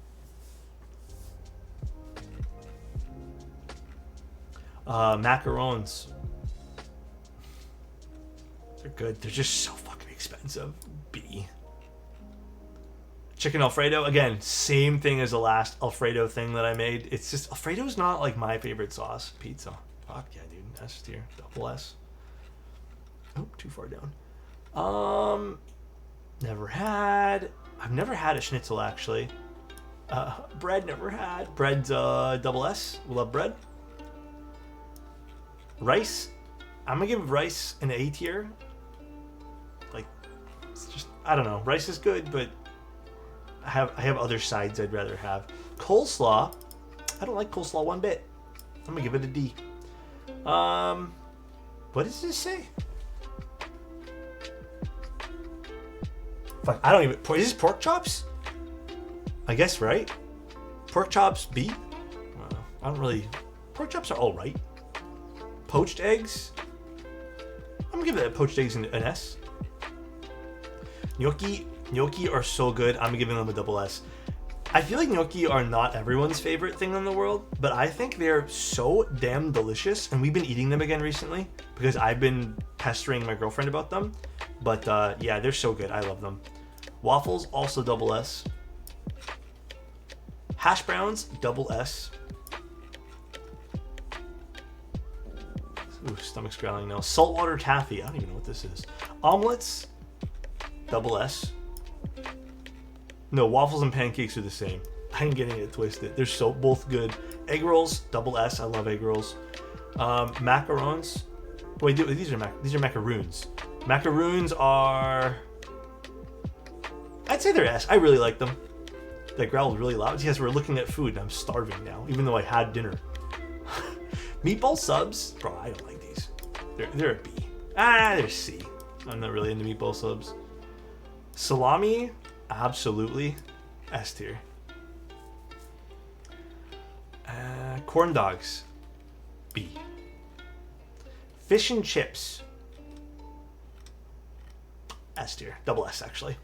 Macarons. They're good. They're just so fucking expensive. B. Chicken Alfredo. Again, same thing as the last Alfredo thing that I made. It's just, Alfredo's not like my favorite sauce. Pizza. Fuck yeah, dude. S tier. Double S. Oh, too far down. Never had. I've never had a schnitzel, actually. Bread, never had. Bread's double S. We love bread. Rice. I'm gonna give rice an A tier. Like, it's just, I don't know. Rice is good, but I have other sides I'd rather have. Coleslaw. I don't like coleslaw one bit. I'm gonna give it a D. What does this say? Fuck, I don't even. Is this pork chops? I guess, right? Pork chops B. I don't really. Pork chops are all right. Poached eggs. I'm gonna give that poached eggs an S. Gnocchi are so good. I'm giving them a double S. I feel like gnocchi are not everyone's favorite thing in the world, but I think they're so damn delicious, and we've been eating them again recently because I've been pestering my girlfriend about them. But yeah, they're so good. I love them. Waffles, also double S. Hash browns, double S. Ooh, stomach's growling now. Saltwater taffy. I don't even know what this is. Omelets, double S. No, waffles and pancakes are the same. I'm getting it twisted. They're so both good. Egg rolls, double S. I love egg rolls. Macarons. Wait, these are macaroons. Macaroons are. I'd say they're S. I really like them. That growled really loud. Yes, we're looking at food and I'm starving now, even though I had dinner. Meatball subs, bro. I don't like these. They're a B. They're C. I'm not really into meatball subs. Salami, absolutely S tier. Corn dogs, B. Fish and chips, S tier. Double S, actually.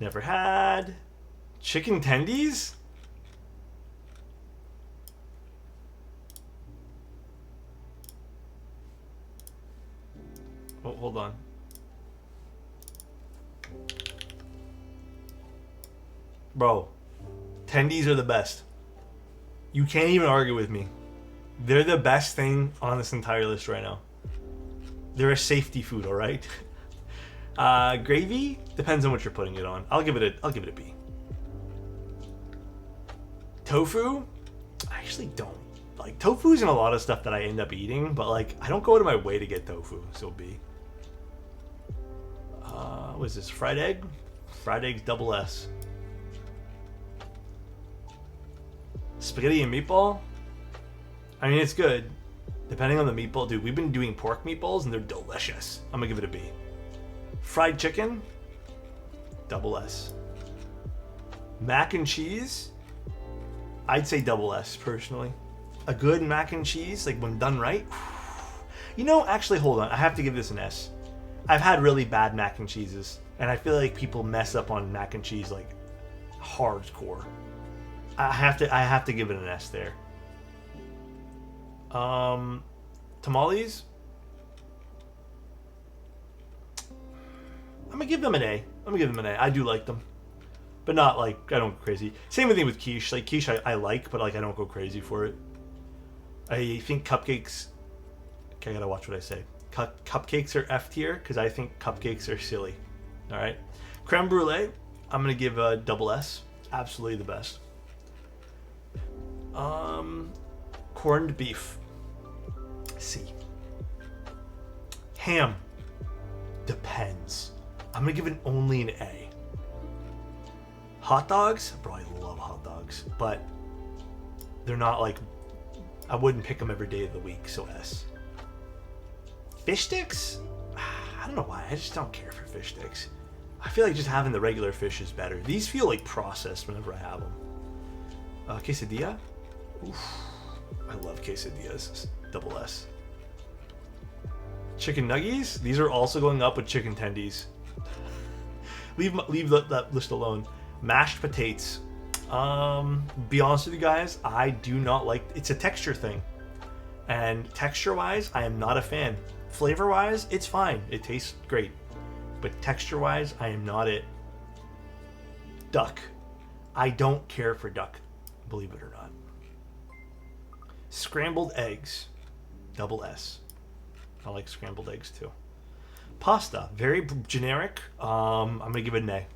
Never had. Chicken tendies? Oh, hold on. Bro, tendies are the best. You can't even argue with me. They're the best thing on this entire list right now. They're a safety food, all right? Gravy depends on what you're putting it on. I'll give it a B. Tofu, I actually don't like. Tofu's in a lot of stuff that I end up eating, but like I don't go out of my way to get tofu, so B. What is this? Fried egg? Fried eggs double S. Spaghetti and meatball? I mean, it's good. Depending on the meatball. Dude, we've been doing pork meatballs and they're delicious. I'm gonna give it a B. Fried chicken? Double S. Mac and cheese? I'd say double S, personally. A good mac and cheese, like when done right. You know, actually, hold on. I have to give this an S. I've had really bad mac and cheeses, and I feel like people mess up on mac and cheese like hardcore. I have to give it an S there. Tamales? I'm gonna give them an A. I do like them, but not like I don't go crazy. Same thing with quiche. Like quiche, I like, but like I don't go crazy for it. I think cupcakes. Okay, I gotta watch what I say. Cupcakes are F tier because I think cupcakes are silly. All right, creme brulee. I'm gonna give a double S. Absolutely the best. Corned beef. C. Ham. Depends. I'm gonna give it only an A. Hot dogs? Bro, I love hot dogs, but they're not like, I wouldn't pick them every day of the week, so S. Fish sticks? I don't know why, I just don't care for fish sticks. I feel like just having the regular fish is better. These feel like processed whenever I have them. Quesadilla? Oof. I love quesadillas. Double S. Chicken nuggies? These are also going up with chicken tendies. leave that list alone. Mashed potatoes. Be honest with you guys, I do not like. It's a texture thing, and texture-wise, I am not a fan. Flavor-wise, it's fine. It tastes great, but texture-wise, I am not it. Duck. I don't care for duck, believe it or not. Scrambled eggs. Double S. I like scrambled eggs too. Pasta. Very generic. I'm going to give it an A.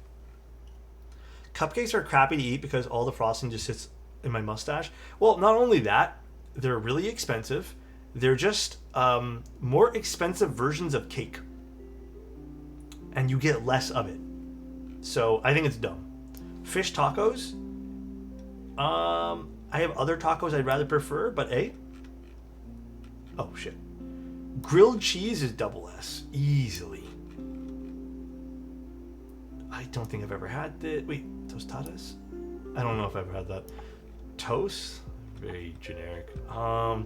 Cupcakes are crappy to eat because all the frosting just sits in my mustache. Well, not only that, they're really expensive. They're just more expensive versions of cake. And you get less of it. So I think it's dumb. Fish tacos. I have other tacos I'd rather prefer, but A. Oh, shit. Grilled cheese is double S. Easily. I don't think I've ever had the... Wait, tostadas? I don't know if I've ever had that. Toast? Very generic.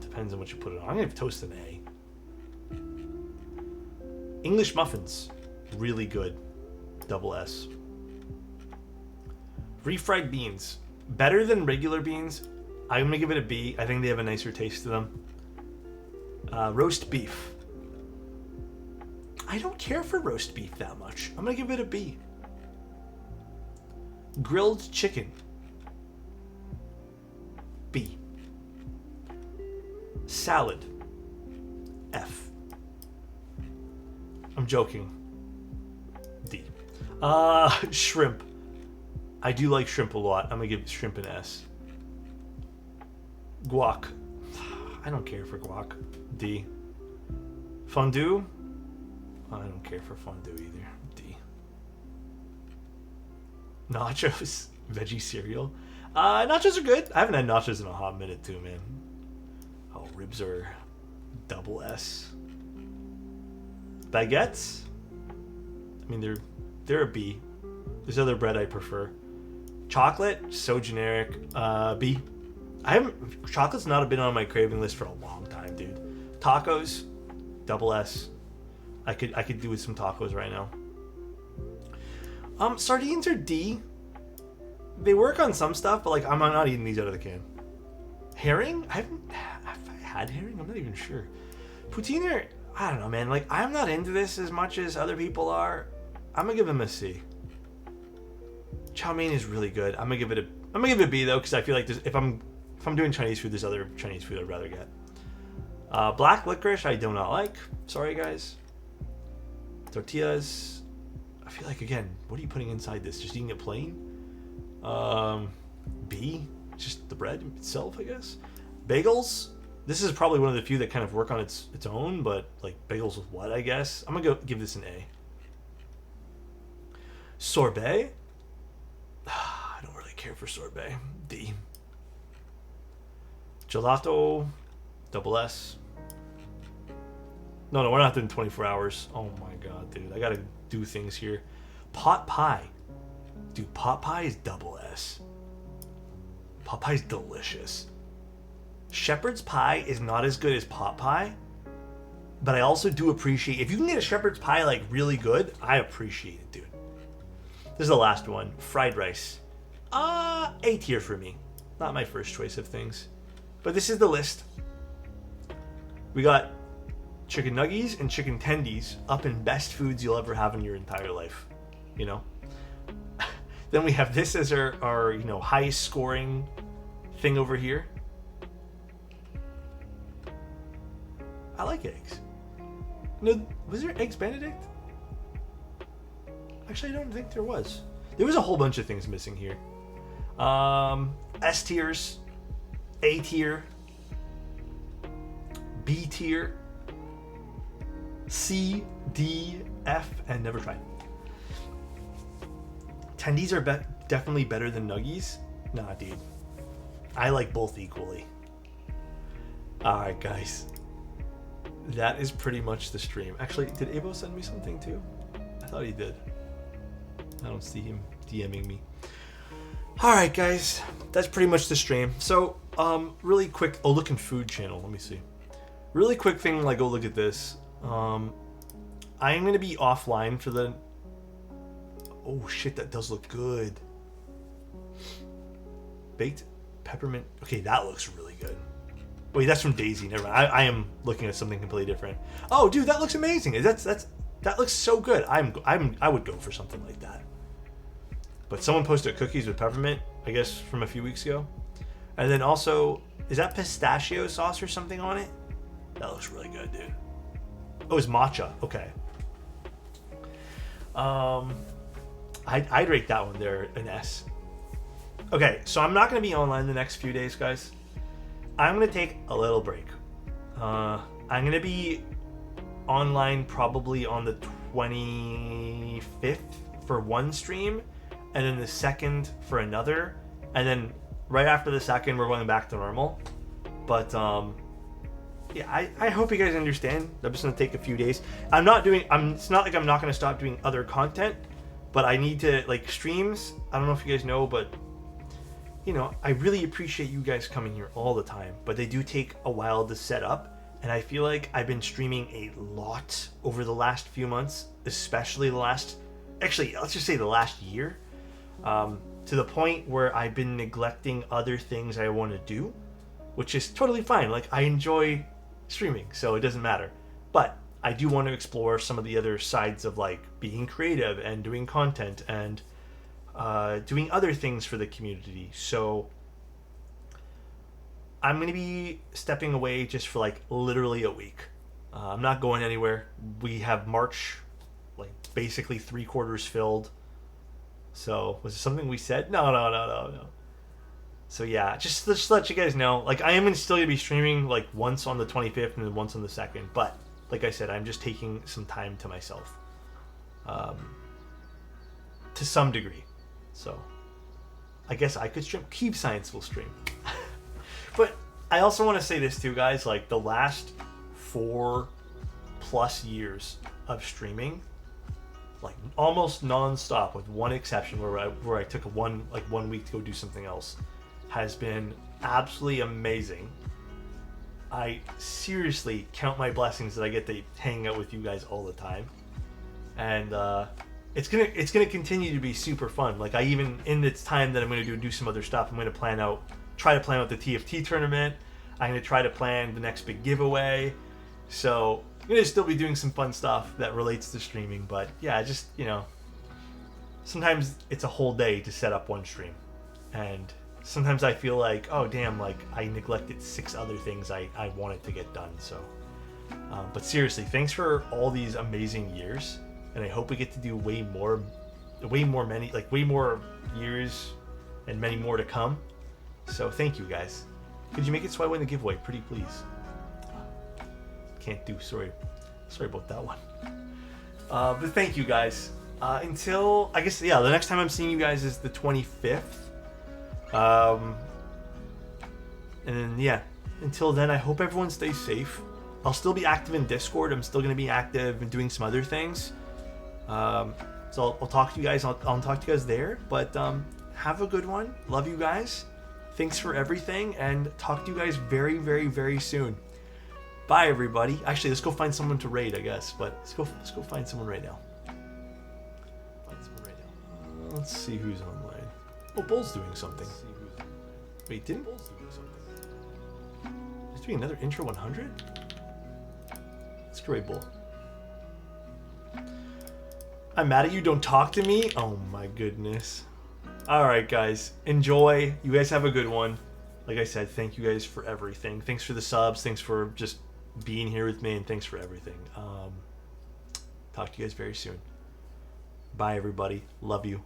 Depends on what you put it on. I'm going to give toast an A. English muffins. Really good. Double S. Refried beans. Better than regular beans. I'm going to give it a B. I think they have a nicer taste to them. Roast beef. I don't care for roast beef that much. I'm going to give it a B. Grilled chicken. B. Salad. F. I'm joking. D. Shrimp. I do like shrimp a lot. I'm going to give shrimp an S. Guac. I don't care for guac. D. Fondue. I don't care for fondue either. D. Nachos. Veggie cereal. Nachos are good. I haven't had nachos in a hot minute too, man. Oh, ribs are double S. Baguettes. I mean, they're a B. There's other bread I prefer. Chocolate, so generic. B. Chocolate's not been on my craving list for a long time, dude. Tacos, double S. I could do with some tacos right now. Sardines are D. They work on some stuff, but like I'm not eating these out of the can. Herring? Have I had herring? I'm not even sure. Poutine are, I don't know, man. Like I'm not into this as much as other people are. I'm gonna give them a C. Chow mein is really good. I'm gonna give it a B though, because I feel like if I'm doing Chinese food, there's other Chinese food I'd rather get. Black licorice I do not like. Sorry guys. Tortillas. I feel like again, what are you putting inside this? Just eating it plain? B. Just the bread itself, I guess. Bagels. This is probably one of the few that kind of work on its own, but like bagels with what? I guess I'm gonna give this an A. Sorbet. I don't really care for sorbet. D. Gelato, double S. No, we're not doing 24 hours. Oh my god, dude. I gotta do things here. Pot pie. Dude, pot pie is double S. Pot pie is delicious. Shepherd's pie is not as good as pot pie, but I also do appreciate... If you can get a shepherd's pie, like, really good, I appreciate it, dude. This is the last one. Fried rice. A tier for me. Not my first choice of things. But this is the list. We got chicken nuggies and chicken tendies up in best foods you'll ever have in your entire life. You know? Then we have this as our highest scoring thing over here. I like eggs. No, was there eggs Benedict? Actually, I don't think there was. There was a whole bunch of things missing here. S tiers, A tier, B tier, C, D, F, and never tried. Tendies are definitely better than nuggies. Nah, dude. I like both equally. Alright, guys. That is pretty much the stream. Actually, did Abo send me something too? I thought he did. I don't see him DMing me. Alright, guys. That's pretty much the stream. So, really quick. Oh, look in food channel. Let me see. Really quick thing, like, go look at this. I'm going to be offline for the... Oh, shit, that does look good. Baked peppermint. Okay, that looks really good. Wait, that's from Daisy. Never mind. I am looking at something completely different. Oh, dude, that looks amazing. That looks so good. I would go for something like that. But someone posted cookies with peppermint, I guess, from a few weeks ago. And then also, is that pistachio sauce or something on it? That looks really good, dude. Oh, it's matcha. Okay. I'd rate that one there an S. Okay, so I'm not going to be online the next few days, guys. I'm going to take a little break. I'm going to be online probably on the 25th for one stream, and then the 2nd for another, and then right after the 2nd, we're going back to normal. But, yeah, I hope you guys understand. I'm just going to take a few days. It's not like I'm not going to stop doing other content, but I need to, like, streams. I don't know if you guys know, but... You know, I really appreciate you guys coming here all the time, but they do take a while to set up, and I feel like I've been streaming a lot over the last few months, especially let's just say the last year, to the point where I've been neglecting other things I want to do, which is totally fine. Like, I enjoy streaming, so it doesn't matter. But I do want to explore some of the other sides of, like, being creative and doing content and doing other things for the community. So I'm going to be stepping away just for like literally a week. I'm not going anywhere. We have March like basically 3/4 filled. So was it something we said? No. So yeah, just to let you guys know, like I am still going to be streaming like once on the 25th and then once on the 2nd. But like I said, I'm just taking some time to myself. To some degree. So, I guess I could stream. Keep Science will stream. But I also want to say this too, guys. Like, the last 4+ years of streaming, like, almost non-stop, with one exception where I took one week to go do something else, has been absolutely amazing. I seriously count my blessings that I get to hang out with you guys all the time. And, It's gonna continue to be super fun. Like in its time that I'm gonna do some other stuff. I'm gonna try to plan out the TFT tournament. I'm gonna try to plan the next big giveaway. So I'm gonna still be doing some fun stuff that relates to streaming. But yeah, just sometimes it's a whole day to set up one stream, and sometimes I feel like, oh damn, like I neglected 6 other things I wanted to get done. So, but seriously, thanks for all these amazing years. And I hope we get to do way more years and many more to come. So thank you guys. Could you make it so I win the giveaway? Pretty please. Can't do, sorry about that one. But thank you guys. Until, I guess, yeah, the next time I'm seeing you guys is the 25th. And then, yeah, until then, I hope everyone stays safe. I'll still be active in Discord. I'm still going to be active and doing some other things. So I'll talk to you guys. I'll talk to you guys there. But have a good one. Love you guys. Thanks for everything, and talk to you guys very, very, very soon. Bye, everybody. Actually, let's go find someone to raid, I guess. But let's go find someone right now. Let's see who's online. Oh, Bull's doing something. Wait, didn't Bull's doing something? He's doing another intro 100. That's great, Bull. I'm mad at you, don't talk to me? Oh my goodness. Alright guys, enjoy. You guys have a good one. Like I said, thank you guys for everything. Thanks for the subs, thanks for just being here with me, and thanks for everything. Talk to you guys very soon. Bye everybody, love you.